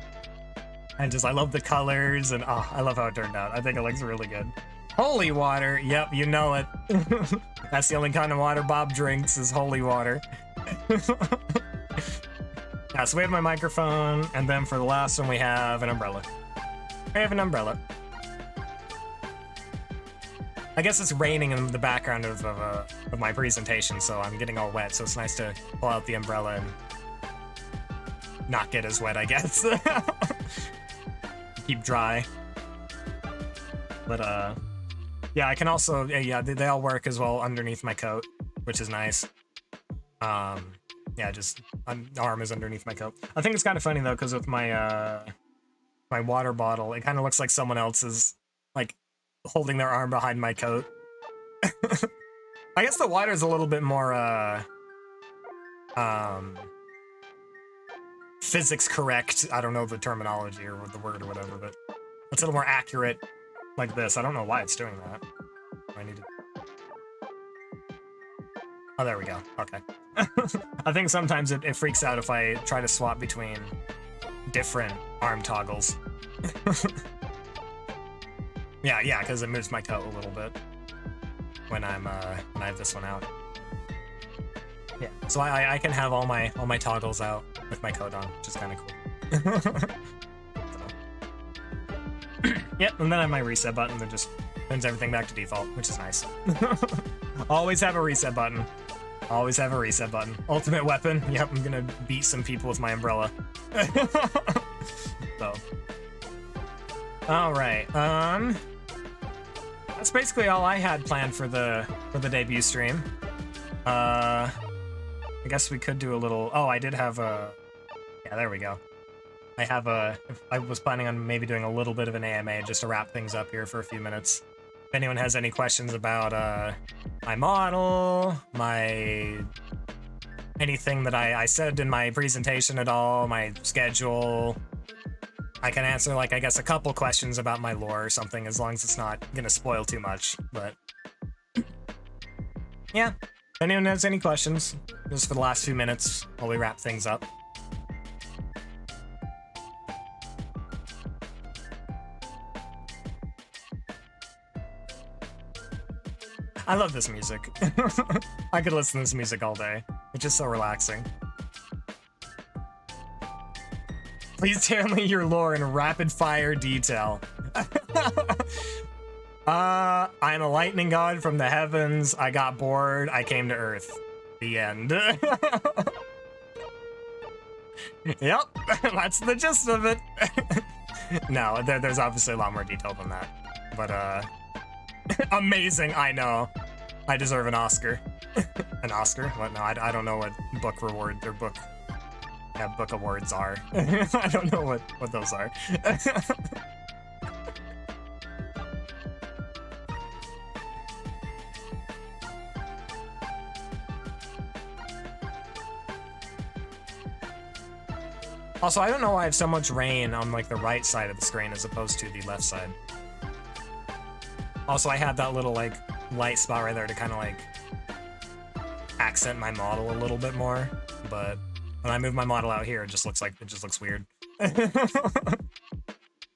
and just I love the colors, and I love how it turned out. I think it looks really good. Holy water, yep, you know it. That's the only kind of water Bob drinks is holy water. Yeah, so we have my microphone, and then for the last one we have an umbrella. I have an umbrella. I guess it's raining in the background of my presentation, so I'm getting all wet, so it's nice to pull out the umbrella and not get as wet, I guess. Keep dry. But, yeah, I can also, yeah, they all work as well underneath my coat, which is nice. Yeah, just arm is underneath my coat. I think it's kind of funny though, because with my my water bottle, it kind of looks like someone else is like holding their arm behind my coat. I guess the water is a little bit more physics correct. I don't know the terminology or the word or whatever, but it's a little more accurate like this. I don't know why it's doing that. I need to. Oh, there we go. Okay. I think sometimes it freaks out if I try to swap between different arm toggles. Yeah, because it moves my coat a little bit when I have this one out. Yeah, so I can have all my toggles out with my coat on, which is kind of cool. So. Yep, and then I have my reset button that just turns everything back to default, which is nice. Always have a reset button. Always have a reset button. Ultimate weapon. Yep, I'm gonna beat some people with my umbrella. So. Alright, that's basically all I had planned for the debut stream. I guess we could do a little... Oh, I did have a... Yeah, there we go. I was planning on maybe doing a little bit of an AMA just to wrap things up here for a few minutes. If anyone has any questions about my model, anything that I said in my presentation at all, my schedule, I can answer, like, I guess a couple questions about my lore or something, as long as it's not gonna spoil too much, but... Yeah, if anyone has any questions, just for the last few minutes while we wrap things up. I love this music. I could listen to this music all day. It's just so relaxing. Please tell me your lore in rapid fire detail. I'm a lightning god from the heavens. I got bored. I came to Earth. The end. Yep, that's the gist of it. No, there's obviously a lot more detail than that. But, amazing, I know. I deserve an Oscar. An Oscar? What? No, I don't know what book rewards or book awards are. I don't know what those are. Also, I don't know why I have so much rain on like the right side of the screen as opposed to the left side. Also, I had that little like light spot right there to kind of like accent my model a little bit more, but when I move my model out here, it just looks weird.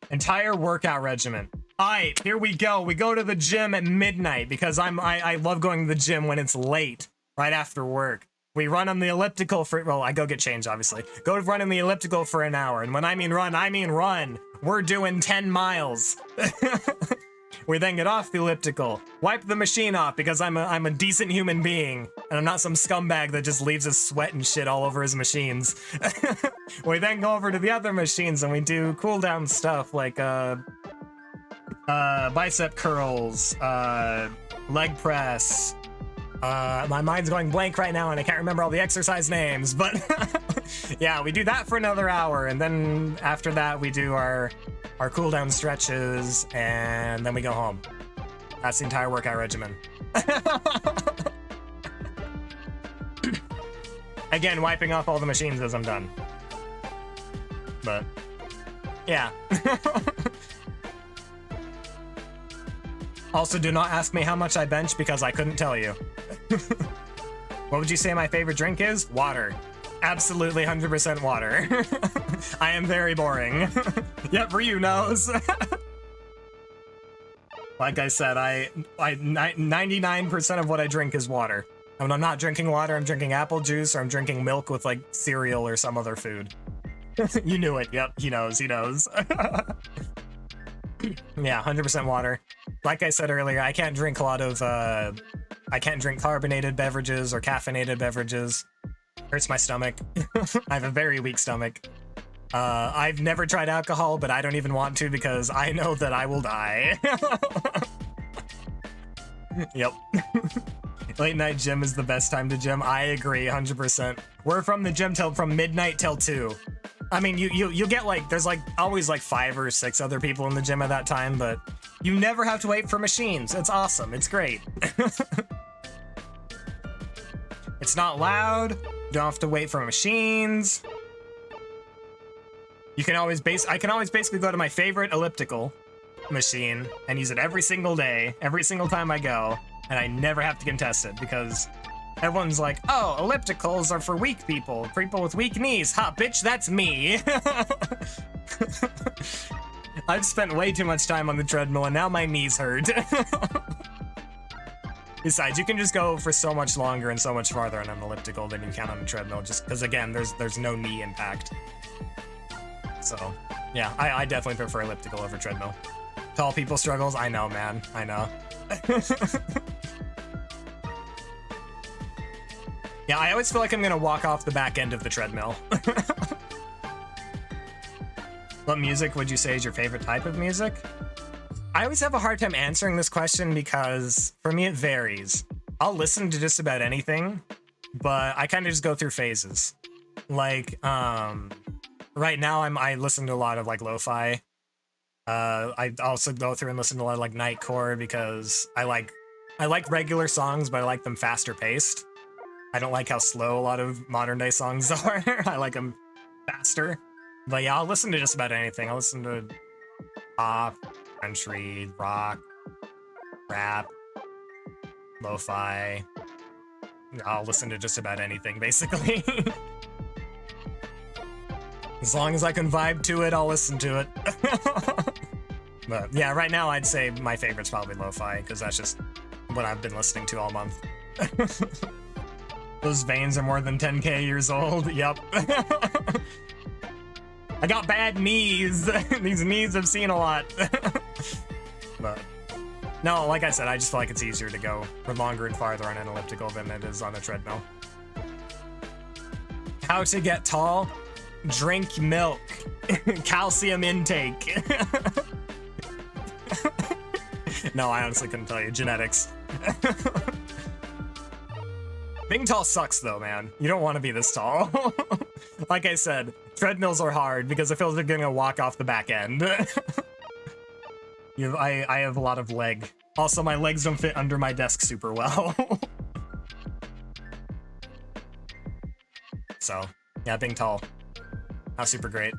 Entire workout regimen. Alright, here we go. We go to the gym at midnight because I love going to the gym when it's late, right after work. We run on the elliptical for, well, I go get changed, obviously. Go run on the elliptical for an hour, and when I mean run, I mean run. We're doing 10 miles. We then get off the elliptical, wipe the machine off because I'm a decent human being, and I'm not some scumbag that just leaves his sweat and shit all over his machines. We then go over to the other machines and we do cool-down stuff like bicep curls, leg press. My mind's going blank right now and I can't remember all the exercise names, but yeah, we do that for another hour, and then after that we do our cool-down stretches, and then we go home. That's the entire workout regimen. Again, wiping off all the machines as I'm done. But, yeah. Also, do not ask me how much I bench because I couldn't tell you. What would you say my favorite drink is? Water. Absolutely 100% water. I am very boring. Yep, Ryu knows. Like I said, 99% of what I drink is water. When I'm not drinking water, I'm drinking apple juice or I'm drinking milk with like cereal or some other food. You knew it. Yep, he knows. He knows. Yeah, 100% water. Like I said earlier, I can't drink a lot of, I can't drink carbonated beverages or caffeinated beverages. Hurts my stomach. I have a very weak stomach. I've never tried alcohol, but I don't even want to because I know that I will die. Yep. Late night gym is the best time to gym. I agree, 100%. We're from the gym from midnight till 2. I mean, you get like, there's like always like 5 or 6 other people in the gym at that time, but you never have to wait for machines. It's awesome. It's great. It's not loud. You don't have to wait for machines. You can always I can always basically go to my favorite elliptical machine and use it every single day, every single time I go, and I never have to contest it because everyone's like, oh, ellipticals are for weak people with weak knees. Ha, bitch, that's me. I've spent way too much time on the treadmill and now my knees hurt. Besides, you can just go for so much longer and so much farther on an elliptical than you can on a treadmill, just because, again, there's no knee impact. So, yeah, I definitely prefer elliptical over treadmill. Tall people struggles, I know, man, I know. Yeah, I always feel like I'm gonna walk off the back end of the treadmill. What music would you say is your favorite type of music? I always have a hard time answering this question because for me it varies. I'll listen to just about anything, but I kind of just go through phases. Like, right now I listen to a lot of like lo-fi. I also go through and listen to a lot of like nightcore because I like regular songs, but I like them faster paced. I don't like how slow a lot of modern day songs are. I like them faster. But yeah, I'll listen to just about anything. I'll listen to pop, country, rock, rap, lo-fi. I'll listen to just about anything, basically. As long as I can vibe to it, I'll listen to it. But yeah, right now I'd say my favorite's probably lo-fi, because that's just what I've been listening to all month. Those veins are more than 10k years old. Yep. I got bad knees. These knees have seen a lot. But no, like I said, I just feel like it's easier to go for longer and farther on an elliptical than it is on a treadmill. How to get tall? Drink milk. Calcium intake. No, I honestly couldn't tell you. Genetics. Being tall sucks though, man. You don't want to be this tall. Like I said, treadmills are hard because it feels like you're gonna walk off the back end. I have a lot of leg. Also, my legs don't fit under my desk super well. So, yeah, being tall. Not super great.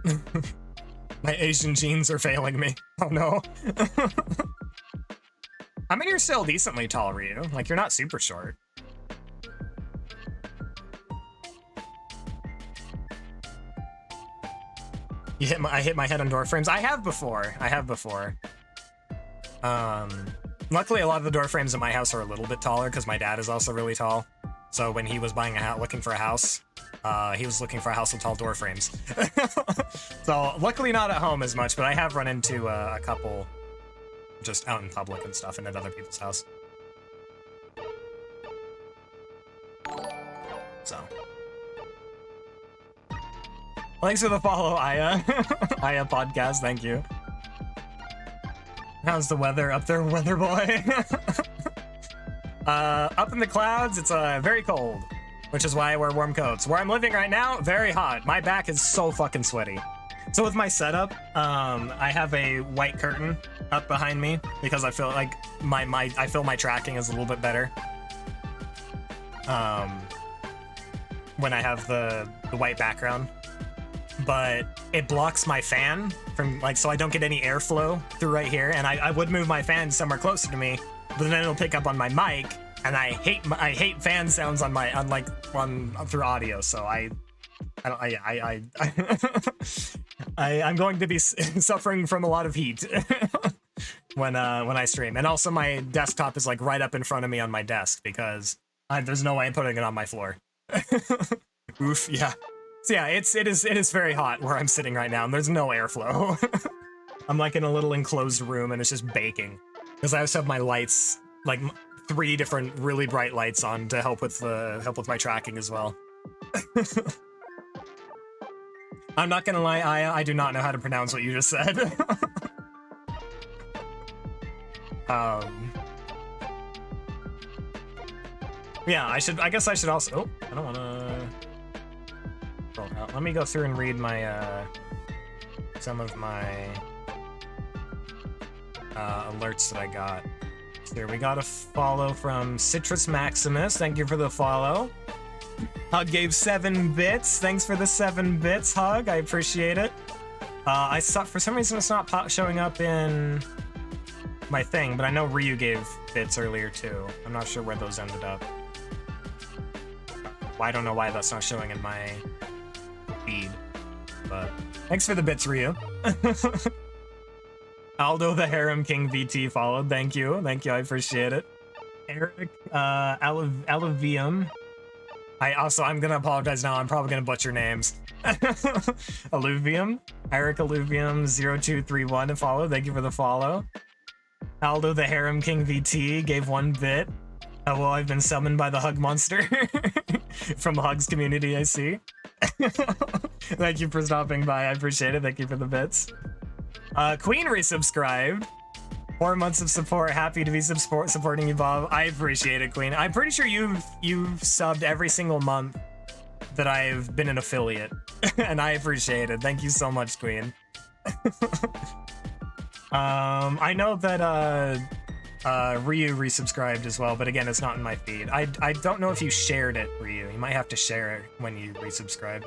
My Asian genes are failing me. Oh no. I mean, you're still decently tall, Ryu. Like, you're not super short. I hit my head on door frames. I have before. Luckily, a lot of the door frames in my house are a little bit taller because my dad is also really tall. So when he was buying a house, looking for a house, he was looking for a house with tall door frames. So luckily not at home as much, but I have run into a couple just out in public and stuff and at other people's house. So. Thanks for the follow, Aya. Aya Podcast, thank you. How's the weather up there, weather boy? Up in the clouds, it's very cold, which is why I wear warm coats. Where I'm living right now, very hot. My back is so fucking sweaty. So with my setup, I have a white curtain up behind me because I feel like I feel my tracking is a little bit better. when I have the white background, but it blocks my fan from like, so I don't get any airflow through right here. And I would move my fan somewhere closer to me, but then it'll pick up on my mic, and I hate fan sounds on my through audio. So I'm going to be suffering from a lot of heat when I stream. And also my desktop is like right up in front of me on my desk because there's no way I'm putting it on my floor. Oof, yeah. So yeah, it is very hot where I'm sitting right now, and there's no airflow. I'm like in a little enclosed room, and it's just baking because I also have my lights, like 3 different really bright lights on to help with my tracking as well. I'm not gonna lie, I do not know how to pronounce what you just said. Yeah, I guess I should also. Oh, I don't wanna. Let me go through and read my some of my alerts that I got. So here we got a follow from Citrus Maximus. Thank you for the follow. Hug gave 7 bits. Thanks for the 7 bits, Hug. I appreciate it. I saw for some reason it's not showing up in my thing, but I know Ryu gave bits earlier too. I'm not sure where those ended up. Well, I don't know why that's not showing in my feed, but thanks for the bits, Ryu. Aldo the Harem King VT followed. Thank you, I appreciate it. Eric Alavium. I'm gonna apologize now. I'm probably gonna butcher names. Alluvium, Eric Alluvium 0231 to follow. Thank you for the follow. Aldo the Harem King VT gave 1 bit. Well, I've been summoned by the Hug Monster from Hug's community, I see. Thank you for stopping by. I appreciate it. Thank you for the bits. Queen resubscribed. 4 months of support. Happy to be supporting you, Bob. I appreciate it, Queen. I'm pretty sure you've subbed every single month that I've been an affiliate, and I appreciate it. Thank you so much, Queen. I know that Ryu resubscribed as well, but again, it's not in my feed. I don't know if you shared it, Ryu. You might have to share it when you resubscribe.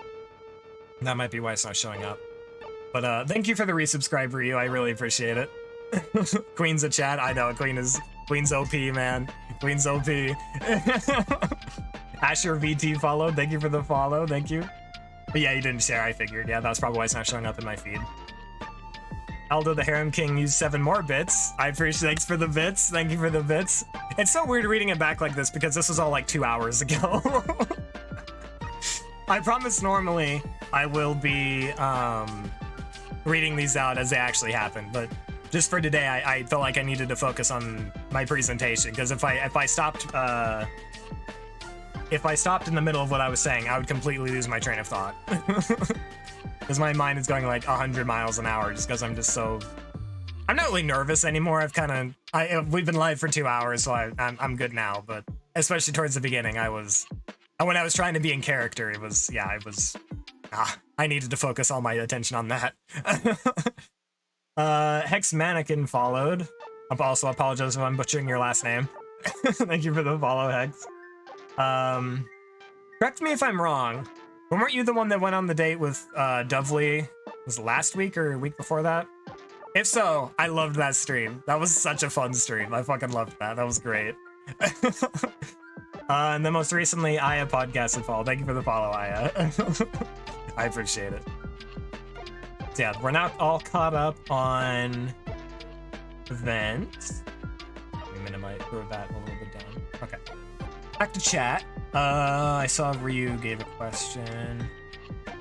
That might be why it's not showing up. But thank you for the resubscribe, Ryu. I really appreciate it. Queen's a chat. I know Queen's OP, man. Queen's OP. Asher VT followed. Thank you for the follow. Thank you. But yeah, you didn't share. I figured. Yeah, that's probably why it's not showing up in my feed. Aldo the Harem King used 7 more bits. I appreciate. Thanks for the bits. Thank you for the bits. It's so weird reading it back like this because this was all like 2 hours ago. I promise normally I will be reading these out as they actually happen, but just for today, I felt like I needed to focus on my presentation because if I stopped in the middle of what I was saying, I would completely lose my train of thought. Because my mind is going like 100 miles an hour just because I'm just so... I'm not really nervous anymore. We've been live for 2 hours, so I'm good now, but especially towards the beginning, when I was trying to be in character, I needed to focus all my attention on that. Hex Mannequin followed. I also apologize if I'm butchering your last name. Thank you for the follow, Hex. Correct me if I'm wrong. Weren't you the one that went on the date with Dovely? Was it last week or a week before that? If so, I loved that stream. That was such a fun stream. I fucking loved that. That was great. And then most recently, Aya Podcast had followed. Thank you for the follow, Aya. I appreciate it. So yeah, we're now all caught up on events. Let me throw that a little bit down. Okay. Back to chat. I saw Ryu gave a question.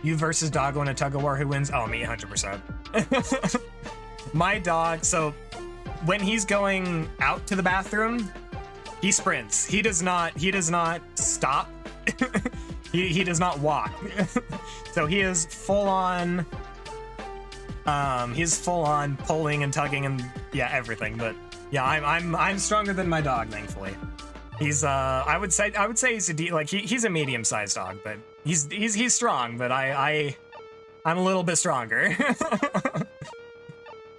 You versus Doggo in a tug of war, who wins? Oh, me, 100%. My dog, so when he's going out to the bathroom, he sprints. He does not stop. he does not walk. So he is full on pulling and tugging and yeah, everything. But yeah, I'm stronger than my dog, thankfully. He's I would say he's a medium-sized dog, but he's strong, but I'm a little bit stronger.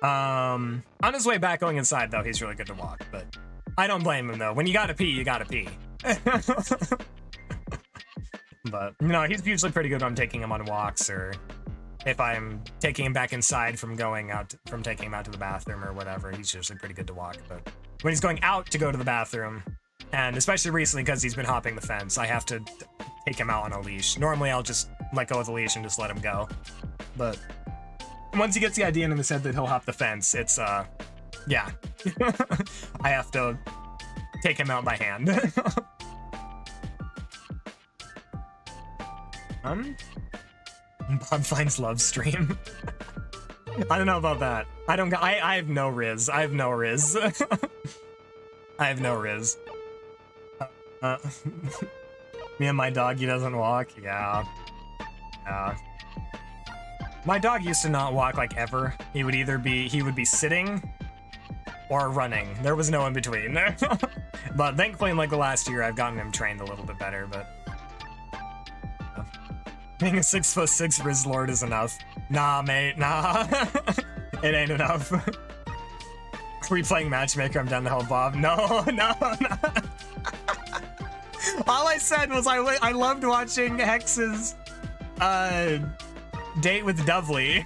On his way back going inside though, he's really good to walk, but I don't blame him though. When you gotta pee, you gotta pee. But no, he's usually pretty good on taking him on walks, or if I'm taking him back inside from going out, from taking him out to the bathroom or whatever, he's usually pretty good to walk. But when he's going out to go to the bathroom, and especially recently because he's been hopping the fence, I have to take him out on a leash. Normally I'll just let go of the leash and just let him go. But once he gets the idea in his head that he'll hop the fence, it's, yeah. I have to take him out by hand. Bob finds love stream. I don't know about that. I have no riz. I have no riz. I have no riz. Me and my dog, he doesn't walk. Yeah. Yeah. My dog used to not walk like ever. He would be sitting or running. There was no in between. But thankfully in like the last year, I've gotten him trained a little bit better, but being a 6'6" Riz Lord is enough. Nah, mate, nah. It ain't enough. Are we playing Matchmaker? I'm down to help Bob. No. All I said was I loved watching Hex's date with Dovely.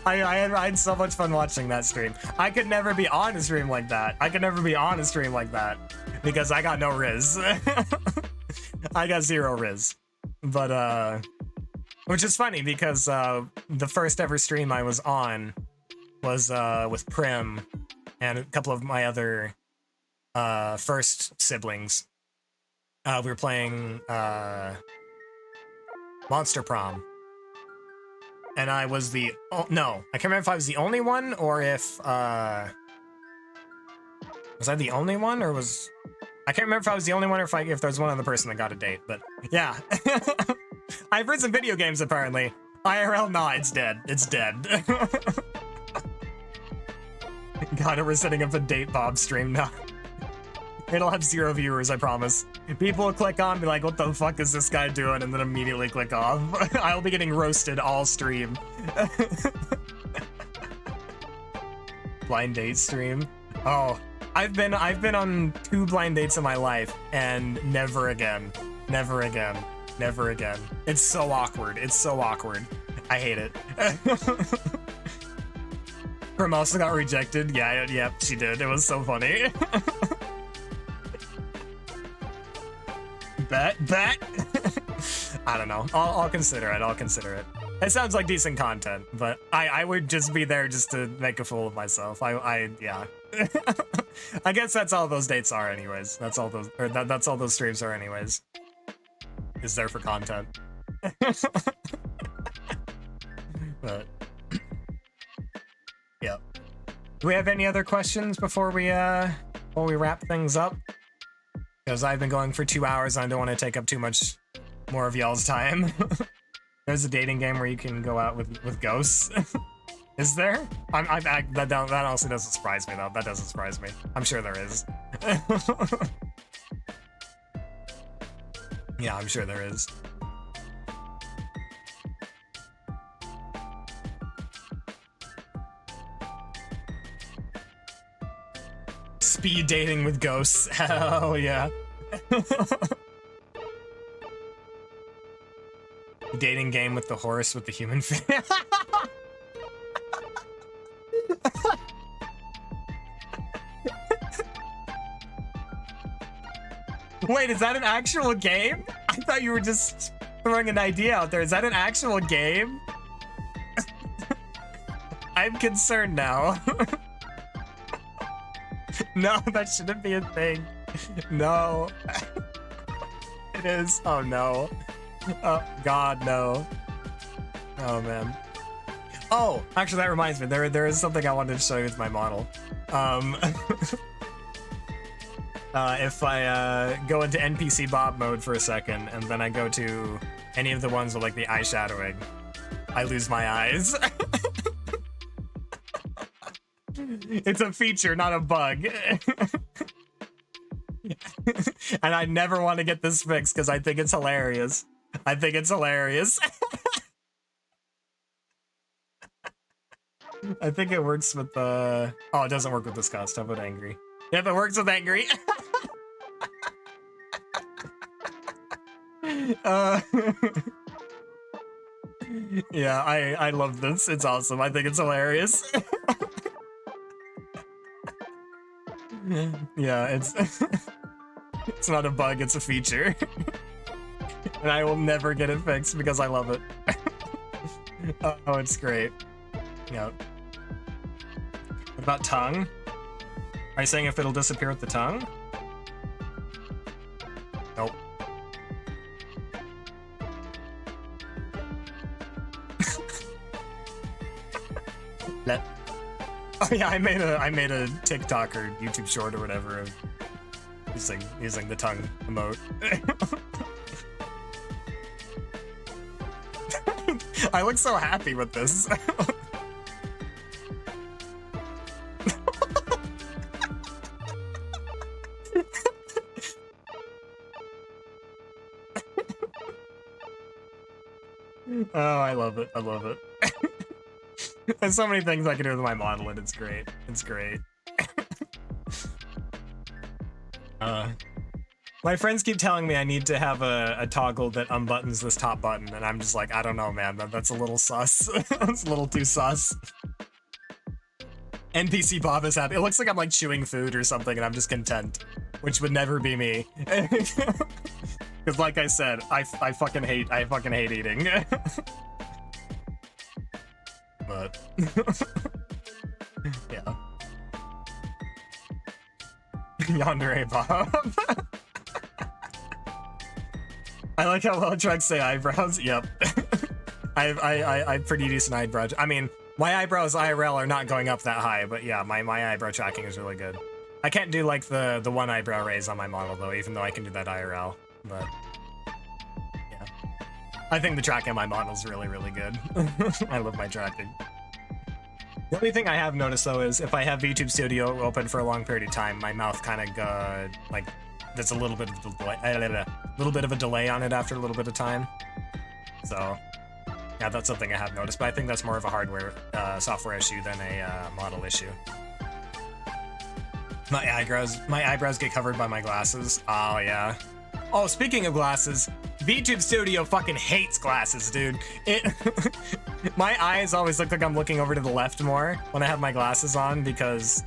I had so much fun watching that stream. I could never be on a stream like that. Because I got no riz. I got zero riz. But which is funny because the first ever stream I was on was with Prim and a couple of my other first siblings. We were playing Monster Prom. And I was the no, I can't remember if I was the only one or if was I the only one, or was I can't remember if I was the only one or if there was one other person that got a date, but yeah. I've heard some video games apparently. IRL, nah, it's dead. It's dead. God, we're setting up a date Bob stream now. It'll have 0 viewers, I promise. People will click on, be like, what the fuck is this guy doing? And then immediately click off. I'll be getting roasted all stream. Blind date stream. Oh, I've been on 2 blind dates in my life and never again. It's so awkward. I hate it. Prim also got rejected. Yeah, she did. It was so funny. Bet. I don't know. I'll consider it. It sounds like decent content, but I would just be there just to make a fool of myself. Yeah. I guess that's all those dates are anyways. That's all those streams are anyways. Is there for content. But yeah. Do we have any other questions before we wrap things up? Because I've been going for 2 hours and I don't want to take up too much more of y'all's time. There's a dating game where you can go out with ghosts. Is there? That honestly doesn't surprise me though. That doesn't surprise me. I'm sure there is. Yeah, I'm sure there is. Speed dating with ghosts. Hell yeah. Dating game with the horse with the human face. Wait, is that an actual game? I thought you were just throwing an idea out there. Is that an actual game? I'm concerned now. No, that shouldn't be a thing. No. It is. Oh no. Oh god, no. Oh man. Oh, actually that reminds me. There is something I wanted to show you with my model. If I go into NPC Bob mode for a second, and then I go to any of the ones with like the eye shadowing, I lose my eyes. It's a feature, not a bug. And I never want to get this fixed because I think it's hilarious. I think it works with the... Oh, it doesn't work with disgust. How about angry? Yep, it works with angry. Uh, yeah, I love this. It's awesome. I think it's hilarious. Yeah, it's it's not a bug, it's a feature. And I will never get it fixed because I love it. Oh, it's great. Yeah. What about tongue? Are you saying if it'll disappear with the tongue? Nope. Oh yeah, I made a TikTok or YouTube short or whatever of using the tongue emote. I look so happy with this. Oh, I love it. I love it. There's so many things I can do with my model, and it's great. It's great. My friends keep telling me I need to have a toggle that unbuttons this top button, and I'm just like, I don't know, man. That's a little sus. That's a little too sus. NPC Bob is happy. It looks like I'm like chewing food or something, and I'm just content, which would never be me. Because like I said, I fucking hate eating. But yeah. Yandere Bob. I like how well trucks say eyebrows. Yep. I pretty decent eyebrow. I mean, my eyebrows IRL are not going up that high, but yeah, my eyebrow tracking is really good. I can't do like the one eyebrow raise on my model though, even though I can do that IRL. But yeah, I think the tracking on my model is really, really good. I love my tracking. The only thing I have noticed though is if I have VTube Studio open for a long period of time, my mouth kind of like there's a little bit of a delay on it after a little bit of time. So yeah, that's something I have noticed, but I think that's more of a hardware software issue than a model issue. My eyebrows get covered by my glasses. Oh yeah. Oh, speaking of glasses, VTube Studio fucking hates glasses, dude. My eyes always look like I'm looking over to the left more when I have my glasses on because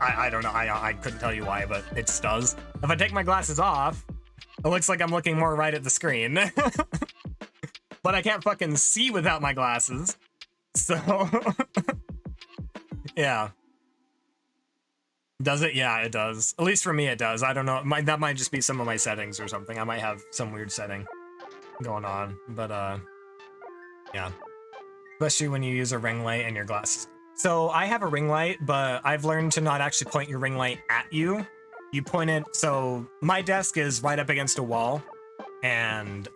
I don't know, I couldn't tell you why, but it just does. If I take my glasses off, it looks like I'm looking more right at the screen. But I can't fucking see without my glasses. So yeah. Does it? Yeah, it does. At least for me, it does. I don't know. That might just be some of my settings or something. I might have some weird setting going on. But, yeah. Especially when you use a ring light and your glasses. So I have a ring light, but I've learned to not actually point your ring light at you. You point it... So my desk is right up against a wall. And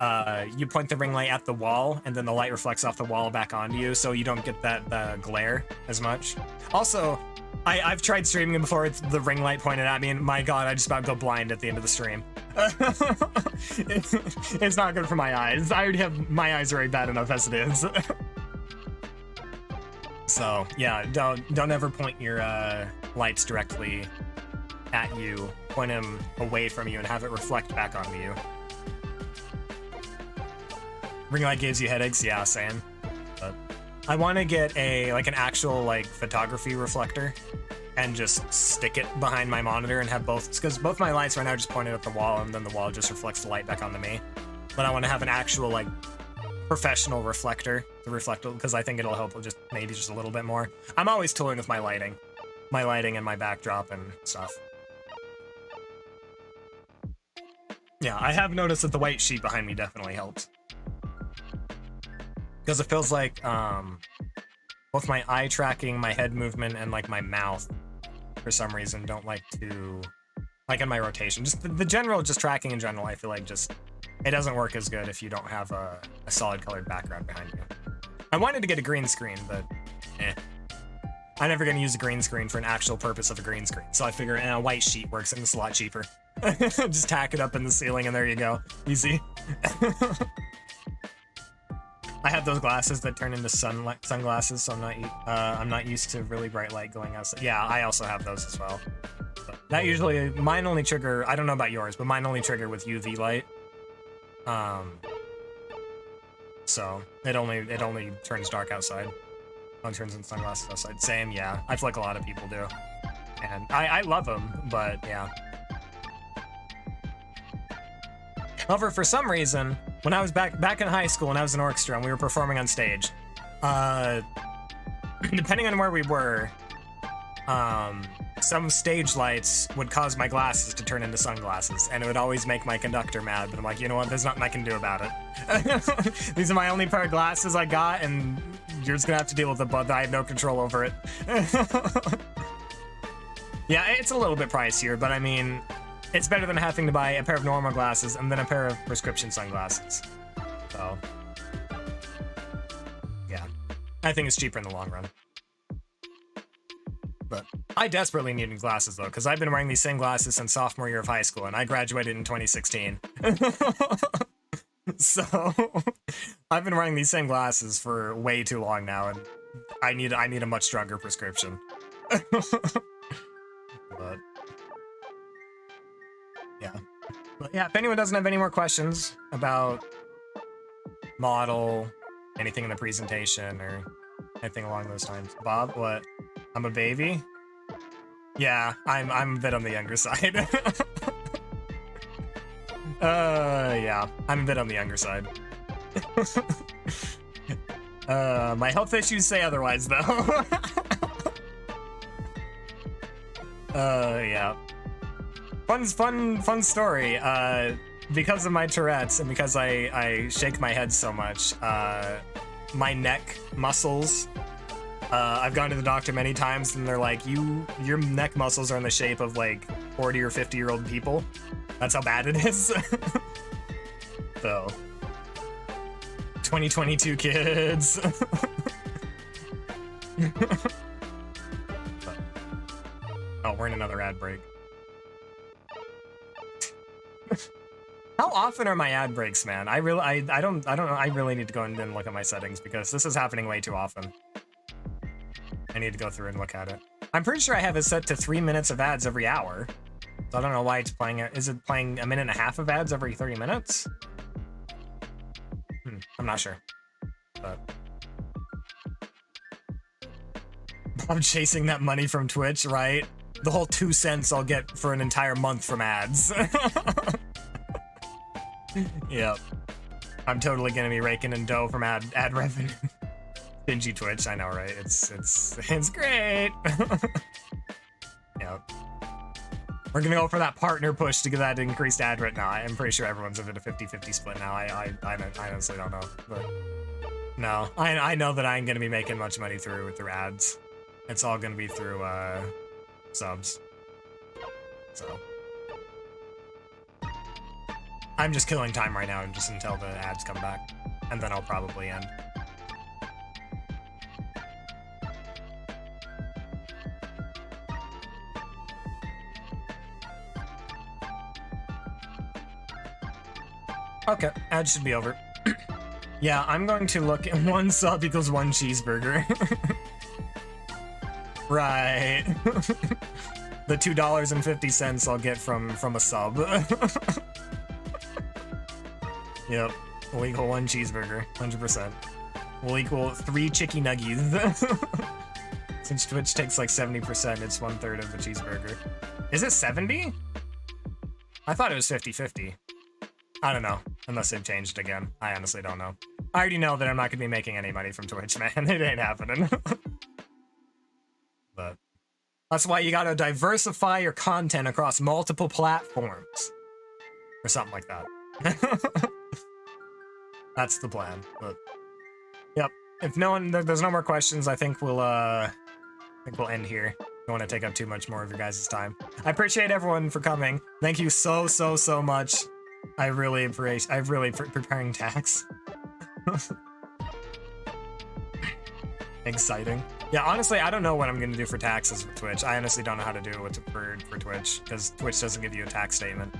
you point the ring light at the wall, and then the light reflects off the wall back onto you, so you don't get that glare as much. Also... I've tried streaming before with the ring light pointed at me, and my god, I just about go blind at the end of the stream. It's not good for my eyes. I already have my eyes already bad enough as it is. So yeah, don't ever point your lights directly at you. Point them away from you and have it reflect back onto you. Ring light gives you headaches, yeah, same. But I want to get an actual like photography reflector and just stick it behind my monitor and have both, because both my lights right now are just pointed at the wall and then the wall just reflects the light back onto me. But I want to have an actual like professional reflector to reflect it, because I think it'll help just maybe just a little bit more. I'm always toying with my lighting and my backdrop and stuff. Yeah, I have noticed that the white sheet behind me definitely helps. Because it feels like both my eye tracking, my head movement, and like my mouth, for some reason, don't like to, like in my rotation. Just the general, just tracking in general, I feel like just, it doesn't work as good if you don't have a solid colored background behind you. I wanted to get a green screen, but I'm never going to use a green screen for an actual purpose of a green screen. So I figure a white sheet works and it's a lot cheaper. Just tack it up in the ceiling and there you go. Easy. I have those glasses that turn into sunglasses, so I'm not used to really bright light going outside. Yeah, I also have those as well. But that usually, mine only trigger, I don't know about yours, but mine only trigger with UV light. So it only turns dark outside. Only turns into sunglasses outside. Same, yeah. I feel like a lot of people do. And I love them, but yeah. However, for some reason, when I was back in high school and I was in orchestra and we were performing on stage, depending on where we were, some stage lights would cause my glasses to turn into sunglasses, and it would always make my conductor mad, but I'm like, you know what, there's nothing I can do about it. These are my only pair of glasses I got, and you're just gonna have to deal with it, but I have no control over it. Yeah, it's a little bit pricier, but I mean, it's better than having to buy a pair of normal glasses and then a pair of prescription sunglasses. So, yeah, I think it's cheaper in the long run. But I desperately need new glasses, though, because I've been wearing these same glasses since sophomore year of high school, and I graduated in 2016. So, I've been wearing these same glasses for way too long now, and I need a much stronger prescription. But yeah, if anyone doesn't have any more questions about model, anything in the presentation, or anything along those lines. Bob, what? I'm a baby? Yeah, I'm a bit on the younger side. Yeah, I'm a bit on the younger side. My health issues say otherwise, though. Yeah. Fun story. Because of my Tourette's and because I shake my head so much, my neck muscles, I've gone to the doctor many times and they're like, your neck muscles are in the shape of like 40 or 50-year-old people. That's how bad it is. So, 2022 kids. Oh, we're in another ad break. How often are my ad breaks, man? I don't know. I really need to go in and look at my settings because this is happening way too often. I need to go through and look at it. I'm pretty sure I have it set to 3 minutes of ads every hour. So I don't know why it's playing it. Is it playing 1.5 minutes of ads every 30 minutes? I'm not sure. But I'm chasing that money from Twitch, right? The whole 2 cents I'll get for an entire month from ads. Yep. I'm totally gonna be raking in dough from ad revenue. Stingy Twitch, I know, right? It's great. Yep. We're gonna go for that partner push to get that increased ad rate now. I'm pretty sure everyone's at a 50-50 split now. I honestly don't know, but no, I know that I ain't gonna be making much money through ads. It's all gonna be through subs. So I'm just killing time right now, just until the ads come back, and then I'll probably end. Okay, ads should be over. Yeah, I'm going to look at 1 sub equals 1 cheeseburger. Right. The $2.50 I'll get from a sub. Yep, will equal 1 cheeseburger, 100%. Will equal 3 chicky nuggies. Since Twitch takes like 70%, it's 1/3 of the cheeseburger. Is it 70? I thought it was 50-50. I don't know, unless they've changed again. I honestly don't know. I already know that I'm not gonna be making any money from Twitch, man. It ain't happening. But that's why you gotta diversify your content across multiple platforms. Or something like that. That's the plan, but yep. If there's no more questions, I think we'll end here. Don't want to take up too much more of your guys' time. I appreciate everyone for coming. Thank you so much. I really appreciate. Preparing tax. Exciting. Yeah, honestly, I don't know what I'm gonna do for taxes with Twitch. I honestly don't know how to do it for Twitch because Twitch doesn't give you a tax statement.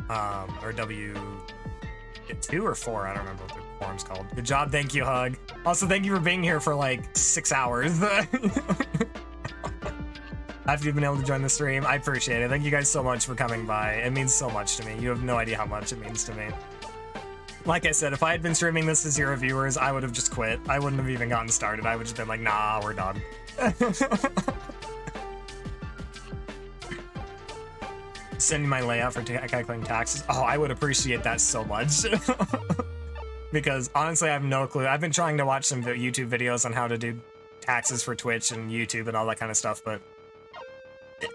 Or W2 or 4, I don't remember what the form's called. Good job, thank you, Hug. Also, thank you for being here for like 6 hours. After you've been able to join the stream, I appreciate it. Thank you guys so much for coming by. It means so much to me. You have no idea how much it means to me. Like I said, if I had been streaming this to 0 viewers, I would have just quit. I wouldn't have even gotten started. I would have just been like, nah, we're done. Send me my layout for calculating taxes. Oh, I would appreciate that so much. Because honestly, I have no clue. I've been trying to watch some YouTube videos on how to do taxes for Twitch and YouTube and all that kind of stuff, but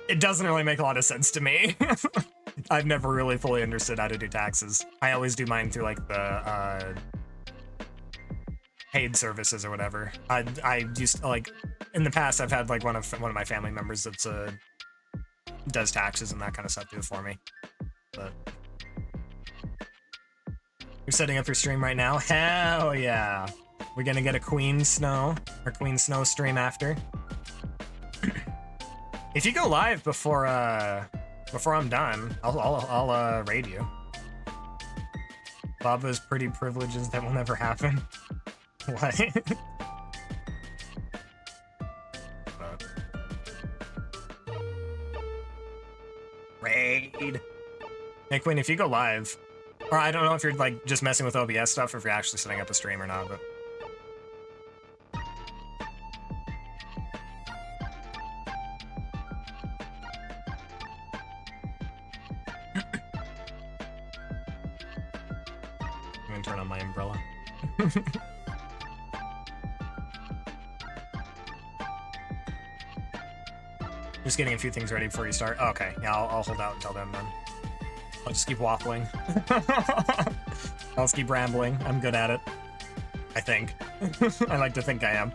it doesn't really make a lot of sense to me. I've never really fully understood how to do taxes. I always do mine through like the paid services or whatever. I used to, like, in the past I've had like one of my family members that's does taxes and that kind of stuff do it for me. But you're setting up your stream right now? Hell yeah. We're gonna get a Queen Snow stream after. If you go live before I'm done, I'll raid you. Baba's pretty privileges that will never happen. What? Raid. Hey Queen, if you go live, or I don't know if you're like just messing with OBS stuff, or if you're actually setting up a stream or not, but. I'm gonna turn on my umbrella. Just getting a few things ready before you start. Oh, okay, yeah, I'll hold out until then. I'll just keep waffling. I'll just keep rambling. I'm good at it. I think. I like to think I am.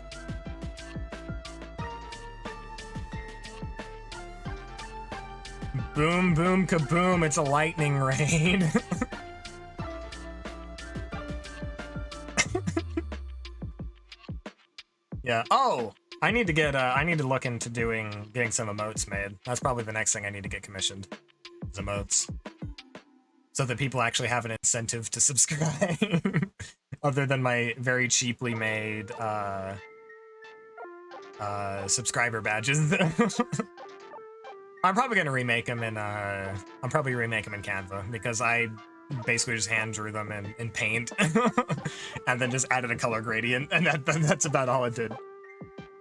Boom, boom, kaboom. It's a lightning rain. Yeah. Oh, I need to look into getting some emotes made. That's probably the next thing I need to get commissioned. Is emotes. So that people actually have an incentive to subscribe. Other than my very cheaply made subscriber badges. I'm probably gonna remake them in Canva, because I basically just hand drew them in Paint and then just added a color gradient, and that's about all it did.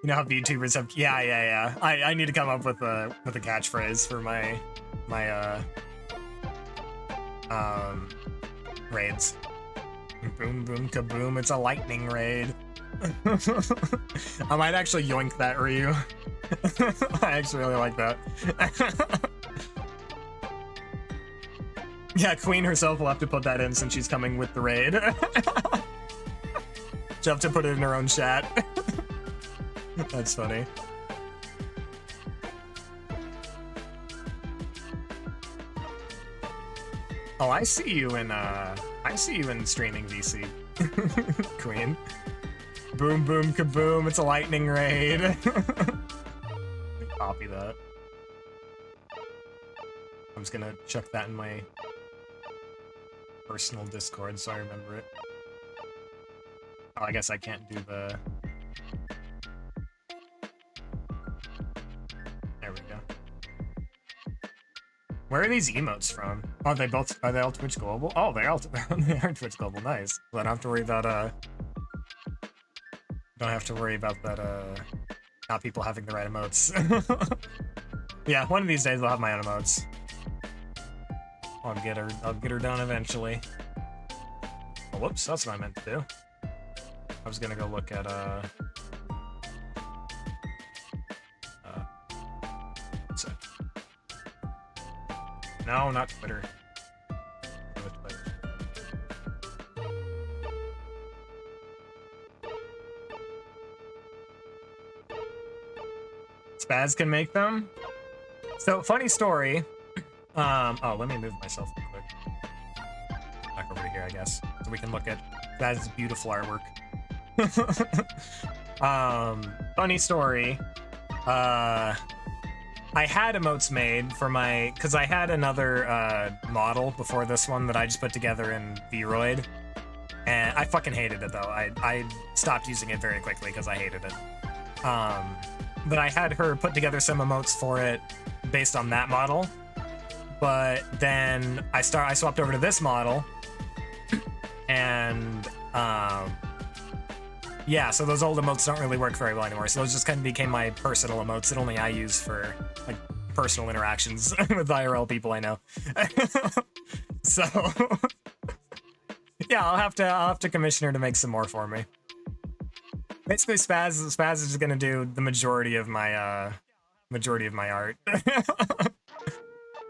You know how VTubers have yeah. I need to come up with a catchphrase for my raids. Boom boom kaboom, it's a lightning raid. I might actually yoink that, Ryu. I actually really like that. Yeah, Queen herself will have to put that in since she's coming with the raid. She'll have to put it in her own chat. That's funny. Oh, I see you in streaming VC. Queen. Boom boom kaboom, it's a lightning raid. Copy that. I'm just gonna chuck that in my personal Discord so I remember it. Oh, I guess I can't do the... There we go. Where are these emotes from? Oh, are they all Twitch Global? Oh, they are Twitch Global, nice. Well, I don't have to worry about, that, not people having the right emotes. Yeah, one of these days I'll have my own emotes. I'll get her done eventually. Oh, whoops, that's what I meant to do. I was gonna go look at, what's it? No, not Twitter. Spaz can make them? So, funny story. Oh, let me move myself real quick. Back over to here, I guess. So we can look at Spaz's beautiful artwork. Funny story. I had emotes made for my... Because I had another model before this one that I just put together in Vroid. And I fucking hated it, though. I stopped using it very quickly because I hated it. But I had her put together some emotes for it based on that model. But then I swapped over to this model. And yeah, so those old emotes don't really work very well anymore. So those just kind of became my personal emotes that only I use for like personal interactions with IRL people I know. So yeah, I'll have to commission her to make some more for me. Basically, Spaz is just gonna do the majority of my art.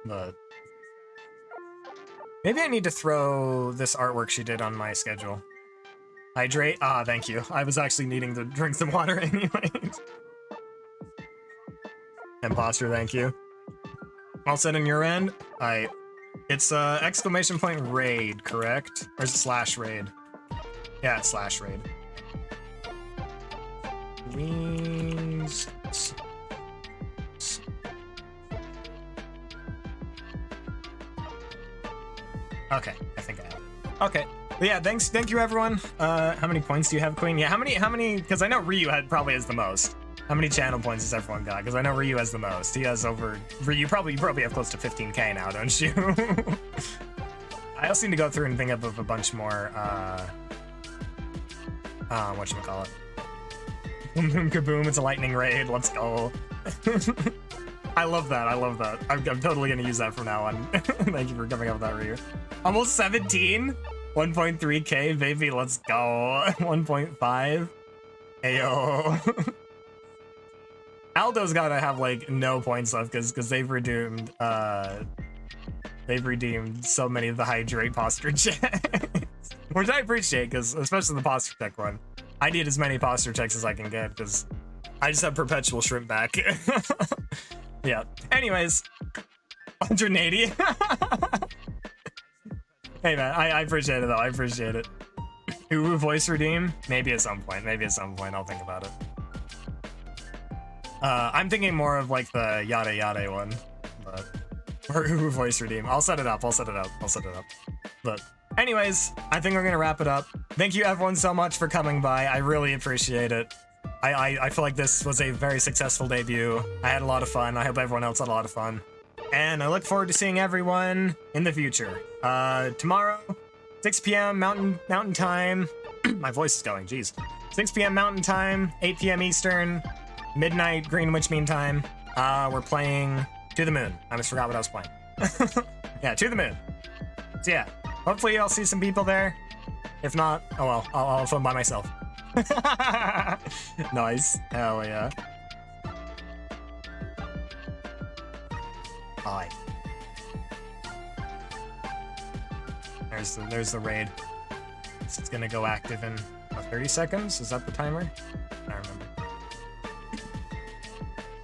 But maybe I need to throw this artwork she did on my schedule. Hydrate. Ah, thank you. I was actually needing to drink some water anyways. Imposter, thank you. All set on your end? It's exclamation point raid, correct? Or is it slash raid? Yeah, it's slash raid. Queens. Okay, I think I have it. Okay. But yeah, thank you everyone. How many points do you have, Queen? Yeah, how many, because I know Ryu probably has the most. How many channel points has everyone got? Because I know Ryu has the most. He has over, you probably have close to 15k now, don't you? I also need to go through and think up of a bunch more, whatchamacallit. Boom boom kaboom, it's a lightning raid, let's go. I love that, I'm totally gonna use that from now on. Thank you for coming up with that, Ryu. Almost 17? 1.3k, baby, let's go. 1.5. Ayo. Aldo's gotta have like no points left because they've redeemed so many of the hydrate posture checks. Which I appreciate, because especially the posture check one. I need as many posture checks as I can get because I just have perpetual shrimp back. Yeah. Anyways, 180. Hey man, I appreciate it though. I appreciate it. Ooh, voice redeem? Maybe at some point. I'll think about it. I'm thinking more of like the yada yada one, but or ooh, voice redeem. I'll set it up. But anyways, I think we're gonna wrap it up. Thank you everyone so much for coming by. I really appreciate it. I feel like this was a very successful debut. I had a lot of fun. I hope everyone else had a lot of fun. And I look forward to seeing everyone in the future. Tomorrow, 6 p.m. Mountain Time. My voice is going, jeez. 6 p.m. Mountain Time, 8 p.m. Eastern, midnight Greenwich Mean Time. We're playing To the Moon. I just forgot what I was playing. Yeah, To the Moon. So yeah, hopefully I'll see some people there. If not, oh well, I'll have fun by myself. Nice, hell yeah. Hi. There's the raid. It's gonna go active in 30 seconds. Is that the timer? I don't remember.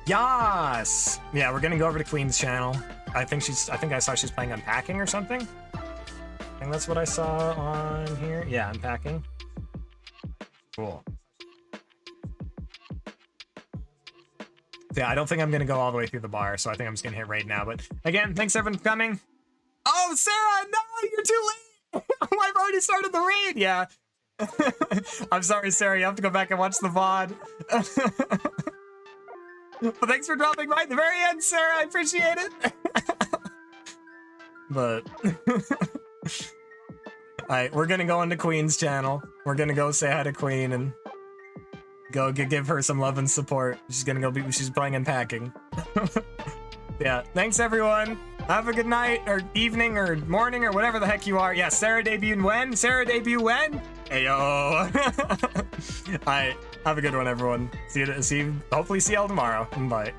Yas! Yeah, we're gonna go over to Queen's channel. I think I saw she's playing Unpacking or something. I think that's what I saw on here. Yeah, Unpacking. Cool. Yeah, I don't think I'm gonna go all the way through the bar, so I think I'm just gonna hit raid now. But again, thanks everyone for coming. Oh, Sarah, no, you're too late. I've already started the raid. Yeah. I'm sorry, Sarah. You have to go back and watch the VOD. But thanks for dropping by at the very end, Sarah. I appreciate it. But alright, we're gonna go into Queen's channel. We're gonna go say hi to Queen and go give her some love and support. She's playing Unpacking. Yeah, thanks everyone. Have a good night or evening or morning or whatever the heck you are. Yeah, Sarah debuted when? Sarah debut when? Ayo. Alright, have a good one everyone. Hopefully see y'all tomorrow. Bye.